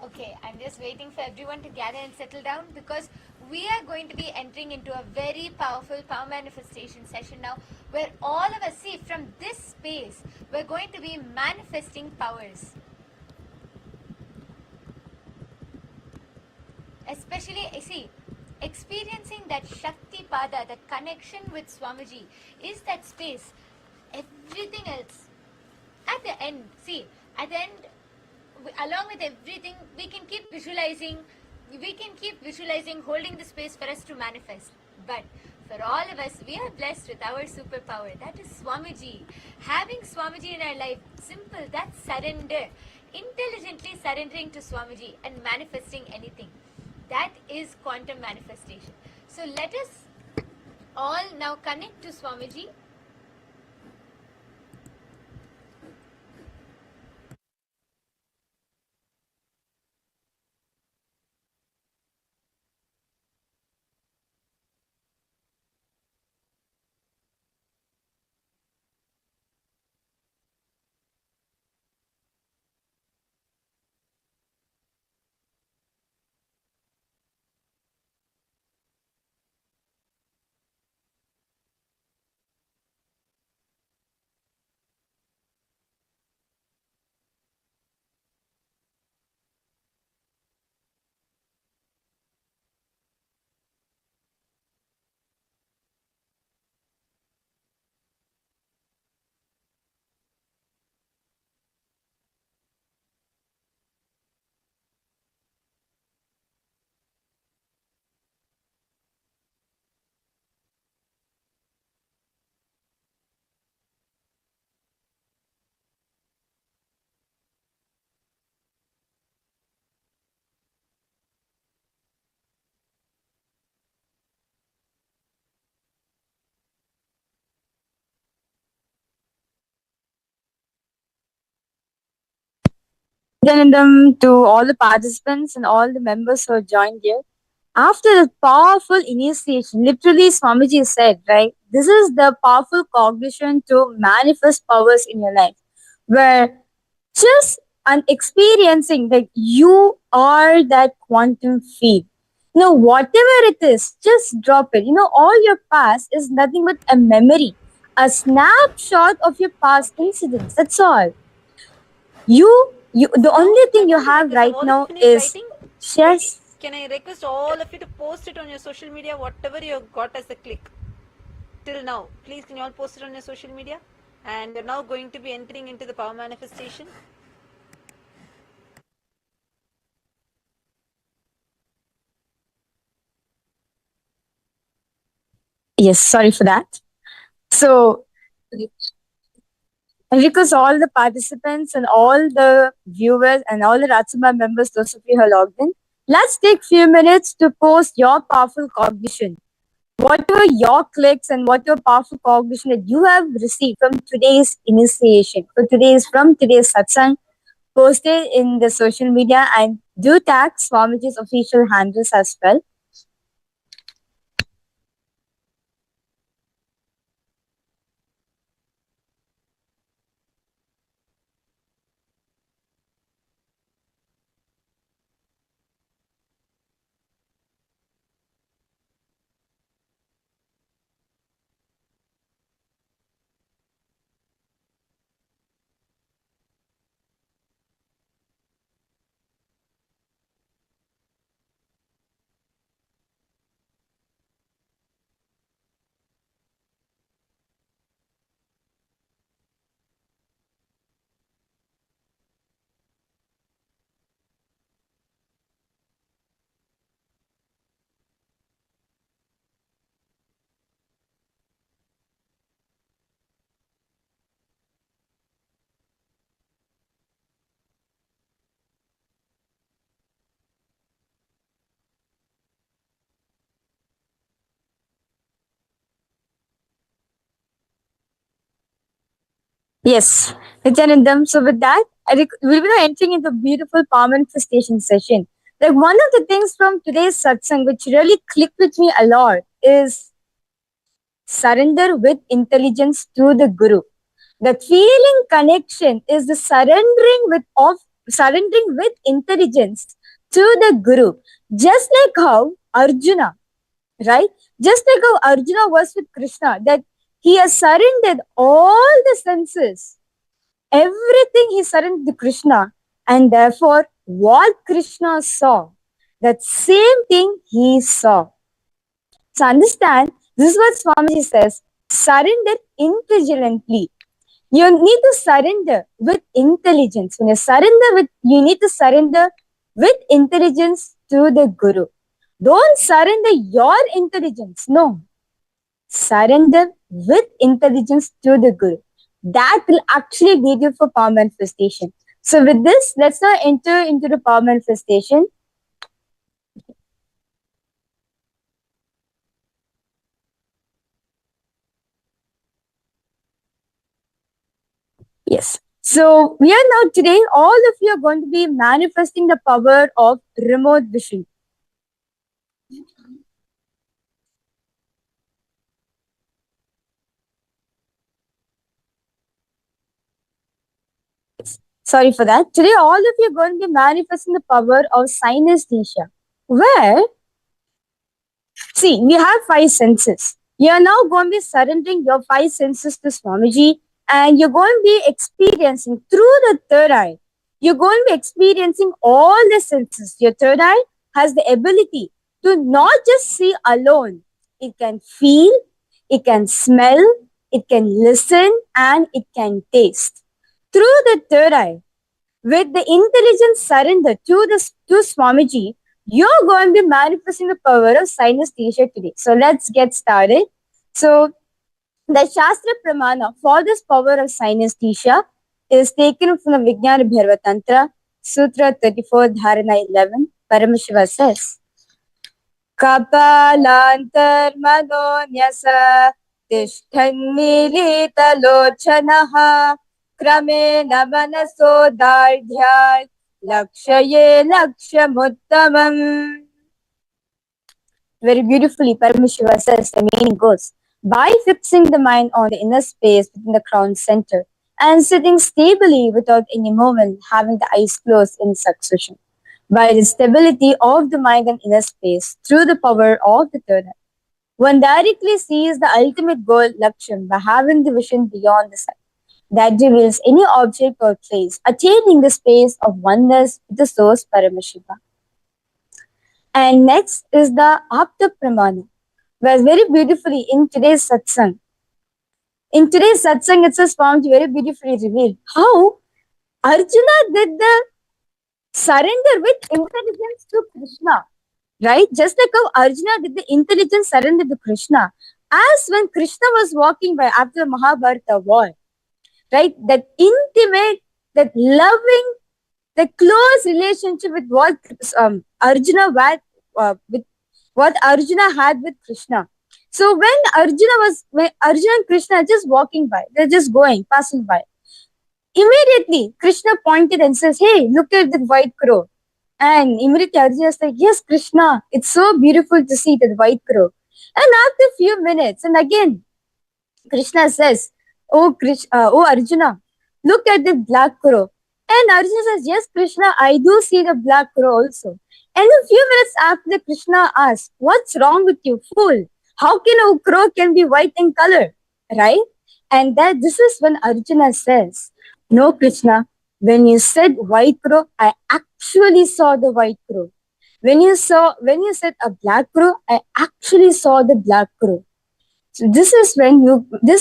Okay, I'm just waiting for everyone to gather and settle down, because we are going to be entering into a very powerful power manifestation session now, where all of us, see, from this space, we're going to be manifesting powers. Especially, see, experiencing that Shakti Pada, the connection with Swamiji, is that space. Everything else, at the end, see, at the end, along with everything, we can keep visualizing, holding the space for us to manifest. But for all of us, we are blessed with our superpower, that is Swamiji. Having Swamiji in our life, simple, that's surrender. Intelligently surrendering to Swamiji and manifesting anything. That is quantum manifestation. So let us all now connect to Swamiji. Nityanandam to all the participants and all the members who have joined here. After the powerful initiation, literally Swamiji said, right? This is the powerful cognition to manifest powers in your life, where just and experiencing that you are that quantum field. Whatever it is, just drop it. All your past is nothing but a memory, a snapshot of your past incidents. That's all. The only thing you have right now is just. Can I request all of you to post it on your social media, whatever you got as a click till now? Please, can you all post it on your social media? And we're now going to be entering into the power manifestation. Yes, sorry for that. So, because all the participants and all the viewers and all the Ratsuma members, those of you who are logged in, let's take few minutes to post your powerful cognition. Whatever your clicks and whatever powerful cognition that you have received from today's initiation, from today's satsang, post it in the social media and do tag Swamiji's official handles as well. Yes, Nithyanandam. So with that, we'll be now entering into a beautiful power manifestation session. Like one of the things from today's satsang which really clicked with me a lot is surrender with intelligence to the Guru. The feeling connection is the surrendering with intelligence to the Guru. Just like how Arjuna, right? Just like how Arjuna was with Krishna, that he has surrendered all the senses, everything he surrendered to Krishna, and therefore what Krishna saw, that same thing he saw. So understand, this is what Swamiji says, surrender intelligently. You need to surrender with intelligence. When you need to surrender with intelligence to the Guru. Don't surrender your intelligence. No. Surrender with intelligence to the Guru. That will actually lead you for power manifestation. So with this, let's now enter into the power manifestation. Yes. So we are now today, all of you are going to be manifesting the power of remote vision. Sorry for that. Today, all of you are going to be manifesting the power of synesthesia. Where, see, we have 5 senses. You are now going to be surrendering your 5 senses to Swamiji, and you're going to be experiencing through the third eye. You're going to be experiencing all the senses. Your third eye has the ability to not just see alone. It can feel, it can smell, it can listen, and it can taste. Through the third eye, with the intelligent surrender to Swamiji, you're going to be manifesting the power of synesthesia today. So let's get started. So the Shastra Pramana for this power of synesthesia is taken from the Vijnana Bhairava Tantra, Sutra 34, Dharana 11. Paramashiva says, Kapalantar Madonyasa Tishthanmilita Lochanaha Kramena Manaso Dardhyal Lakshaye Lakshamuttamam. Very beautifully, Paramashiva says, the meaning goes, by fixing the mind on the inner space within the crown center, and sitting stably without any movement, having the eyes closed in succession. By the stability of the mind and inner space through the power of the third eye, one directly sees the ultimate goal, Laksham, by having the vision beyond the sight that reveals any object or place, attaining the space of oneness with the source Paramashiva. And next is the Apta Pramana, where very beautifully in today's Satsang, it says Swamiji very beautifully revealed how Arjuna did the surrender with intelligence to Krishna, right? Just like how Arjuna did the intelligence surrender to Krishna, as when Krishna was walking by after the Mahabharata war, right? That intimate, that loving, the close relationship with what Arjuna had with Krishna. So when Arjuna and Krishna are just walking by, they're just passing by. Immediately, Krishna pointed and says, "Hey, look at the white crow." And immediately Arjuna is like, "Yes, Krishna, it's so beautiful to see that white crow." And after a few minutes, and again, Krishna says, "Oh Arjuna, look at the black crow." And Arjuna says, "Yes, Krishna, I do see the black crow also." And a few minutes after, Krishna asks, "What's wrong with you, fool? How can a crow can be white in color?" Right? And this is when Arjuna says, "No, Krishna, when you said white crow, I actually saw the white crow. When you said a black crow, I actually saw the black crow." So this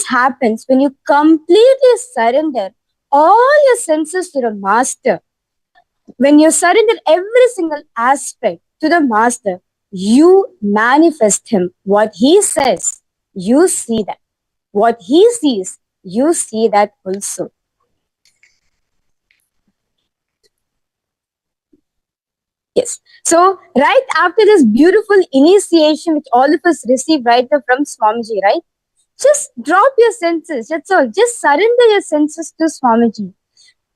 happens when you completely surrender all your senses to the master. When you surrender every single aspect to the master, you manifest him. What he says, you see that. What he sees, you see that also. Yes. So right after this beautiful initiation which all of us receive right now from Swamiji, right? Just drop your senses. That's all. Just surrender your senses to Swamiji.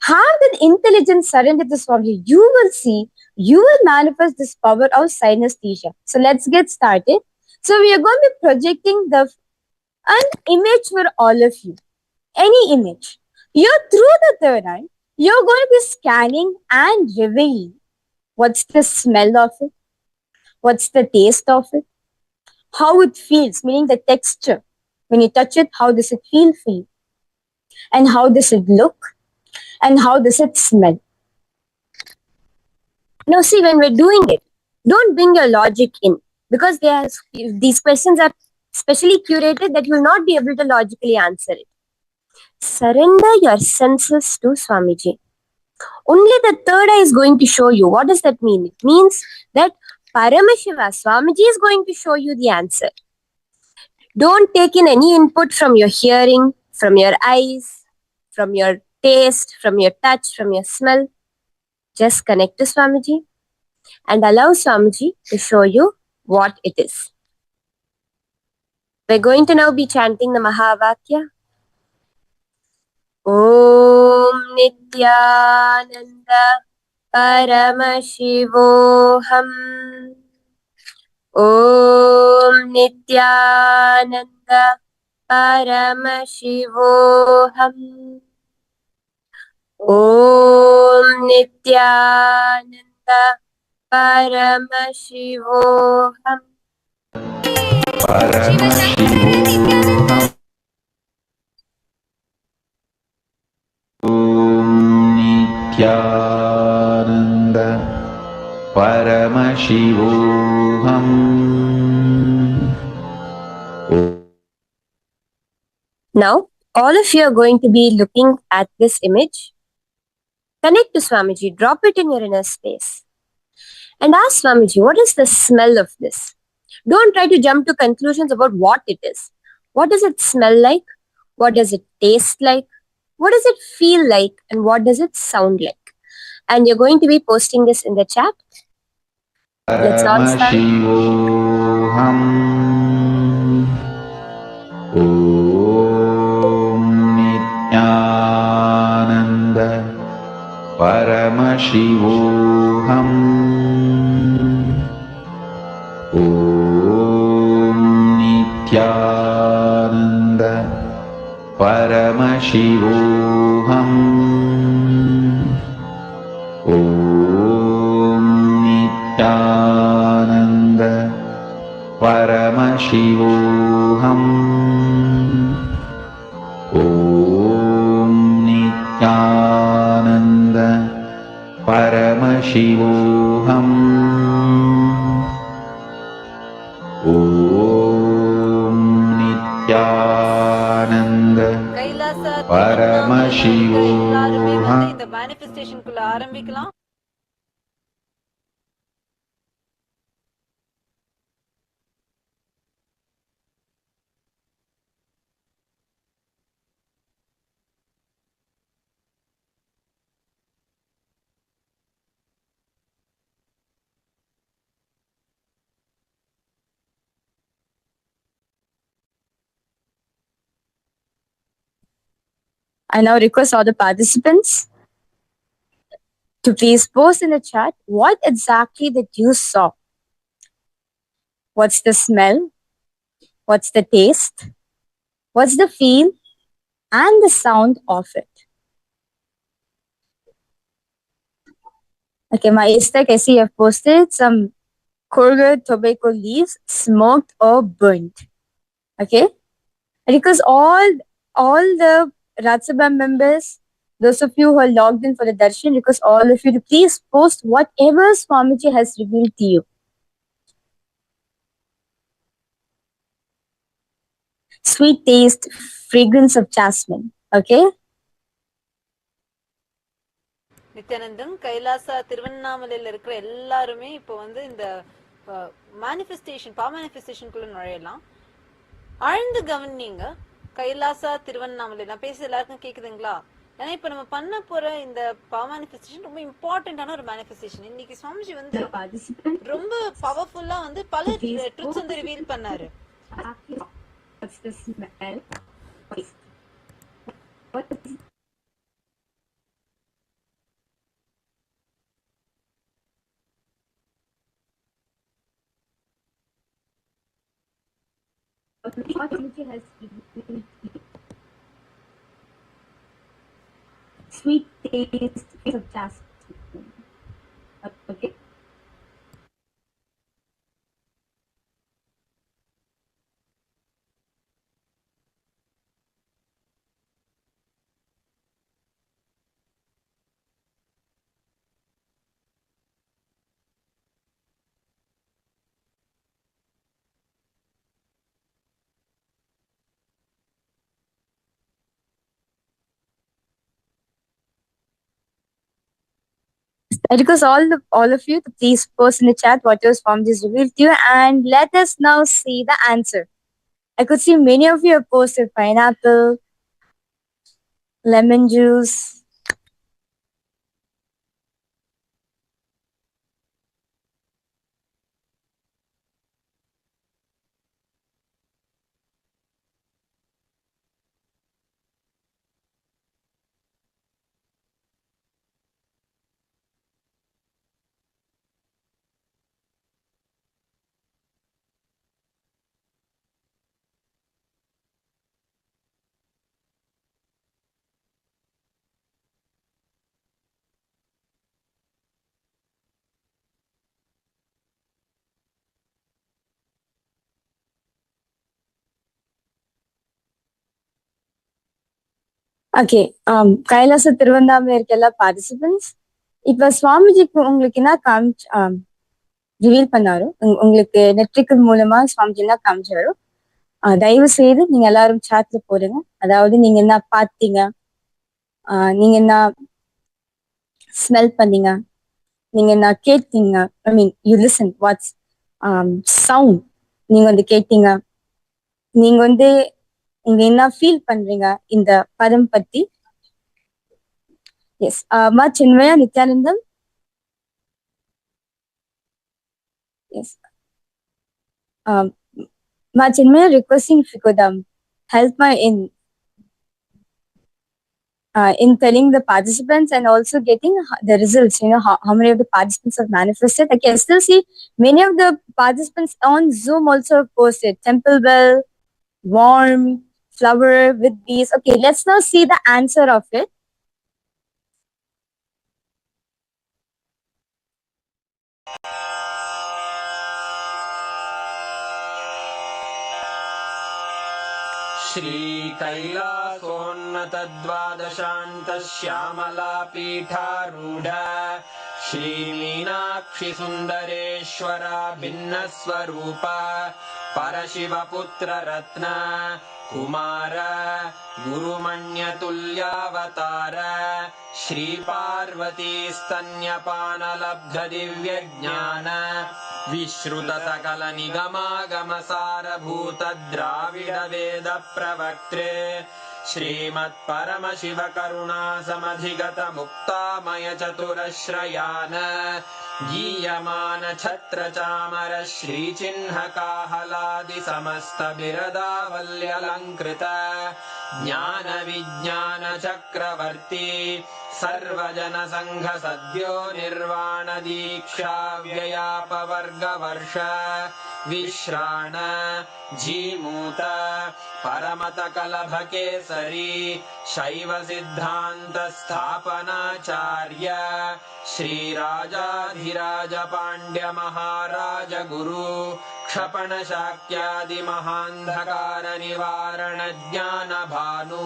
Have that intelligence surrender to Swamiji. You will see, you will manifest this power of synesthesia. So let's get started. So we are going to be projecting an image for all of you. Any image. You're through the third eye. You're going to be scanning and revealing what's the smell of it, what's the taste of it, how it feels, meaning the texture. When you touch it, how does it feel for you? And how does it look? And how does it smell? Now see, when we're doing it, don't bring your logic in, because these questions are specially curated that you will not be able to logically answer it. Surrender your senses to Swamiji. Only the third eye is going to show you. What does that mean? It means that Paramashiva, Swamiji, is going to show you the answer. Don't take in any input from your hearing, from your eyes, from your taste, from your touch, from your smell. Just connect to Swamiji and allow Swamiji to show you what it is. We're going to now be chanting the Mahavakya. Om Nithyananda Paramashivoham. Om Nithyananda Paramashivoham. Om Nithyananda Paramashivoham. Paramashivoham. Om Nithyananda Paramashivoham. Now, all of you are going to be looking at this image. Connect to Swamiji, drop it in your inner space. And ask Swamiji, what is the smell of this? Don't try to jump to conclusions about what it is. What does it smell like? What does it taste like? What does it feel like? And what does it sound like? And you're going to be posting this in the chat. Let's all start. Paramashivoham. Om Nithyananda Paramashivoham. Om Nithyananda Paramashivoham. Paramashivoham. Om Nithyananda Paramashivoham. Om Nithyananda Kailasa திருவண்ணாமலையில இருக்கிற எல்லாருமே வந்து Paramashivoham. இந்த மேனிஃபெஸ்டேஷனுக்குள்ள ஆரம்பிக்கலாம். I now request all the participants to please post in the chat what exactly that you saw. What's the smell? What's the taste? What's the feel? And the sound of it. Okay, my Istek, I see you have posted some corrugated tobacco leaves, smoked or burnt. Okay? Because all the Ratsabha members, those of you who are logged in for the darshan, request all of you to please post whatever Swamiji has revealed to you. Sweet taste, fragrance of jasmine. Okay? Nithyanandam Kailasa திருவண்ணாமலையில இருக்கிற எல்லாருமே இப்போ வந்து இந்த மேனிஃபெஸ்டேஷனுக்குள்ள நுழையலாம். ஆழ்ந்து கவனிங்க. கைலாசா திருவண்ணாமலை நான் பேச எல்லாருக்கும் கேக்குதுங்களா? ஏன்னா இப்ப நம்ம பண்ண போற இந்த மேனிஃபெஸ்டேஷன் ரொம்ப இம்பார்ட்டன்டான ஒரு மேனிஃபெஸ்டேஷன். இன்னைக்கு சுவாமிஜி வந்து ரொம்ப பவர்ஃபுல்லா வந்து பல ட்ரூத்ஸ் வந்து ரிவீல் பண்ணாரு. Sweet taste of jasmine. Okay. I request all of you to please post in the chat what your Swamiji is revealed to you, and let us now see the answer. I could see many of you have posted pineapple, lemon juice. Okay, கைலாச திருவண்ணாமலை இருக்க எல்லா participants, இப்ப சுவாமிஜிக்கு உங்களுக்கு என்ன reveal பண்ணாரு, உங்களுக்கு நெட்ரிக்கல் மூலமா சுவாமிஜி என்ன காமிச்சாரு, தயவு செய்து நீங்க எல்லாரும் சாட்ல போடுங்க. அதாவது நீங்க என்ன பார்த்தீங்க, நீங்க என்ன ஸ்மெல் பண்ணீங்க, நீங்க என்ன கேட்டீங்க, I mean you listen what's sound நீங்க வந்து கேட்டீங்க, நீங்க வந்து நீங்க என்ன ஃபீல் பண்றீங்க இந்த பதம் பத்தி. Yes, Ma Chinmaya Nithyanandam. Yes, ma Chinmaya, requesting if you could help me in telling the participants and also getting the results, how many of the participants have manifested. I can still see many of the participants on Zoom also have posted temple bell, warm, flower with bees. Okay, let's now see the answer of it. श्रीकैलासोन्नतद्वादशान्तश्यामलापीठारूढ श्रीमीनाक्षिसुन्दरेश्वरा भिन्नस्वरूप परशिवपुत्ररत्न कुमार गुरुमण्यतुल्यावतार श्रीपार्वतीस्तन्यपानलब्धदिव्यज्ञान विश्रुतसकलनिगमागमसारभूतद्राविडवेदप्रवक्त्रे श्रीमत्परमशिवकरुणासमधिगतमुक्तामयचतुरश्रयान् गीयमान छत्रचामर श्रीचिह्नकाहलादिसमस्तबिरदावल्यलङ्कृत ज्ञानविज्ञानचक्रवर्ती सर्वजनसङ्घसद्यो निर्वाणदीक्षा व्ययापवर्गवर्ष विश्राण जीमूत परमतकलभकेसरी शैवसिद्धान्तस्थापनाचार्य श्रीराजाधिराज पाण्ड्यमहाराज गुरु क्षपणशाक्यादिमहान्धकारनिवारणज्ञानभानु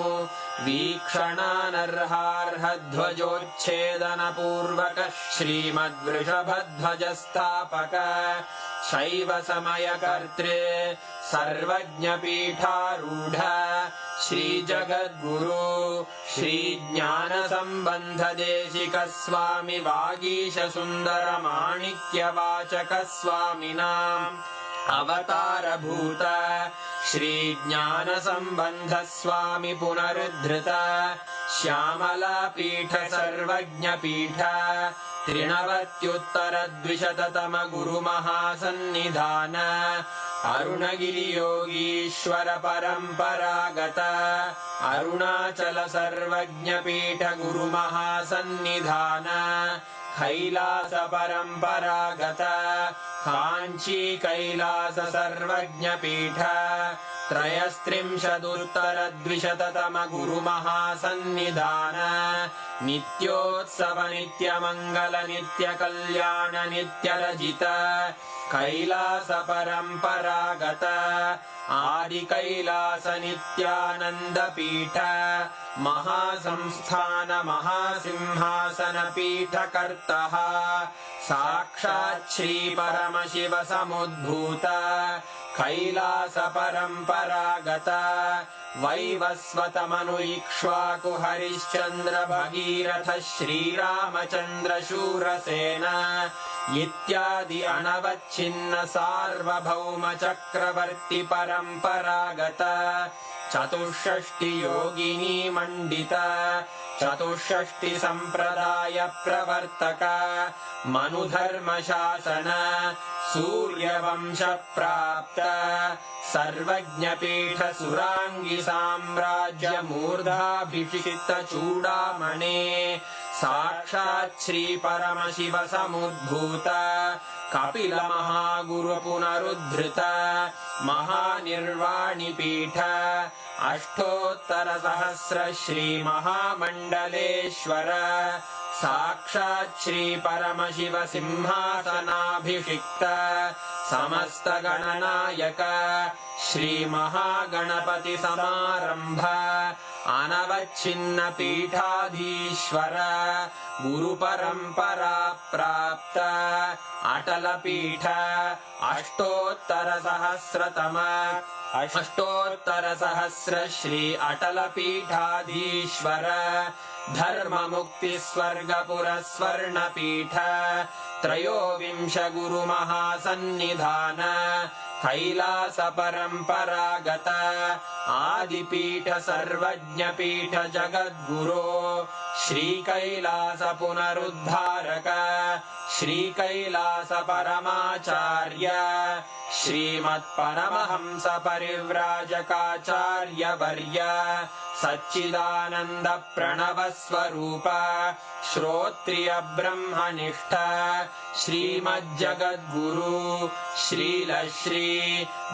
वीक्षणानर्हार्हध्वजोच्छेदनपूर्वक श्रीमद्वृषभध्वजस्थापक शैवसमयकर्त्रे सर्वज्ञपीठारूढ श्रीजगद्गुरु श्रीज्ञानसम्बन्धदेशिकस्वामि वागीशसुन्दरमाणिक्यवाचकस्वामिनाम् अवतारभूत श्रीज्ञानसम्बन्धस्वामि पुनरुद्धृत श्यामलापीठ सर्वज्ञपीठ त्रिनवत्युत्तरद्विशततम गुरुमहासन्निधान अरुणगिरियोगीश्वर परम्परागत अरुणाचल सर्वज्ञपीठ गुरुमहासन्निधान कैलास परम्परागत काञ्ची कैलास सर्वज्ञपीठ त्रयस्त्रिंशदुत्तरद्विशततम गुरुमहासन्निधान नित्योत्सव नित्यमङ्गल नित्यकल्याण नित्यरजित कैलास परम्परागत आदिकैलास नित्यानन्दपीठ महासंस्थान महासिंहासन पीठकर्तः साक्षात् श्री परमशिव समुद्भूत कैलास परम्परागत वैवस्वतमनु इक्ष्वाकु हरिश्चन्द्र भगीरथ श्रीरामचन्द्र शूरसेन इत्यादि अनवच्छिन्न सार्वभौम चक्रवर्ति परम्परागत चतुष्षष्टि योगिनी मण्डित चतुष्षष्टि सम्प्रदाय प्रवर्तक मनुधर्मशासन सूर्यवंश प्राप्त सर्वज्ञपीठ सुराङ्गी साम्राज्य मूर्धाभिषिक्त चूडामणे साक्षात् श्री परमशिव समुद्भूत कपिल महागुरु पुनरुद्धृत महानिर्वाणिपीठ अष्टोत्तर सहस्र श्री महामण्डलेश्वर साक्षात् श्री परमशिव सिंहासनाभिषिक्त समस्त गणनायक श्री महागणपति समारंभ अनवच्छिन्न पीठाधीश्वर गुरु परंपरा प्राप्त अटल पीठ अष्टोत्तर सहस्र श्री अटल पीठाधीश्वर धर्म मुक्ति स्वर्गपुर स्वर्ण पीठ त्रयोविंश गुरु महासन्निधान कैलास परम्परागत आदिपीठ सर्वज्ञपीठ जगद्गुरो श्री कैलास पुनरुद्धारक श्री कैलास परमाचार्य श्रीमत्परमहंस परिव्राजकाचार्य वर्य सच्चिदानंद प्रणव स्वरूप श्रोत्रिय ब्रह्मनिष्ठ श्रीमज्जगद्गुरु श्रील श्री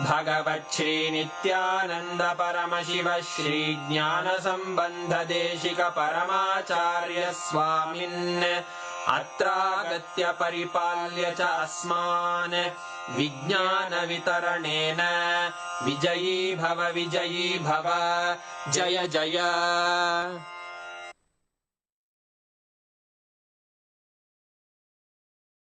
भगवत् श्री नित्यानंद परमशिव श्री ज्ञान संबंध देशिक परमाचार्य स्वामिन् अत्रागत्य परिपाल्य च अस्मान् विज्ञानवितरणेन विजयी भव जय जय।